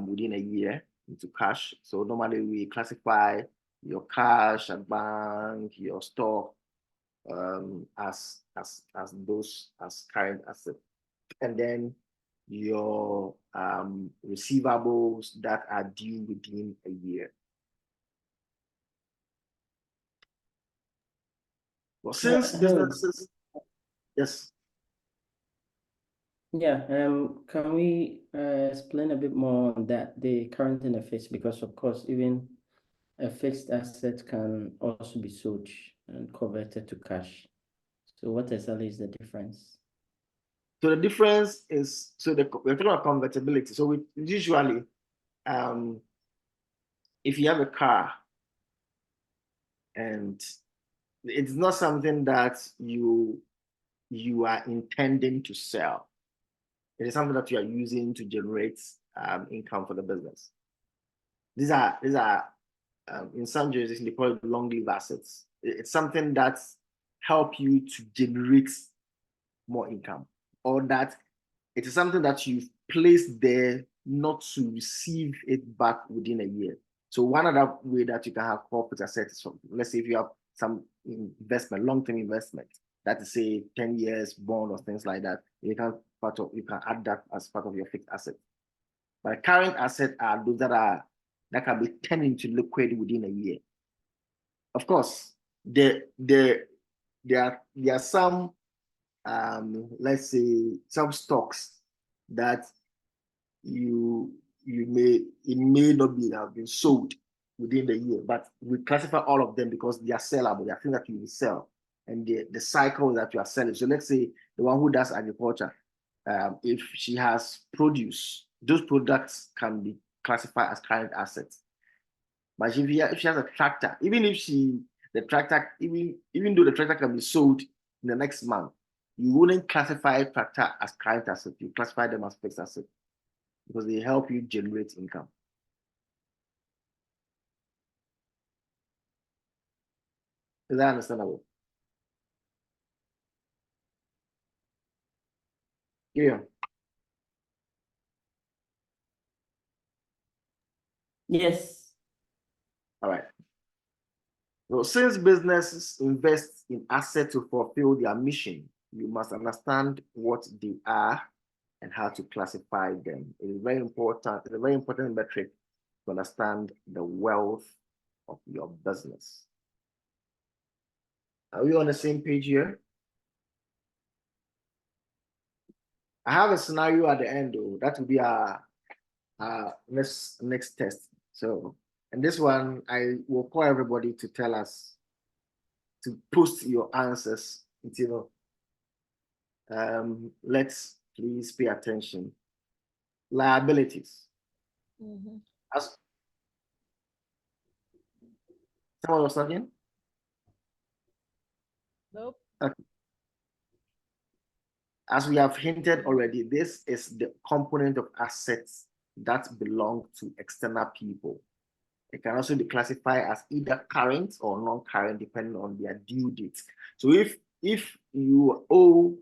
within a year into cash. So normally we classify your cash at bank, your stock, as those as current assets, and then your receivables that are due within a year. Well, since businesses, yes. Yeah, can we explain a bit more on that, the current and the fixed? Because of course, even a fixed asset can also be sold and converted to cash. So what exactly is the difference? So the difference is, we're talking about convertibility. So we usually, if you have a car and it's not something that you are intending to sell, it is something that you are using to generate income for the business. These are in some jurisdictions, they call it long-lived assets. It's something that helps you to generate more income, or that it is something that you've placed there not to receive it back within a year. So one other way that you can have corporate assets is from, let's say if you have some investment, long-term investment, that is say 10 years bond or things like that, you can add that as part of your fixed asset. But current assets are those that can be turned into liquid within a year. Of course, there are some let's say some stocks that it may not have been sold within the year, but we classify all of them because they are sellable. They are things that you will sell, and the cycle that you are selling. So let's say the one who does agriculture, if she has produce, those products can be classified as current assets. But if she has a tractor, even though the tractor can be sold in the next month, you wouldn't classify tractor as current asset. You classify them as fixed asset because they help you generate income. Is that understandable? Yeah. Yes. All right. So since businesses invest in assets to fulfill their mission, you must understand what they are and how to classify them. It is very important. It's a very important metric to understand the wealth of your business. Are we on the same page here? I have a scenario at the end, though. That will be our next test. So, and this one, I will call everybody to tell us, to post your answers Let's please pay attention. Liabilities. As someone was talking? Nope. Okay. As we have hinted already, this is the component of assets that belong to external people. It can also be classified as either current or non-current, depending on their due date. So if you owe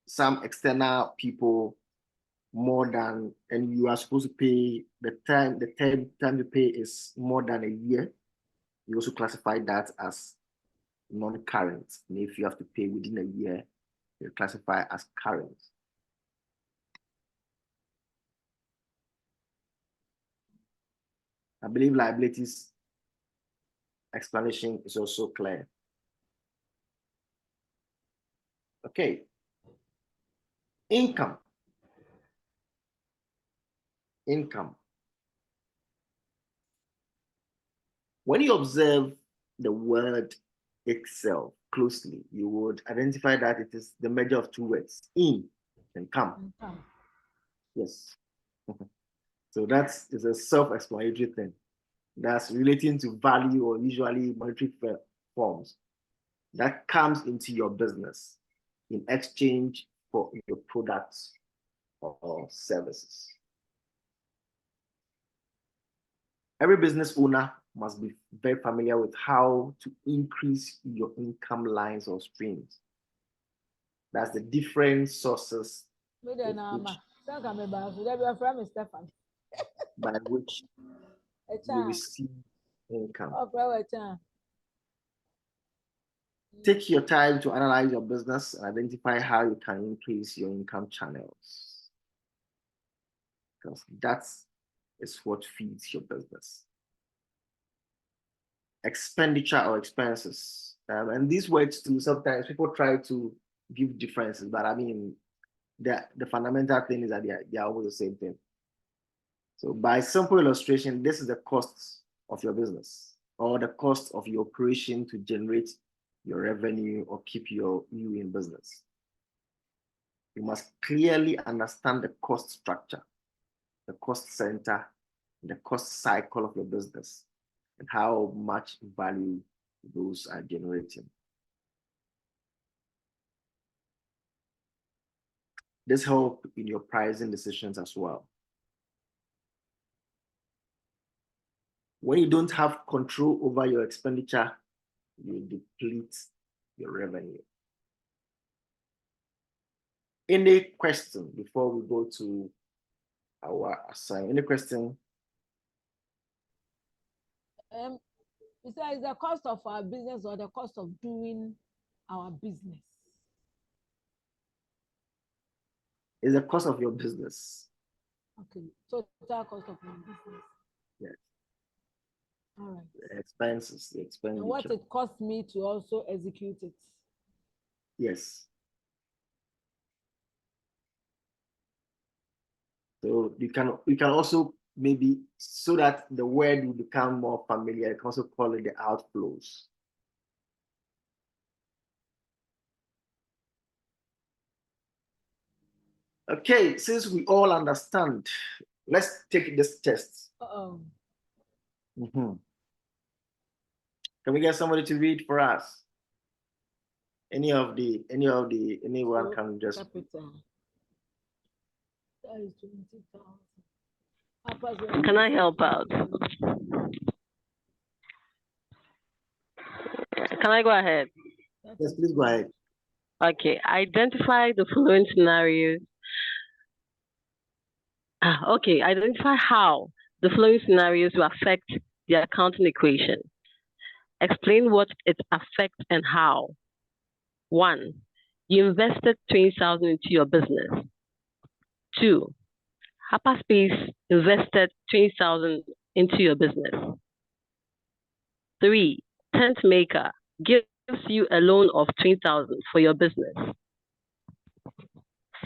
some external people more than, and you are supposed to pay the time you pay is more than a year, you also classify that as non-current. And if you have to pay within a year, you classify as current. I believe liabilities explanation is also clear. Okay. Income. When you observe the word itself closely, you would identify that it is the merger of two words, in and come. Yes. So that is a self-explanatory thing. That's relating to value or usually monetary forms that comes into your business in exchange for your products or services. Every business owner must be very familiar with how to increase your income lines or streams. That's the different sources by which you receive income. Take your time to analyze your business and identify how you can increase your income channels, because that is what feeds your business. Expenditure or expenses. And these words too, sometimes people try to give differences, but I mean, the fundamental thing is that they are always the same thing. So by simple illustration, this is the cost of your business or the cost of your operation to generate your revenue or keep you in business. You must clearly understand the cost structure, the cost center, the cost cycle of your business, and how much value those are generating. This helps in your pricing decisions as well. When you don't have control over your expenditure, you deplete your revenue. Any question before we go to our assignment? Any question? Is the cost of our business or the cost of doing our business? It's the cost of your business. Okay, so total cost of my business. Yes. All right. The expenses, the expenditure. And what it cost me to also execute it. Yes. So you can also maybe, so that the word will become more familiar, you can also call it the outflows. Okay, since we all understand, let's take this test. Can we get somebody to read for us? Anyone can just. Can I help out? Can I go ahead? Yes, please go ahead. Okay, identify the following scenarios. Okay, identify how the following scenarios will affect the accounting equation. Explain what it affects and how. 1, you invested 20,000 into your business. 2, Hyperspace invested 20,000 into your business. 3, TentMaker gives you a loan of 20,000 for your business.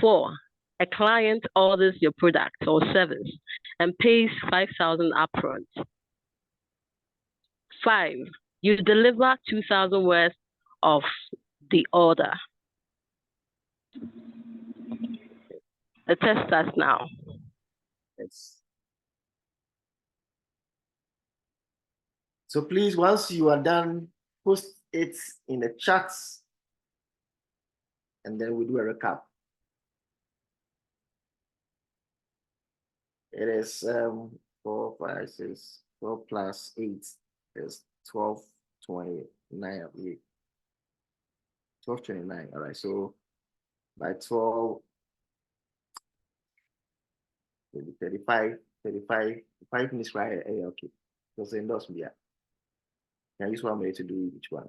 4, a client orders your product or service and pays 5,000 upfront. 5, you deliver 2,000 worth of the order. The test starts now. Yes. So please, once you are done, post it in the chats, and then we do a recap. It is 4, 5, 6, 4 plus 8 is 12, 29. 12, 29. All right. So by 12, maybe 35, 5 minutes, right? Okay. So endorse me. Can I use 1 minute to do each one?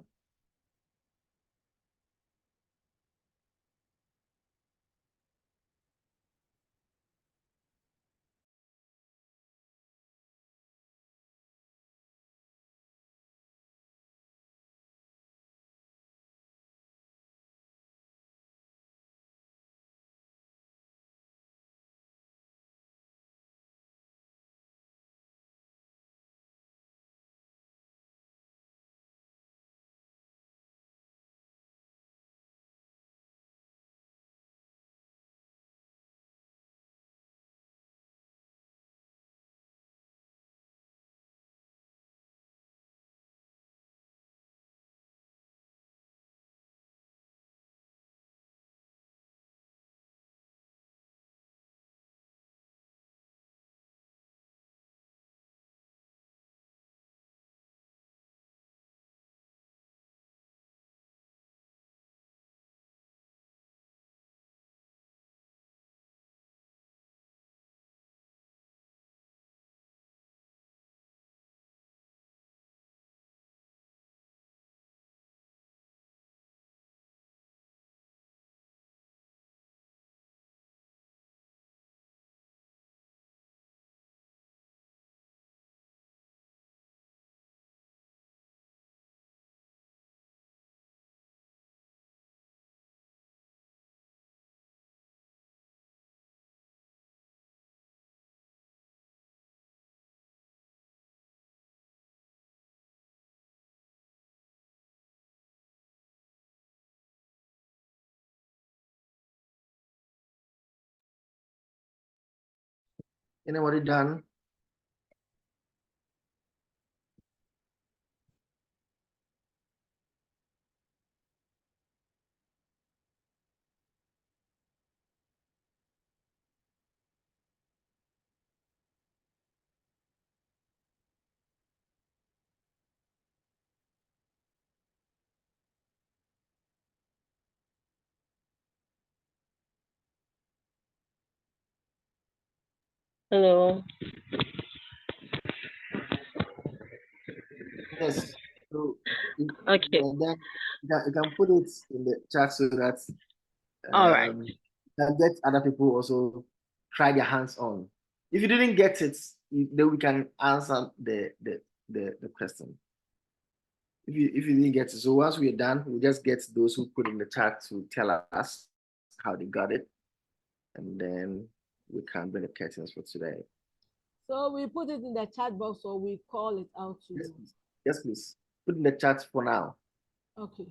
Anybody done? Hello. Yes. So Okay. and then you can put it in the chat so that All right. can get other people also try their hands on. If you didn't get it, then we can answer the question. If you didn't get it, so once we're done, we just get those who put in the chat to tell us how they got it, and then we can bring the curtains for today. So we put it in the chat box or we call it out to Yes, you. please. Yes, please. Put in the chat for now. Okay.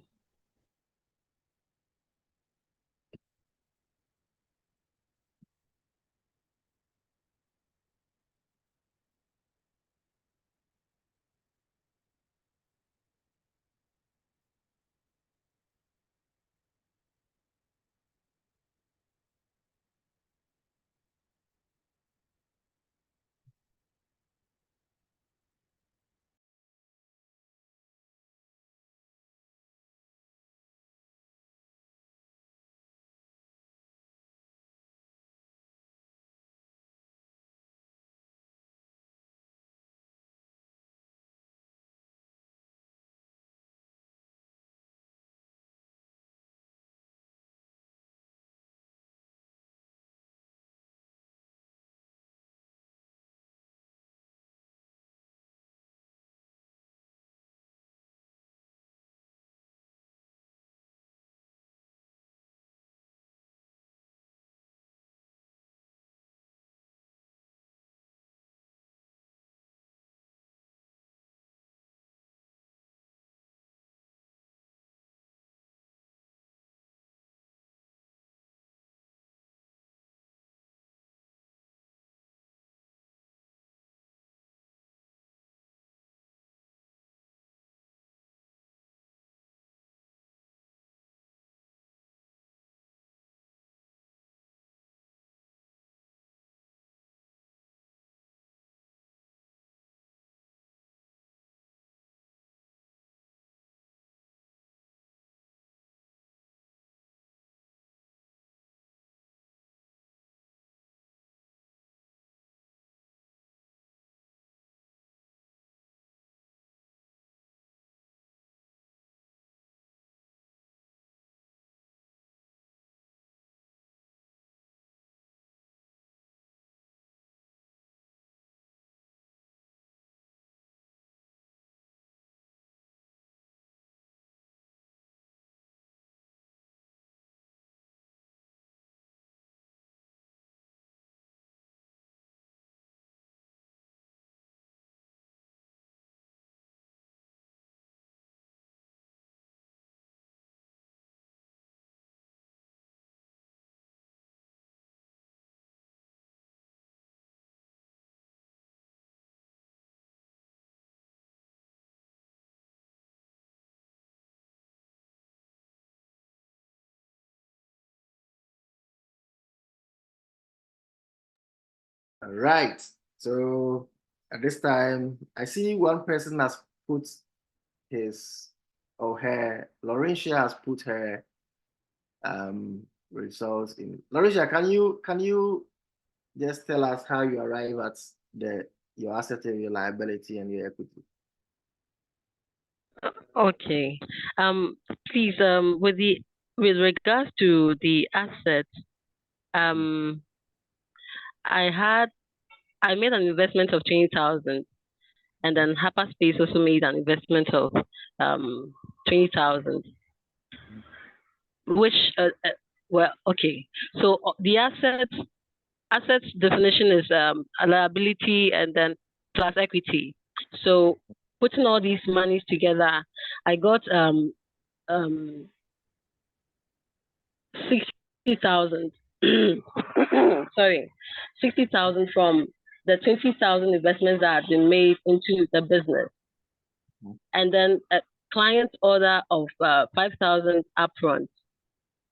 All right. So at this time, I see one person has put his or her, Laurentia has put her results in. Laurentia, can you just tell us how you arrive at your asset and your liability and your equity? Okay. Please, with regards to the assets, I made an investment of 20,000, and then Hyperspace also made an investment of 20,000, which well, okay. So the assets definition is a liability and then plus equity. So putting all these monies together, I got 60,000. Sorry, 60,000 from the 20,000 investments that had been made into the business, and then a client order of 5,000 upfront.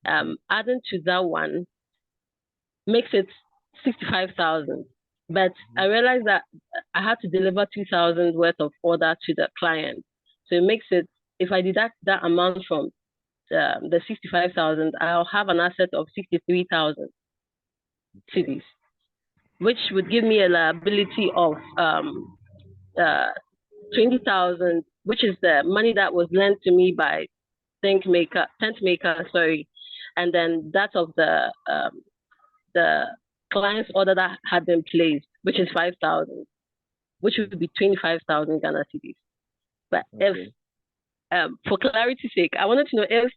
Adding to that one makes it 65,000. But I realized that I had to deliver 2,000 worth of order to the client. So it makes it, if I deduct that amount from the 65,000, I'll have an asset of 63,000 cedis, which would give me a liability of 20,000, which is the money that was lent to me by TentMaker, sorry, and then that of the client's order that had been placed, which is 5,000, which would be 25,000 Ghana cedis. But okay. If, for clarity's sake, I wanted to know if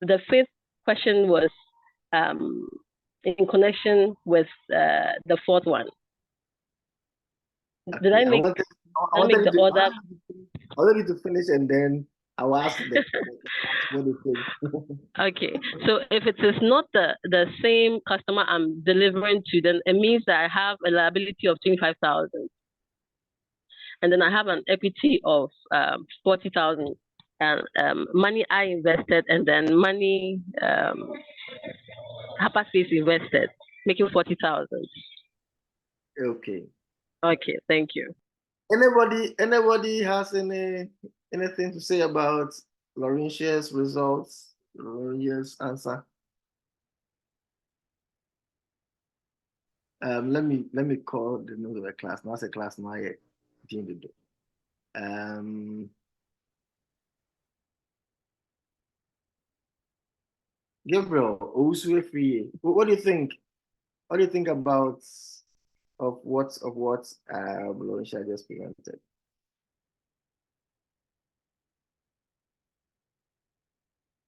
the fifth question was in connection with the fourth one. Okay. Did I make, I wanted the order? I wanted you to finish and then I'll ask the what do you think? Okay, so if it is not the same customer I'm delivering to, then it means that I have a liability of 25,000, and then I have an equity of 40,000, and money I invested, and then money Hyperspace invested, making 40,000. Okay. Okay, thank you. Anybody has anything to say about Laurentia's results, Laurentia's answer? Let me call the name of the class. Now say class now yet. Gabriel, what do you think? What do you think about what Laurentia just presented?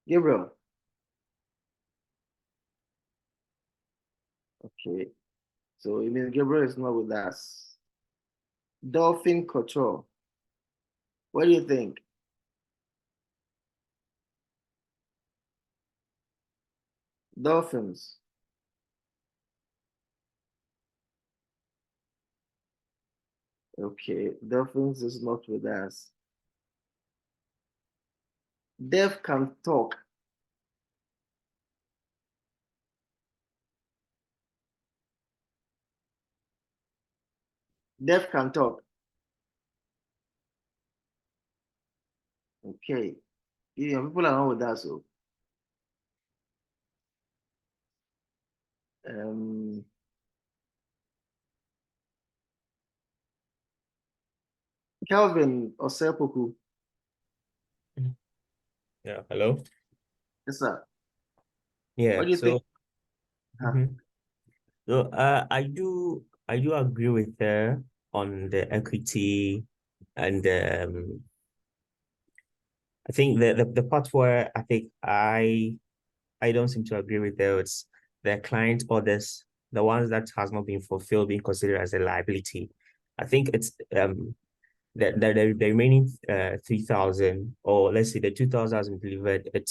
Gabriel. Okay. So it means Gabriel is not with us. Dolphin Couture. What do you think? Dolphins. Okay, Dolphins is not with us. Dev can talk. Dev can talk. Okay. Yeah, people are not with us. So. Kelvin Osepoku. Yeah, hello. Yes, sir. Yeah, what do you think? So I do agree with her on the equity, and I think the part where I think I don't seem to agree with her, it's the client orders, the ones that has not been fulfilled being considered as a liability. I think it's the remaining 3,000, or let's say the 2,000 has been delivered. The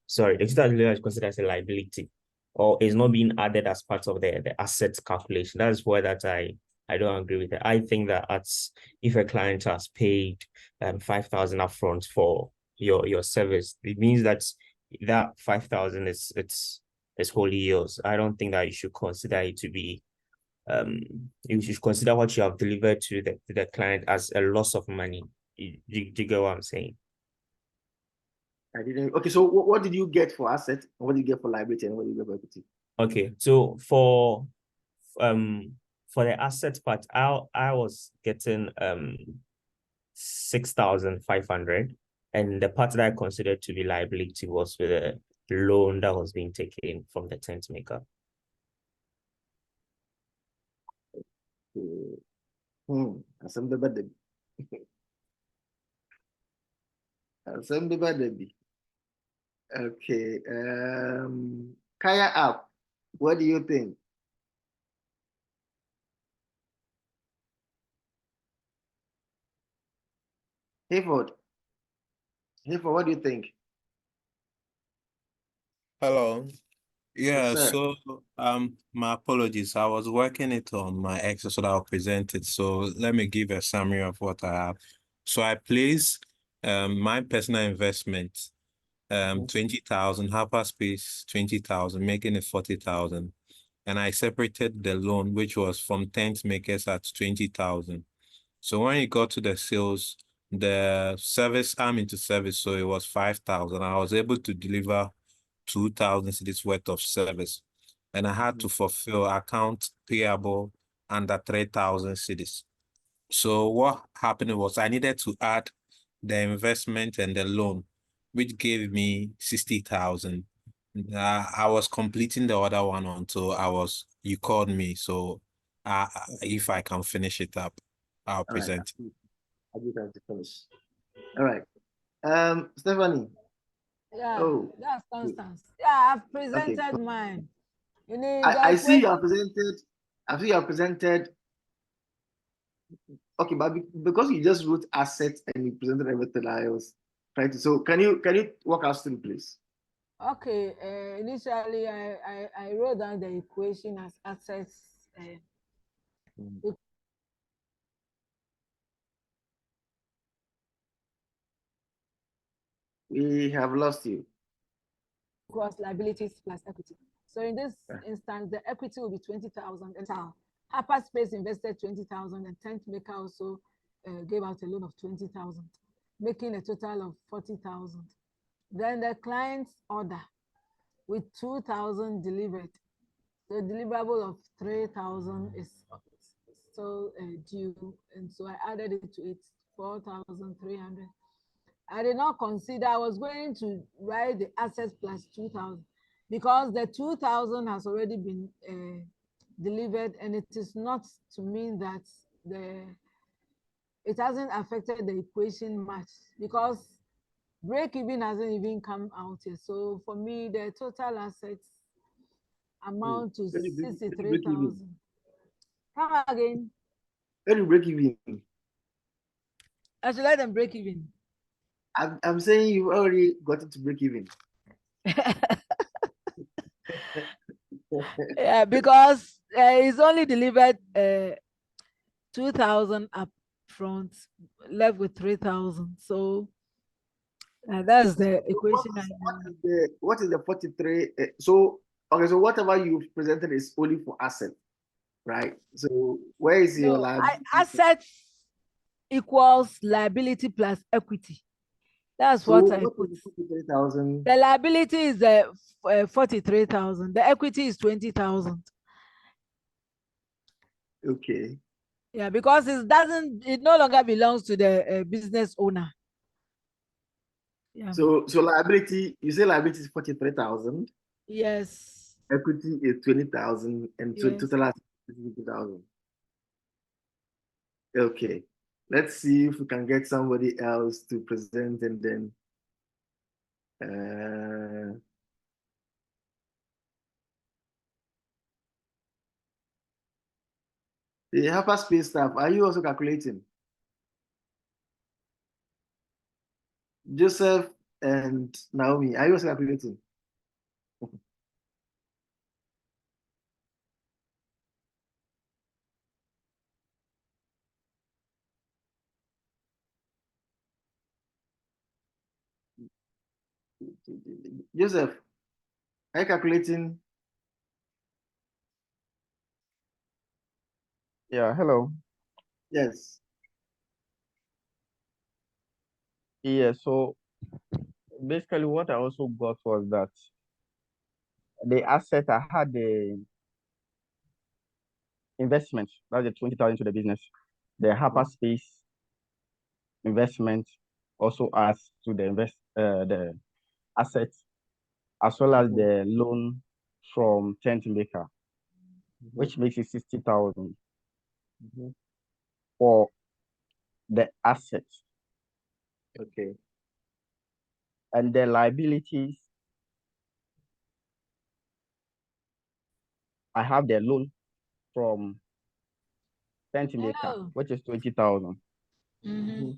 2,000 is considered as a liability, or is not being added as part of the assets calculation. That is where that I don't agree with it. I think that if a client has paid 5,000 upfront for your service, it means that 5,000 is wholly yours. I don't think that you should consider it to be you should consider what you have delivered to the client as a loss of money. You get what I'm saying? I didn't. Okay, so what did you get for asset? And what did you get for liability? And what did you get for equity? Okay, so for the asset part, I was getting 6,500, and the part that I considered to be liability was with a loan that was being taken from the tent maker. Assembly bad. Assembly bad. Okay. Kaya app. What do you think? Hayford. Hayford, what do you think? Hello. Yeah, Yes, sir. so my apologies. I was working it on my Excel so that I'll present it. So let me give a summary of what I have. So I place my personal investment 20,000, Hyperspace 20,000, making it 40,000. And I separated the loan, which was from tent makers at 20,000. So when it got to the sales, the service arm into service, so it was 5,000. I was able to deliver 2,000 cedis worth of service, and I had to fulfill account payable under 3,000 cedis. So what happened was I needed to add the investment and the loan, which gave me 60,000. I was completing the other one until you called me. So if I can finish it up, I'll All right. present. I'll be trying to finish. All right. Stephanie. Yeah, Oh, that's good. Constance. Yeah, I've Okay. presented mine. You need I see you have presented. I see you have presented. Okay, but because you just wrote assets and you presented everything, I was trying to. So can you walk us through, please? Okay, initially I wrote down the equation as assets. We have lost you. Equals liabilities plus equity. So in this instance, the equity will be 20,000. And Hyperspace invested 20,000, and tent maker also gave out a loan of 20,000, making a total of 40,000. Then the client's order with 2,000 delivered. The deliverable of 3,000 is still due, and so I added it to it, 4,300. I did not consider, I was going to write the assets plus 2,000 because the 2,000 has already been delivered, and it is not to mean that it hasn't affected the equation much because break even hasn't even come out yet. So for me, the total assets amount to 63,000. Come again. Let you break even. I should let them break even. I'm saying you already got it to break even. Yeah, because it's only delivered 2,000 up front, left with 3,000. So that's the equation. What is the 43? So okay, so whatever you've presented is only for asset, right? So where is your liability? Assets equals liability plus equity. That's what I put. 43,000. The liability is 43,000. The equity is 20,000. Okay. Yeah, because it no longer belongs to the business owner. Yeah. So liability, you say liability is 43,000. Yes. Equity is 20,000, and so Yes. total is 50,000. Okay. Let's see if we can get somebody else to present, and then the Hyperspace staff, are you also calculating? Joseph and Naomi, are you also calculating? Joseph, are you calculating? Yeah, hello. Yes. Yeah, so basically what I also got was that the asset I had the investment, that's the 20,000 to the business. The Hyperspace investment also adds to the assets, as well as the loan from tent maker, which makes it 60,000 for the assets. Okay. And the liabilities, I have the loan from tent maker, Hello. which is 20,000. Mhm.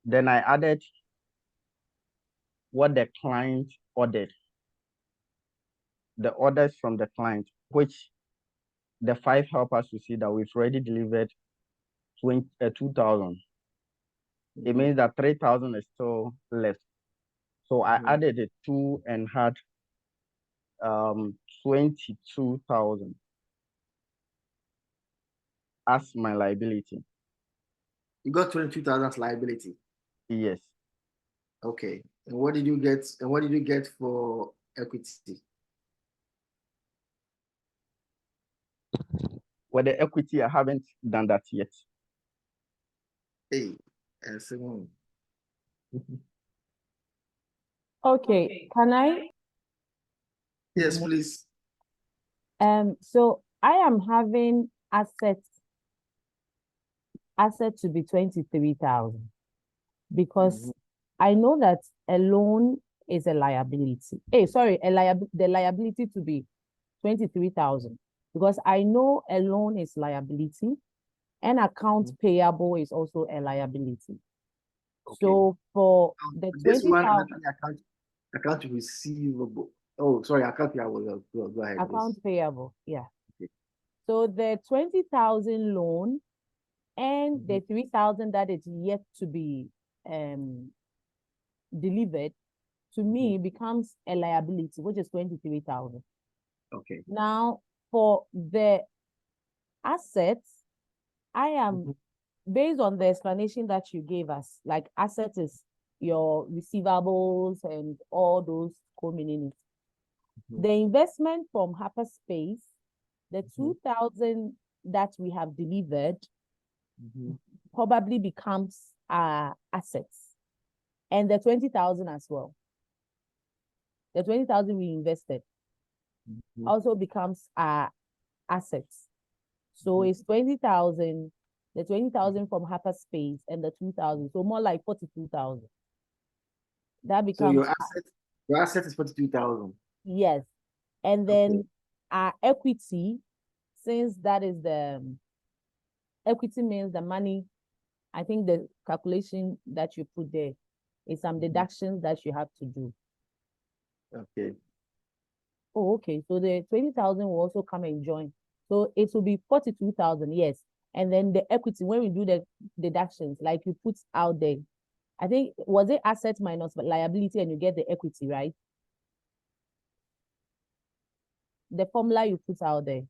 Then I added what the client ordered, the orders from the client, which the 5 helpers will see that we've already delivered 2,000. It means that 3,000 is still left. So I added it 2 and had 22,000 as my liability. You got 22,000 as liability. Yes. Okay. And what did you get? And what did you get for equity? With the equity, I haven't done that yet. Hey, and so Okay, can I? yes, please. So I am having assets to be 23,000 because I know that a loan is a liability. Sorry, the liability to be 23,000 because I know a loan is liability and account payable is also a liability. So for the This one 20,000 account receivable. Oh, sorry, account payable. Go ahead. account Please. payable, yeah. Okay. So the 20,000 loan and the 3,000 that is yet to be delivered to me becomes a liability, which is 23,000. Okay. Now for the assets, I am based on the explanation that you gave us, like assets is your receivables and all those co-meanings. The investment from Hyperspace, the 2,000 that we have delivered probably becomes assets, and the 20,000 as well. The 20,000 we invested also becomes assets. So it's 20,000, the 20,000 from Hyperspace and the 2,000, so more like 42,000. That becomes So your asset is 42,000. yes, and then our equity, since that is the equity means the money. I think the calculation that you put there is some deductions that you have to do. Okay. Oh, okay. So the 20,000 will also come and join. So it will be 42,000, yes. And then the equity, when we do the deductions, like you put out there, I think, was it asset minus liability and you get the equity, right? The formula you put out there.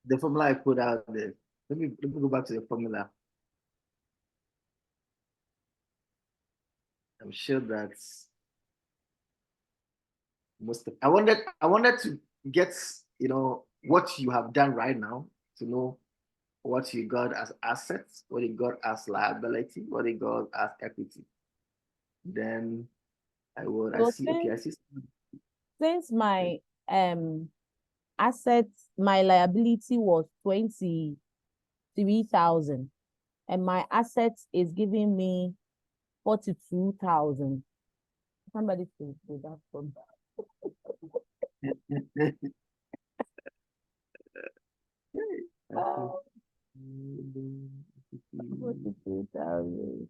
The formula I put out there. Let me go back to the formula. I'm sure that's most of, I wanted to get, what you have done right now, to know what you got as assets, what you got as liability, what you got as equity. Then I see, okay, I see. Since my assets, my liability was 23,000 and my assets is giving me 42,000. Somebody should do that for me. 42,000.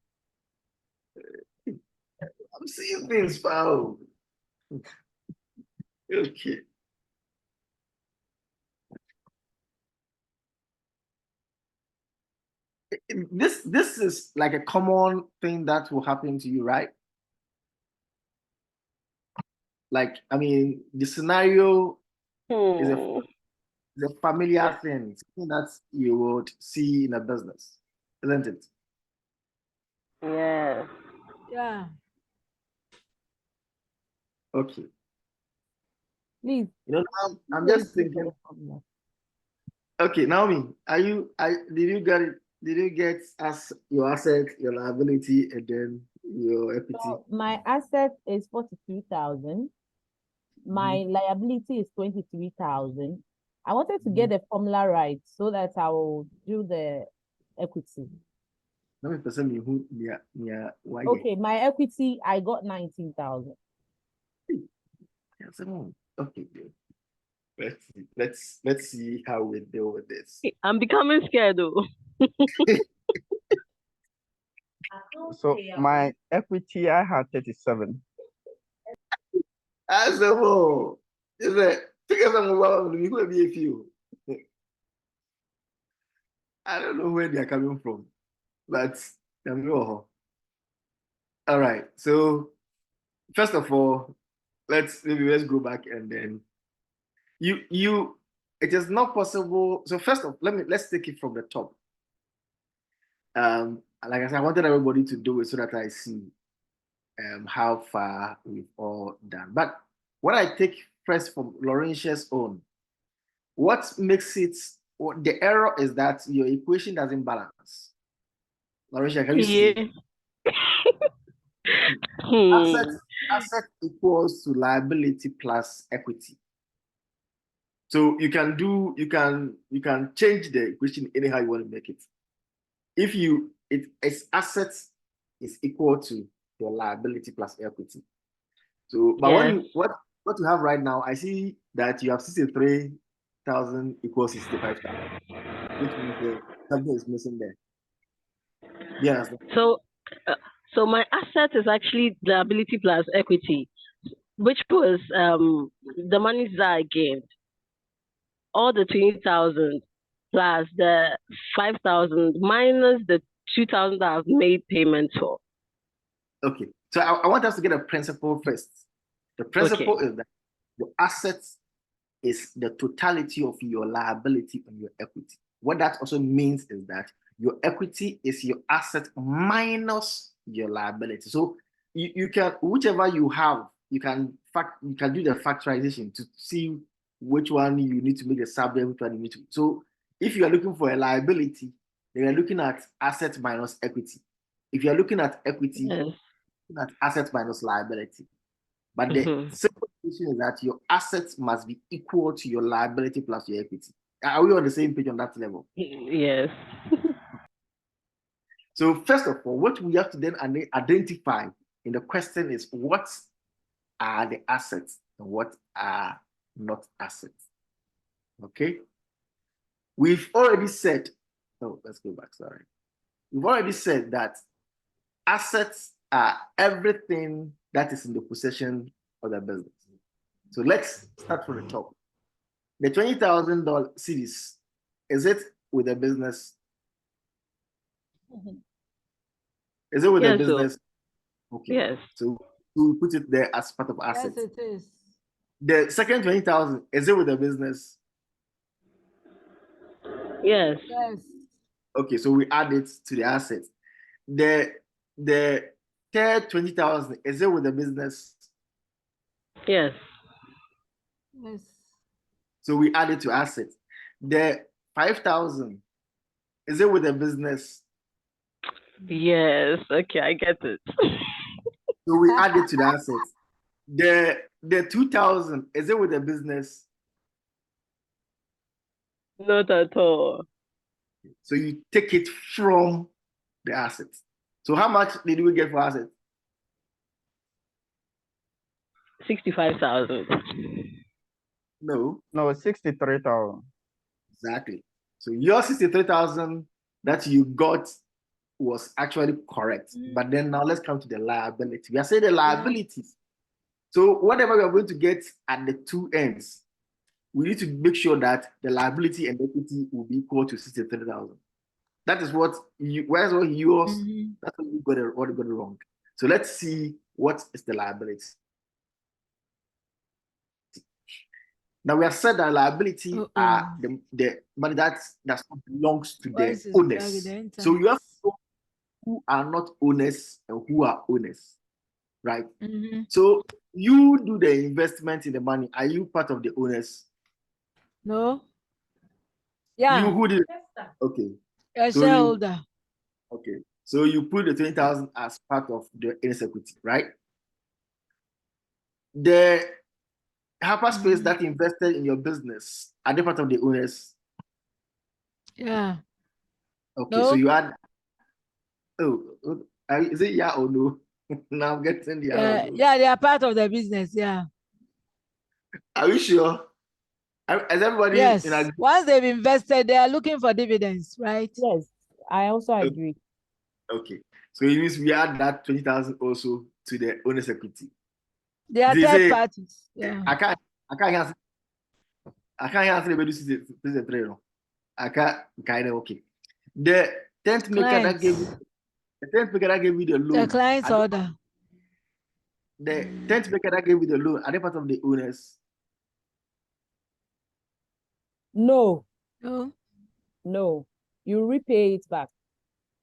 I'm seeing things, pal. Okay. This is like a common thing that will happen to you, right? Like, I mean, the scenario is the familiar thing, something that you would see in a business, isn't it? Yeah. Yeah. Okay. Please. You know, I'm just thinking. Okay, Naomi, did you get it? Did you get as your asset, your liability, and then your equity? So my asset is 43,000. My liability is 23,000. I wanted to get the formula right so that I will do the equity. Okay, my equity, I got 19,000. Okay, good. Let's see how we deal with this. I'm becoming scared though. So my equity, I had 37. As a whole, is it? Because I'm going to be a few. I don't know where they're coming from, but I'm all right. So first of all, let's go back and then it is not possible. So first of let's take it from the top. Like I said, I wanted everybody to do it so that I see how far we've all done. But what I take first from Laurentia's own, what makes it the error is that your equation doesn't balance. Laurentia, can you see? Asset equals to liability plus equity. So you can change the equation anyhow you want to make it. If its assets is equal to your liability plus equity. So, but what you have right now, I see that you have 63,000 equals 65,000, which means something is missing there. Yes. So my asset is actually liability plus equity, which was the monies that I gave, all the 20,000 plus the 5,000 minus the 2,000 that I've made payments for. Okay, so I want us to get a principle first. The principle is that your assets is the totality of your liability and your equity. What that also means is that your equity is your asset minus your liability. So you can, whichever you have, you can do the factorization to see which one you need to make the subject, which one you need to. So if you are looking for a liability, then you're looking at asset minus equity. If you're looking at equity, you're looking at asset minus liability. But the simple question is that your assets must be equal to your liability plus your equity. Are we on the same page on that level? Yes. So first of all, what we have to then identify in the question is what are the assets and what are not assets. Okay. We've already said, let's go back, sorry. We've already said that assets are everything that is in the possession of the business. So let's start from the top. The $20,000 series, is it with the business? Is it with the business? Okay. Yes. So we put it there as part of assets. Yes, it is. The second 20,000, is it with the business? Yes. Yes. Okay, so we add it to the assets. The third 20,000, is it with the business? Yes. Yes. So we add it to assets. The 5,000, is it with the business? Yes. Okay, I get it. So we add it to the assets. The 2,000, is it with the business? Not at all. So you take it from the assets. So how much did we get for assets? 65,000. No, 63,000. Exactly. So your 63,000 that you got was actually correct. But then now let's come to the liability. We are saying the liabilities. So whatever we are going to get at the two ends, we need to make sure that the liability and equity will be equal to 63,000. That is what where's what yours, that's what you got it wrong. So let's see what is the liability. Now we have said that liability are the money that belongs to the owners. So you have to know who are not owners and who are owners, right? So you do the investment in the money. Are you part of the owners? No. Yeah. You who did? Okay. A So shareholder. Okay. So you put the 20,000 as part of the owner's equity, right? The Hyperspace that invested in your business, are they part of the owners? Yeah. Okay, No. so you add. Is it yeah or no? Now I'm getting the yeah. Yeah, they are part of the business. Yeah. Are you sure? Is everybody Yes. in agreement? Once they've invested, they are looking for dividends, right? Yes, I also agree. Okay, so it means we add that 20,000 also to the owner's equity. They are third parties. Yeah. I can't answer the three. I can't kind of okay. The 10th maker that gave you the loan. The client's order. The 10th maker that gave you the loan, are they part of the owners? No. No. No. You repay it back.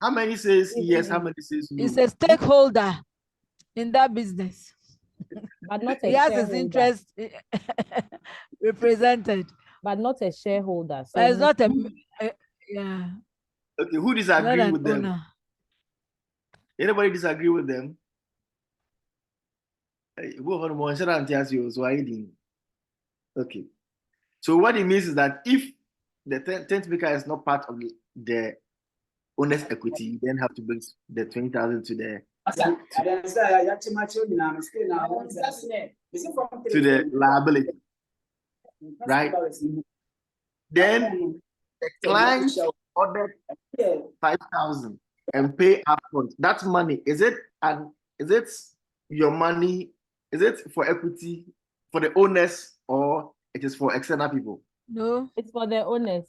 How many says yes? How many says no? It's a stakeholder in that business. But not a he has shareholder. his interest represented. But not a shareholder. So but it's not a yeah. Okay, who disagree with them? Owner. Anybody disagree with them? Okay. So what it means is that if the 10th maker is not part of the owner's equity, you then have to bring the 20,000 to the liability, right? Then the client ordered 5,000 and pay upfront. That money, is it your money? Is it for equity for the owners or it is for external people? No, it's for the owners.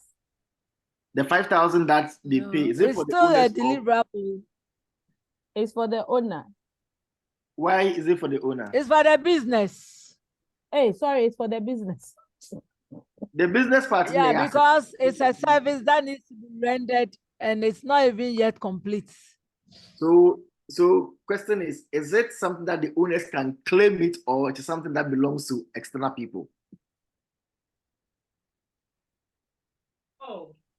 The 5,000 that they pay, is it it's for the still owners? A deliverable. It's for the owner. Why is it for the owner? It's for the business. Hey, sorry, it's for the business. The business part. Yeah, because it's a service that needs to be rendered and it's not even yet complete. So question is it something that the owners can claim it or it is something that belongs to external people?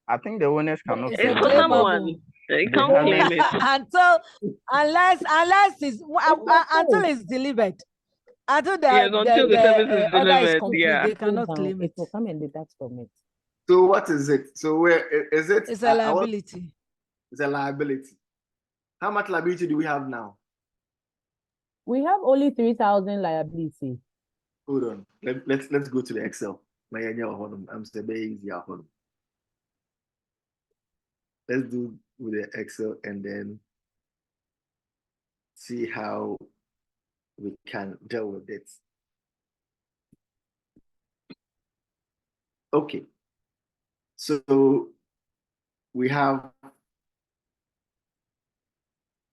I think the owners cannot it's for someone. They can't claim it. unless it's delivered. Until the service is order is delivered, complete, they cannot claim it. It will come and deduct from it. So what is it? So where is it? It's a liability. It's a liability. How much liability do we have now? We have only 3,000 liability. Hold on. Let's go to the Excel. I'm still very easy. Let's do with the Excel and then see how we can deal with it. Okay. So we have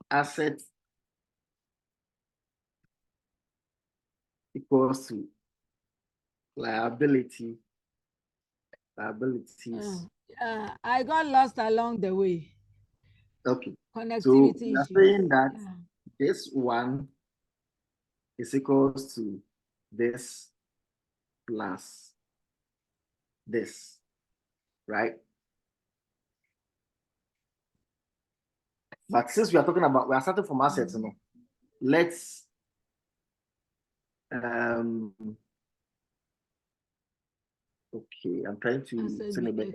assets equals to liabilities. I got lost along the way. Okay. Connectivity so we are issues. saying that this one is equals to this plus this, right? But since we are talking about, we are starting from assets, you know, let's okay, I'm trying to send it back.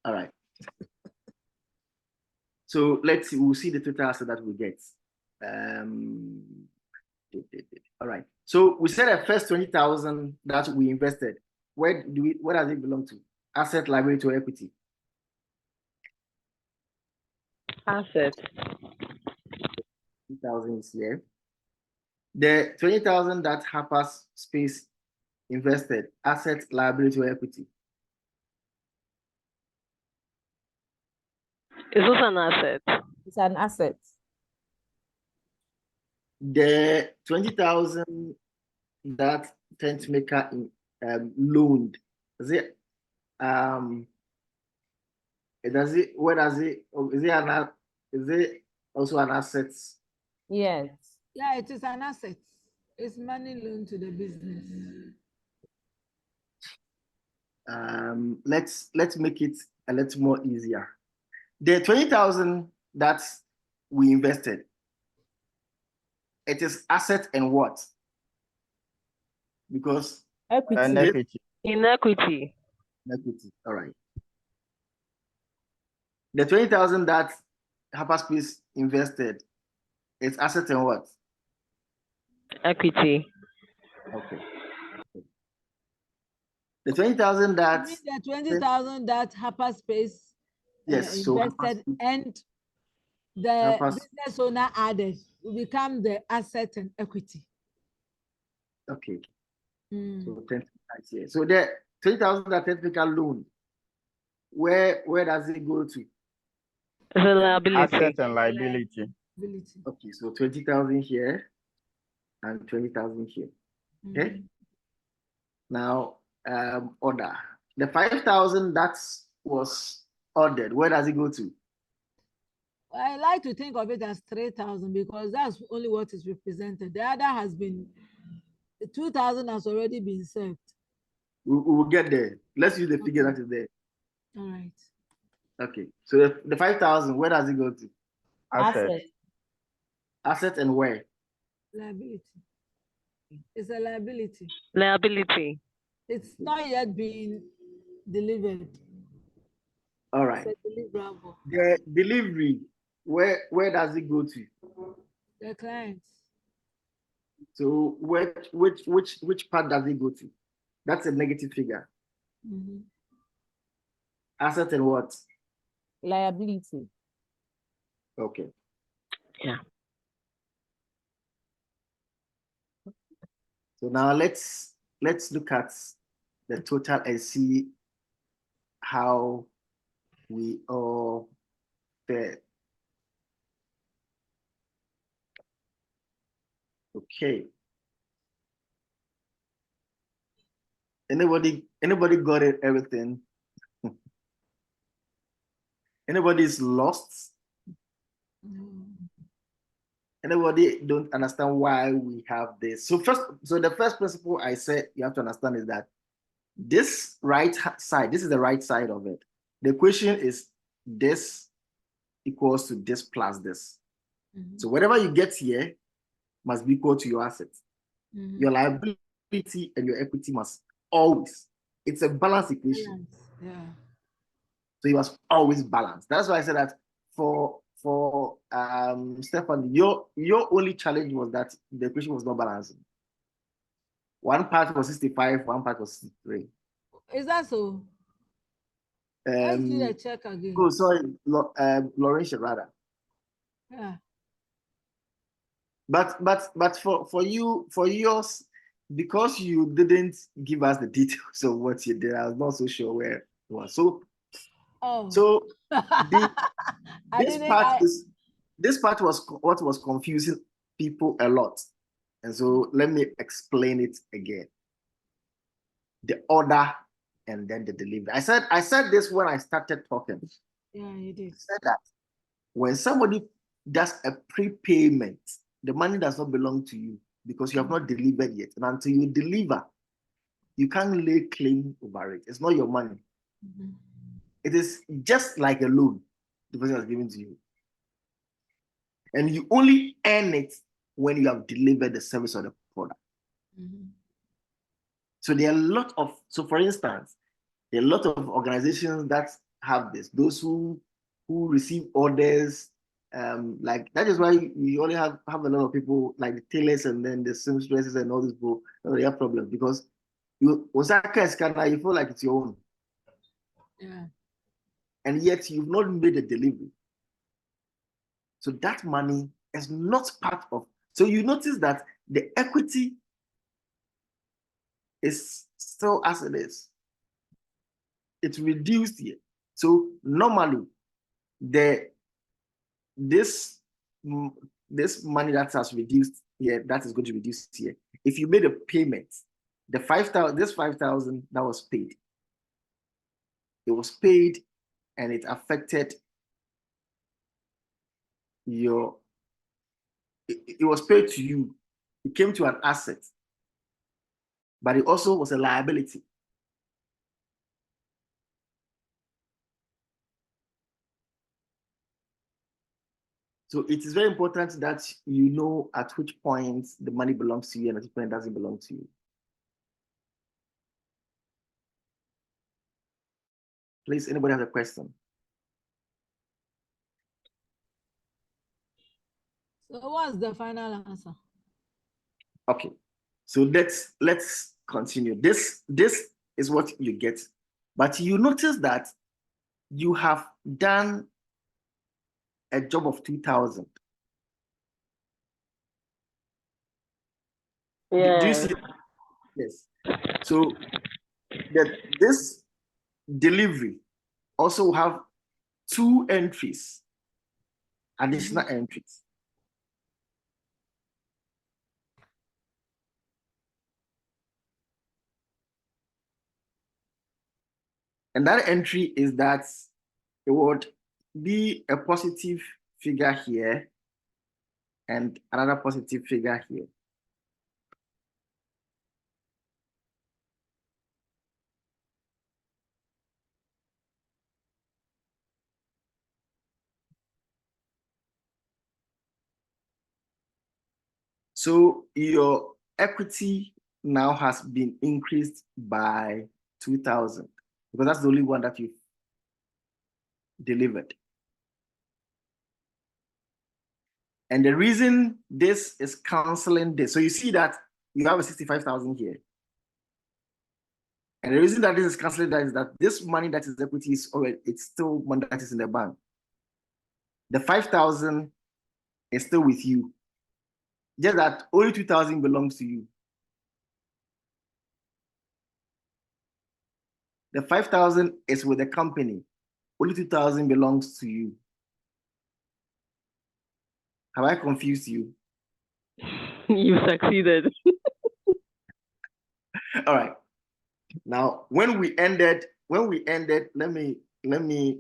All right. So let's see, we'll see the total asset that we get. All right. So we said at first 20,000 that we invested. Where does it belong to? Asset, liability, or equity? Asset. 20,000 is here. The 20,000 that Hyperspace invested, asset, liability, or equity? It's also an asset. It's an asset. The 20,000 that tent maker loaned? Is it where does it, is it also an asset? Yes. Yeah, it is an asset. It's money loaned to the business. Let's make it a little more easier. The 20,000 that we invested, it is asset and what? Because equity. In equity. Equity. All right. The 20,000 that Hyperspace invested, it's asset and what? Equity. Okay. The 20,000 that the 20,000 that Hyperspace invested and the business owner added will become the asset and equity. Okay. So 10 here. So the 20,000 that technical loan, where does it go to? The liability. Asset and liability. Okay, so 20,000 here and 20,000 here. Okay. Now, order. The 5,000 that was ordered, where does it go to? I like to think of it as 3,000 because that's only what is represented. The other has been, 2,000 has already been served. We will get there. Let's use the figure that is there. All right. Okay, so the 5,000, where does it go to? Asset. Asset and where? Liability. It's a liability. Liability. It's not yet been delivered. All right. It's a deliverable. The delivery, where does it go to? The clients. So which part does it go to? That's a negative figure. Asset and what? Liability. Okay. Yeah. So now let's look at the total and see how we all fare. Okay. Anybody got it? Everything? Anybody's lost? Anybody don't understand why we have this? So the first principle I said you have to understand is that this right side, this is the right side of it. The equation is this equals to this plus this. So whatever you get here must be equal to your assets. Your liability and your equity must always, it's a balanced equation. Yeah. So you must always balance. That's why I said that for Stefan, your only challenge was that the equation was not balancing. One part was 65, one part was 63. Is that so? Let's do the check again. Oh, sorry, Laurentia rather. Yeah. But for yours, because you didn't give us the details of what you did, I was not so sure where it was. So this part was what was confusing people a lot. And so let me explain it again. The order and then the delivery. I said this when I started talking. Yeah, you did. I said that when somebody does a prepayment, the money does not belong to you because you have not delivered yet. And until you deliver, you can't lay claim over it. It's not your money. It is just like a loan the person has given to you. And you only earn it when you have delivered the service or the product. So there are a lot of, so for instance, there are a lot of organizations that have this. Those who receive orders, like that is why we only have a lot of people like the tailors and then the seamstresses and all these people. They have problems because you feel like it's your own. Yeah. And yet you've not made a delivery. So that money is not part of. So you notice that the equity is still as it is. It's reduced here. So normally, this money that has reduced here, that is going to reduce here. If you made a payment The 5,000, this 5,000 that was paid. It was paid and it affected your, it was paid to you. It came to an asset, but it also was a liability. So it is very important that you know at which point the money belongs to you and at which point it doesn't belong to you. Please, anybody have a question? So what's the final answer? Okay, so let's continue. This is what you get, but you notice that you have done a job of 2,000. Yeah. Do you see? Yes. So this delivery also have 2 entries, additional entries. And that entry is that it would be a positive figure here and another positive figure here. So your equity now has been increased by 2,000 because that's the only one that you've delivered. And the reason this is canceling this, so you see that you have a 65,000 here. And the reason that this is canceling that is that this money that is equity is already, it's still money that is in the bank. The 5,000 is still with you. Just that only 2,000 belongs to you. The 5,000 is with the company. Only 2,000 belongs to you. Have I confused you? You succeeded. All right. Now, when we ended, let me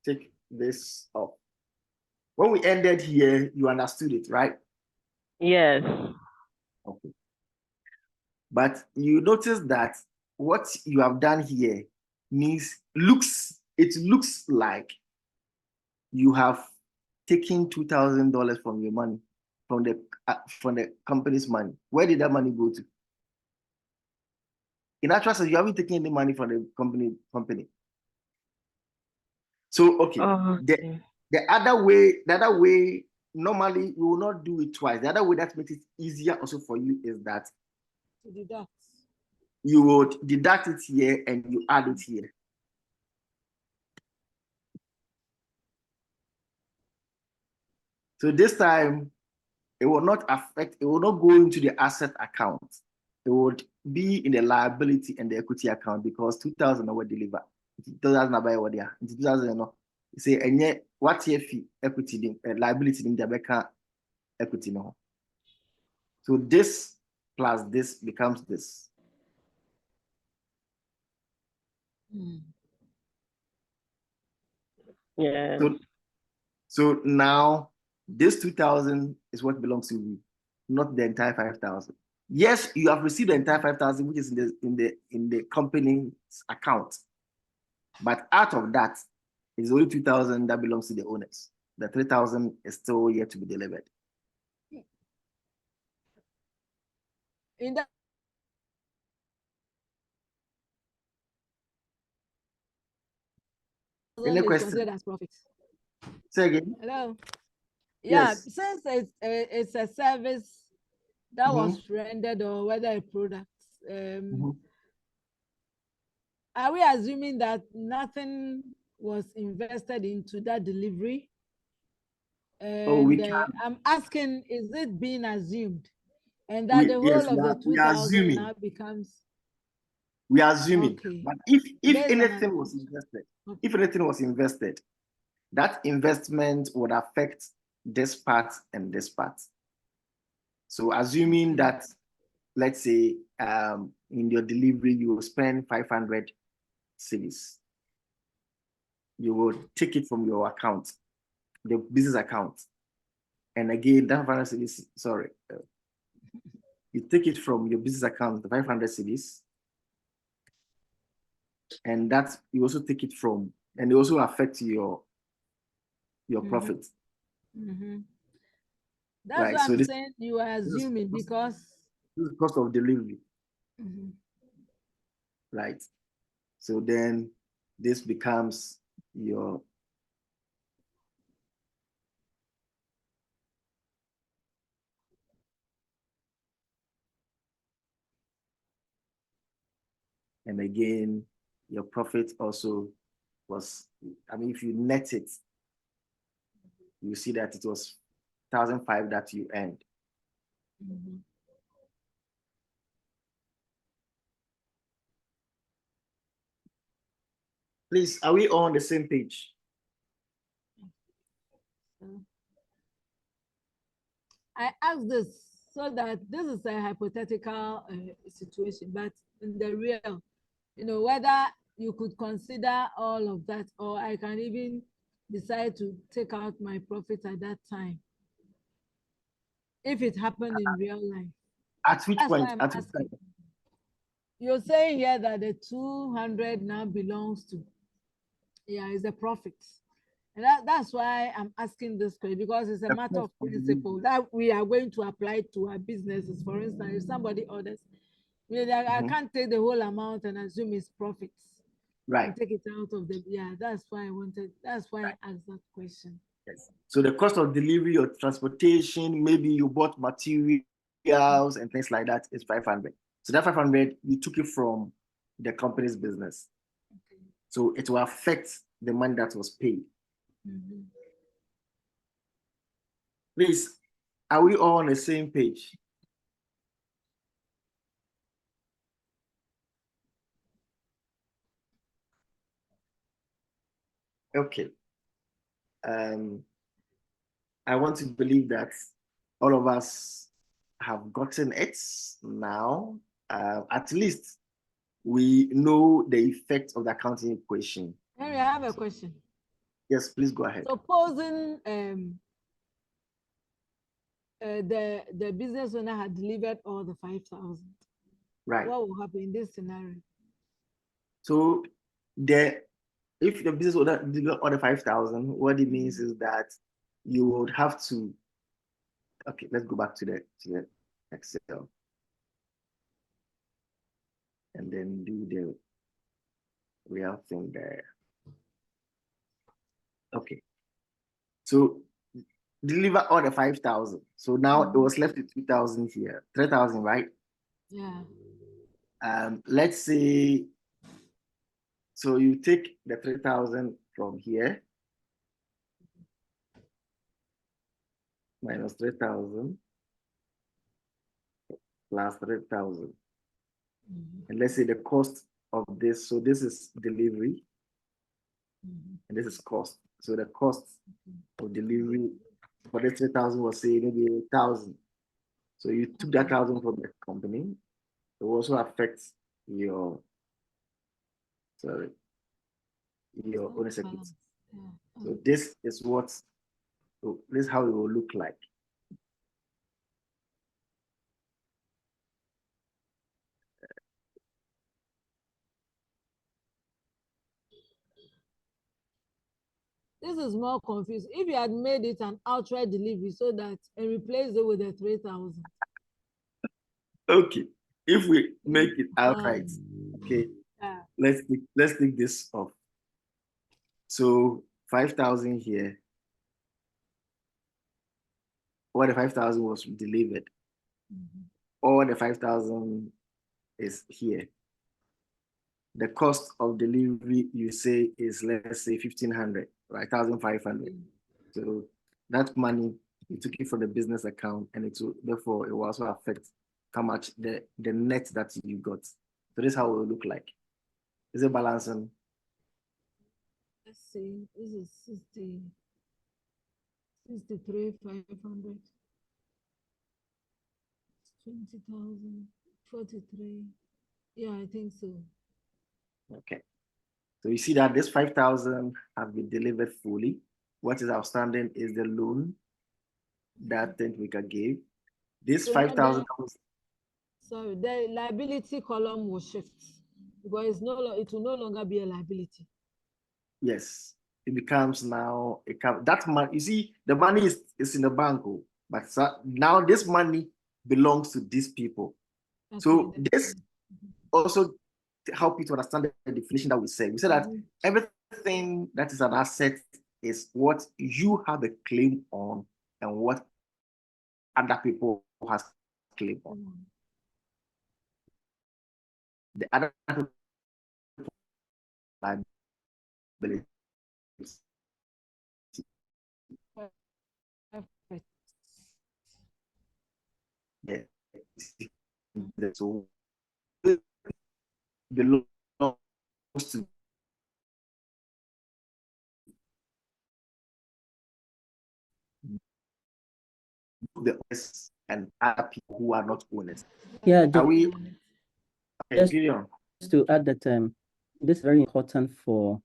take this off. When we ended here, you understood it, right? Yes. Okay. But you notice that what you have done here means it looks like you have taken $2,000 from your money, from the company's money. Where did that money go to? In actual sense, you haven't taken any money from the company. So okay, the other way, normally we will not do it twice. The other way that makes it easier also for you is that To deduct. you would deduct it here and you add it here. So this time, it will not go into the asset account. It would be in the liability and the equity account because 2,000 were delivered. 2,000 buy what they are. 2,000 no. Say and yet what fee equity liability in the equity no. So this plus this becomes this. Yeah. So now this 2,000 is what belongs to you, not the entire 5,000. Yes, you have received the entire 5,000, which is in the company's account. But out of that, is only 2,000 that belongs to the owners. The 3,000 is still yet to be delivered. In that Any is question? considered as profit. Say again. Hello. Yeah, Yes. since it's a service that was rendered or whether a product, are we assuming that nothing was invested into that delivery? And I'm asking, is it being assumed? And that the whole of the 2,000 now becomes. We are assuming. Okay. But if anything was invested, if anything was invested, that investment would affect this part and this part. So assuming that let's say in your delivery, you will spend 500 cedis. You will take it from your account, the business account. And again, that 500 cedis, sorry, you take it from your business account, the 500 cedis, and that's, you also take it from, and it also affects your profit. That's right? what So I'm this, saying. You are assuming because this is cost of delivery, right? So then this becomes your and again, your profit also was, I mean, if you net it, you see that it was 1,005 that you earned. Please, are we all on the same page? I ask this so that this is a hypothetical situation, but in the real, whether you could consider all of that, or I can even decide to take out my profit at that time, if it happened in real life. At which That's why point? I'm At which asking. point? You're saying here that the 200 now belongs to, is a profit. And that's why I'm asking this question, because it's a matter of principle that we are going to apply to our businesses. For instance, if somebody orders, I can't take the whole amount and assume it's profits. Right. And take it out of the, that's why I asked that question. Yes. So the cost of delivery or transportation, maybe you bought materials and things like that, is 500. So that 500, you took it from the company's business. Okay. So it will affect the money that was paid. Please, are we all on the same page? Okay. I want to believe that all of us have gotten it now. At least we know the effect of the accounting equation. Henry, I have a question. Yes, please go ahead. Supposing the business owner had delivered all the 5,000. Right. What will happen in this scenario? So if the business owner delivered all the 5,000, what it means is that you would have to. Okay, let's go back to the Excel and then do the real thing there. Okay. So deliver all the 5,000. So now it was left with 2,000 here, 3,000, right? Yeah. Let's say, so you take the 3,000 from here, minus 3,000, plus 3,000. And let's say the cost of this, so this is delivery, and this is cost. So the cost of delivery for the 3,000 was, say, maybe 1,000. So you took that 1,000 from the company. It will also affect your, your owner's equity. So this is this is how it will look like. This is more confused. If you had made it an outright delivery so that and replaced it with the 3,000. Okay, if we make it outright, okay, let's take this off. So 5,000 here. All the 5,000 was delivered. All the 5,000 is here. The cost of delivery, you say, is, let's say, 1,500, right? 1,500. So that money, you took it from the business account, and therefore it will also affect how much the net that you got. So this is how it will look like. Is it balancing? Let's see. This is 63,500. 20,000. 43. Yeah, I think so. Okay. So you see that this 5,000 have been delivered fully. What is outstanding is the loan that Tentmaker gave. This So now 5,000. sorry, the liability column will shift because it will no longer be a liability. Yes, it becomes now that money. You see, the money is in the bank, but now this money belongs to these people. Okay, so this also to help you to understand the definition that we say. We say that everything that is an asset is what you have a claim on and what other people has claim on. The other liability. Yeah. So belongs to the owners and other people who are not owners. Yeah, Are we? just Gideon. to add that this is very important for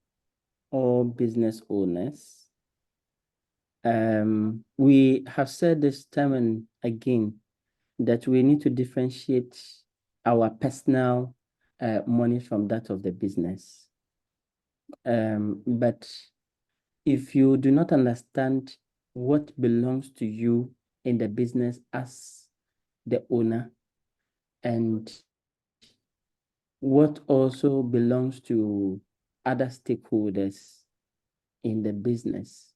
all business owners. We have said this time and again that we need to differentiate our personal money from that of the business. But if you do not understand what belongs to you in the business as the owner and what also belongs to other stakeholders in the business,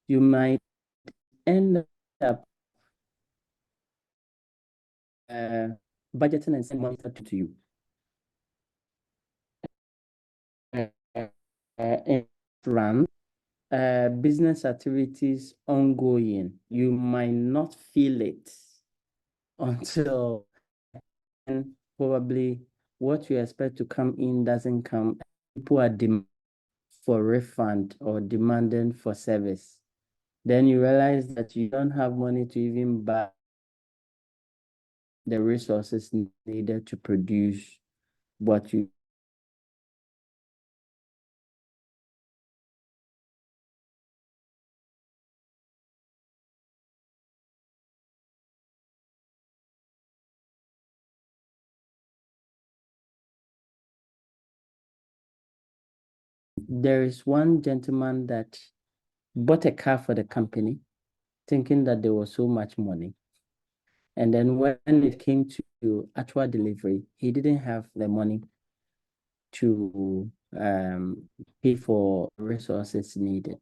you might end up budgeting and sending money to you. Run business activities ongoing, you might not feel it until probably what you expect to come in doesn't come. People are demanding for refund or demanding for service. Then you realize that you don't have money to even buy the resources needed to produce what you There is one gentleman that bought a car for the company, thinking that there was so much money. And then when it came to actual delivery, he didn't have the money to pay for resources needed.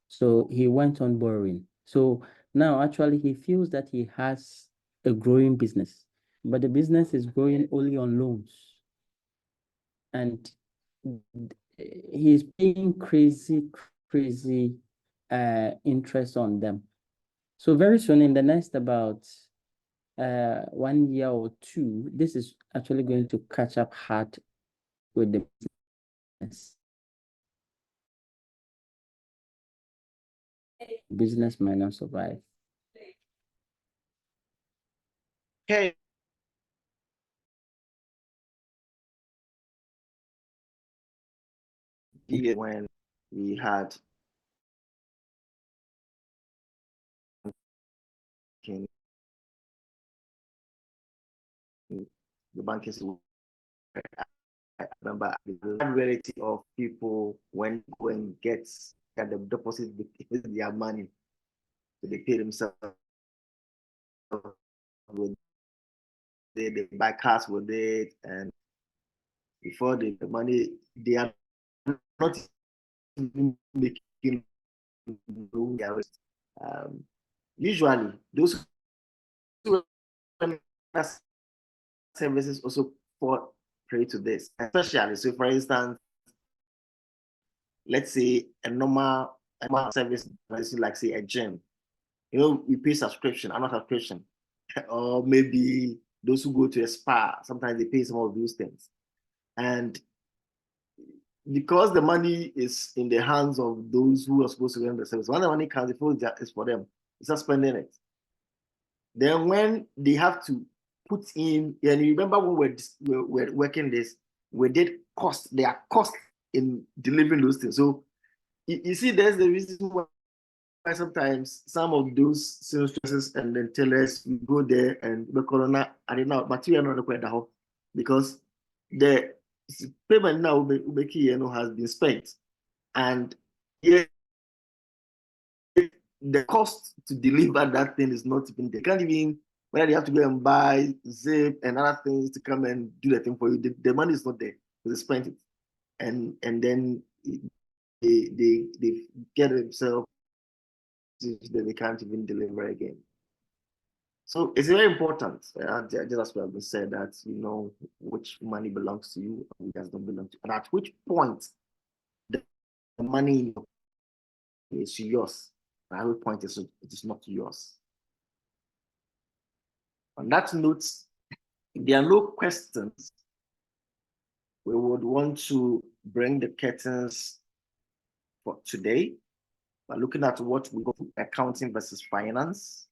So he went on borrowing. So now actually he feels that he has a growing business, but the business is growing only on loans. And he's paying crazy interest on them. So very soon, in the next about 1 year or two, this is actually going to catch up hard with the business. Business might not survive. Okay. When we had the banking, I remember the reality of people when gets at the deposit their money, so they pay themselves. They buy cars with it, and before the money, they are not making usually those services also fall prey to this, especially. So for instance, let's say a normal service, like say a gym, we pay subscription, annual subscription, or maybe those who go to a spa, sometimes they pay some of those things. And because the money is in the hands of those who are supposed to run the service, when the money comes, it's for them. It's not spending it. Then when they have to put in, and you remember when we're working this, we did there are costs in delivering those things. So you see, there's the reason why sometimes some of those seamstresses and then tailors go there and the corona and now material not quite the whole, because the payment now has been spent, and yeah, the cost to deliver that thing is not even, they can't even, whether they have to go and buy zip and other things to come and do the thing for you, the money is not there, they spent it, and then they get themselves that they can't even deliver again. So it's very important, just as well been said, that you know which money belongs to you and which does not belong to you, and at which point the money is yours, and at which point it is not yours. On that note, if there are no questions, we would want to bring the curtains for today. By looking at what we go to accounting versus finance,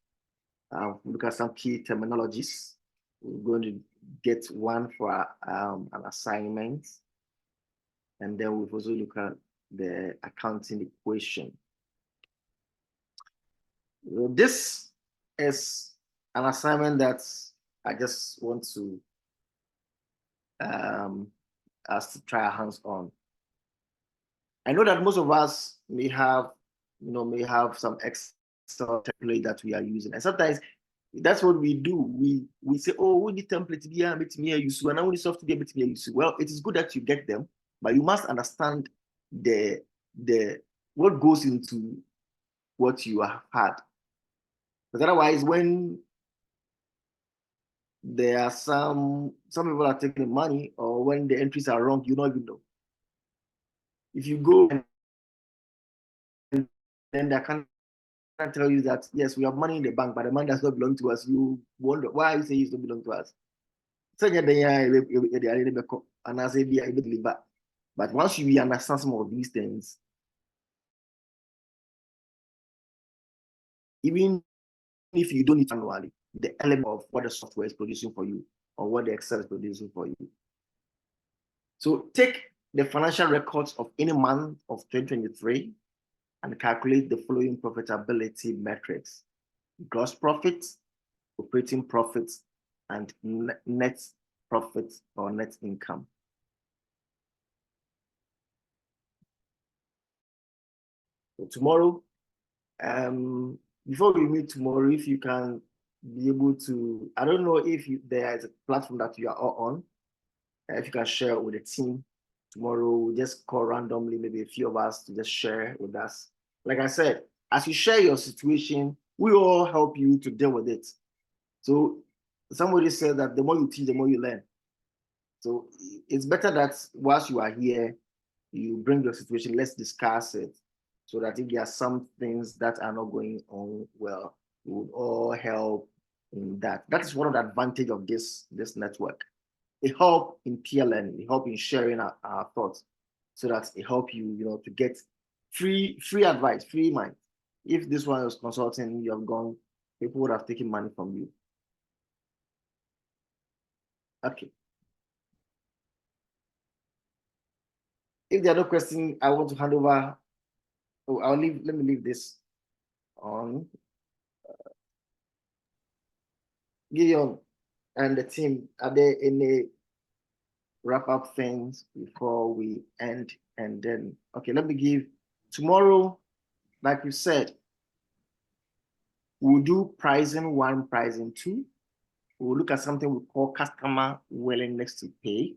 look at some key terminologies. We're going to get one for an assignment, and then we've also look at the accounting equation. This is an assignment that I just want to us to try our hands on. I know that most of us may have some Excel template that we are using, and sometimes that's what we do. We say, oh, we need template to be a bit more useful, and I want software to be a bit more useful. Well, it is good that you get them, but you must understand the what goes into what you have had. Because otherwise, when there are some people are taking the money, or when the entries are wrong, you don't even know. If you go and then they can tell you that yes, we have money in the bank, but the money does not belong to us. You wonder why you say it doesn't belong to us. But once you understand some of these things, even if you don't need manually, the element of what the software is producing for you or what the Excel is producing for you. So take the financial records of any month of 2023 and calculate the following profitability metrics: gross profits, operating profits, and net profits or net income. So tomorrow, before we meet tomorrow, if you can be able to, I don't know if there is a platform that you are all on, if you can share with the team tomorrow, we'll just call randomly, maybe a few of us to just share with us. Like I said, as you share your situation, we all help you to deal with it. So somebody said that the more you teach, the more you learn. So it's better that whilst you are here, you bring your situation, let's discuss it, so that if there are some things that are not going on well, we would all help in that. That is one of the advantages of this network. It helps in peer learning, it helps in sharing our thoughts, so that it helps you, to get free advice, free mind. If this one was consulting, you have gone, people would have taken money from you. Okay. If there are no questions, I want to hand over. Oh, let me leave this on. Gideon and the team, are there any wrap up things before we end? And then, okay, let me give tomorrow, like you said, we'll do pricing 1, pricing 2. We'll look at something we call customer willingness to pay.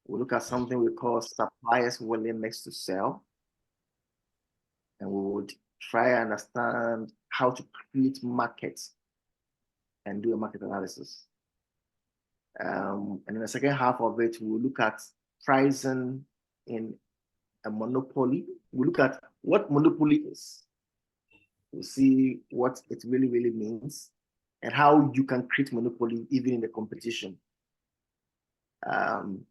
We'll look at something we call suppliers willingness to sell. And we would try and understand how to create markets and do a market analysis. And in the second half of it, we'll look at pricing in a monopoly. We'll look at what monopoly is. We'll see what it really, really means and how you can create monopoly even in the competition. And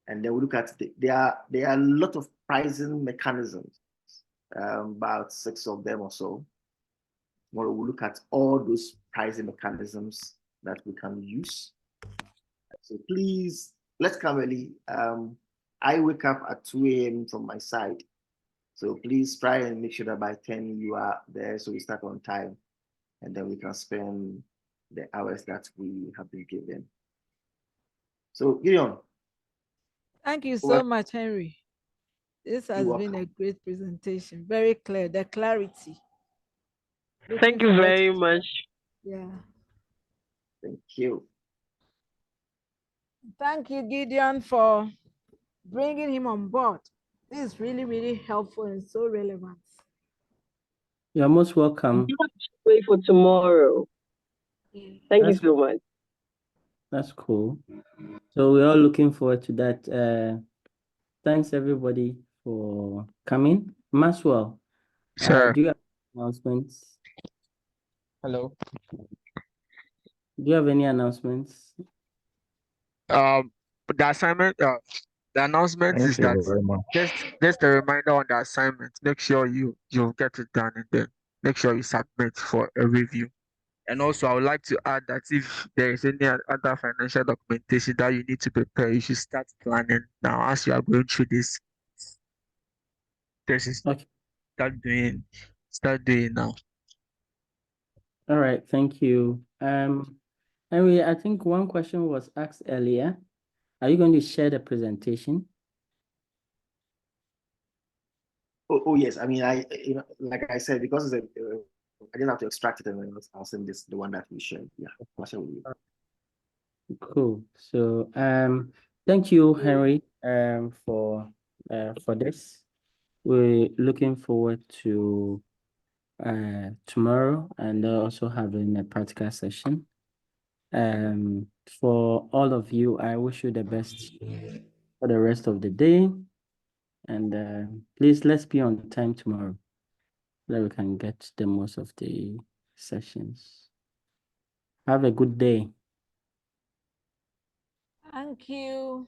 then we'll look at, there are a lot of pricing mechanisms, about 6 of them or so. Tomorrow we'll look at all those pricing mechanisms that we can use. So please, let's come early. I wake up at 2 a.m. from my side. So please try and make sure that by 10 you are there so we start on time. And then we can spend the hours that we have been given. So Gideon. Thank you so much, Henry. This has been a great presentation. Very clear, the clarity. Thank you very much. Yeah. Thank you. Thank you, Gideon, for bringing him on board. This is really, really helpful and so relevant. You're most welcome. Wait for tomorrow. Thank you so much. That's cool. So we're all looking forward to that. Thanks everybody for coming. Maxwell, Sir. do you have announcements? Hello. Do you have any announcements? The assignment, the announcement Thank is you that very much. just a reminder on the assignment. Make sure you get it done and then make sure you submit for a review. And also, I would like to add that if there is any other financial documentation that you need to prepare, you should start planning now as you are going through this. Okay. Start doing now. All right, thank you. Henry, I think one question was asked earlier. Are you going to share the presentation? Oh yes, I mean, like I said, because it's I didn't have to extract it, and I'll send this the one that we shared. Yeah, I'll share with you. Cool. So thank you, Henry, for this. We're looking forward to tomorrow and also having a practical session. For all of you, I wish you the best for the rest of the day. And please, let's be on time tomorrow so that we can get the most of the sessions. Have a good day. Thank you.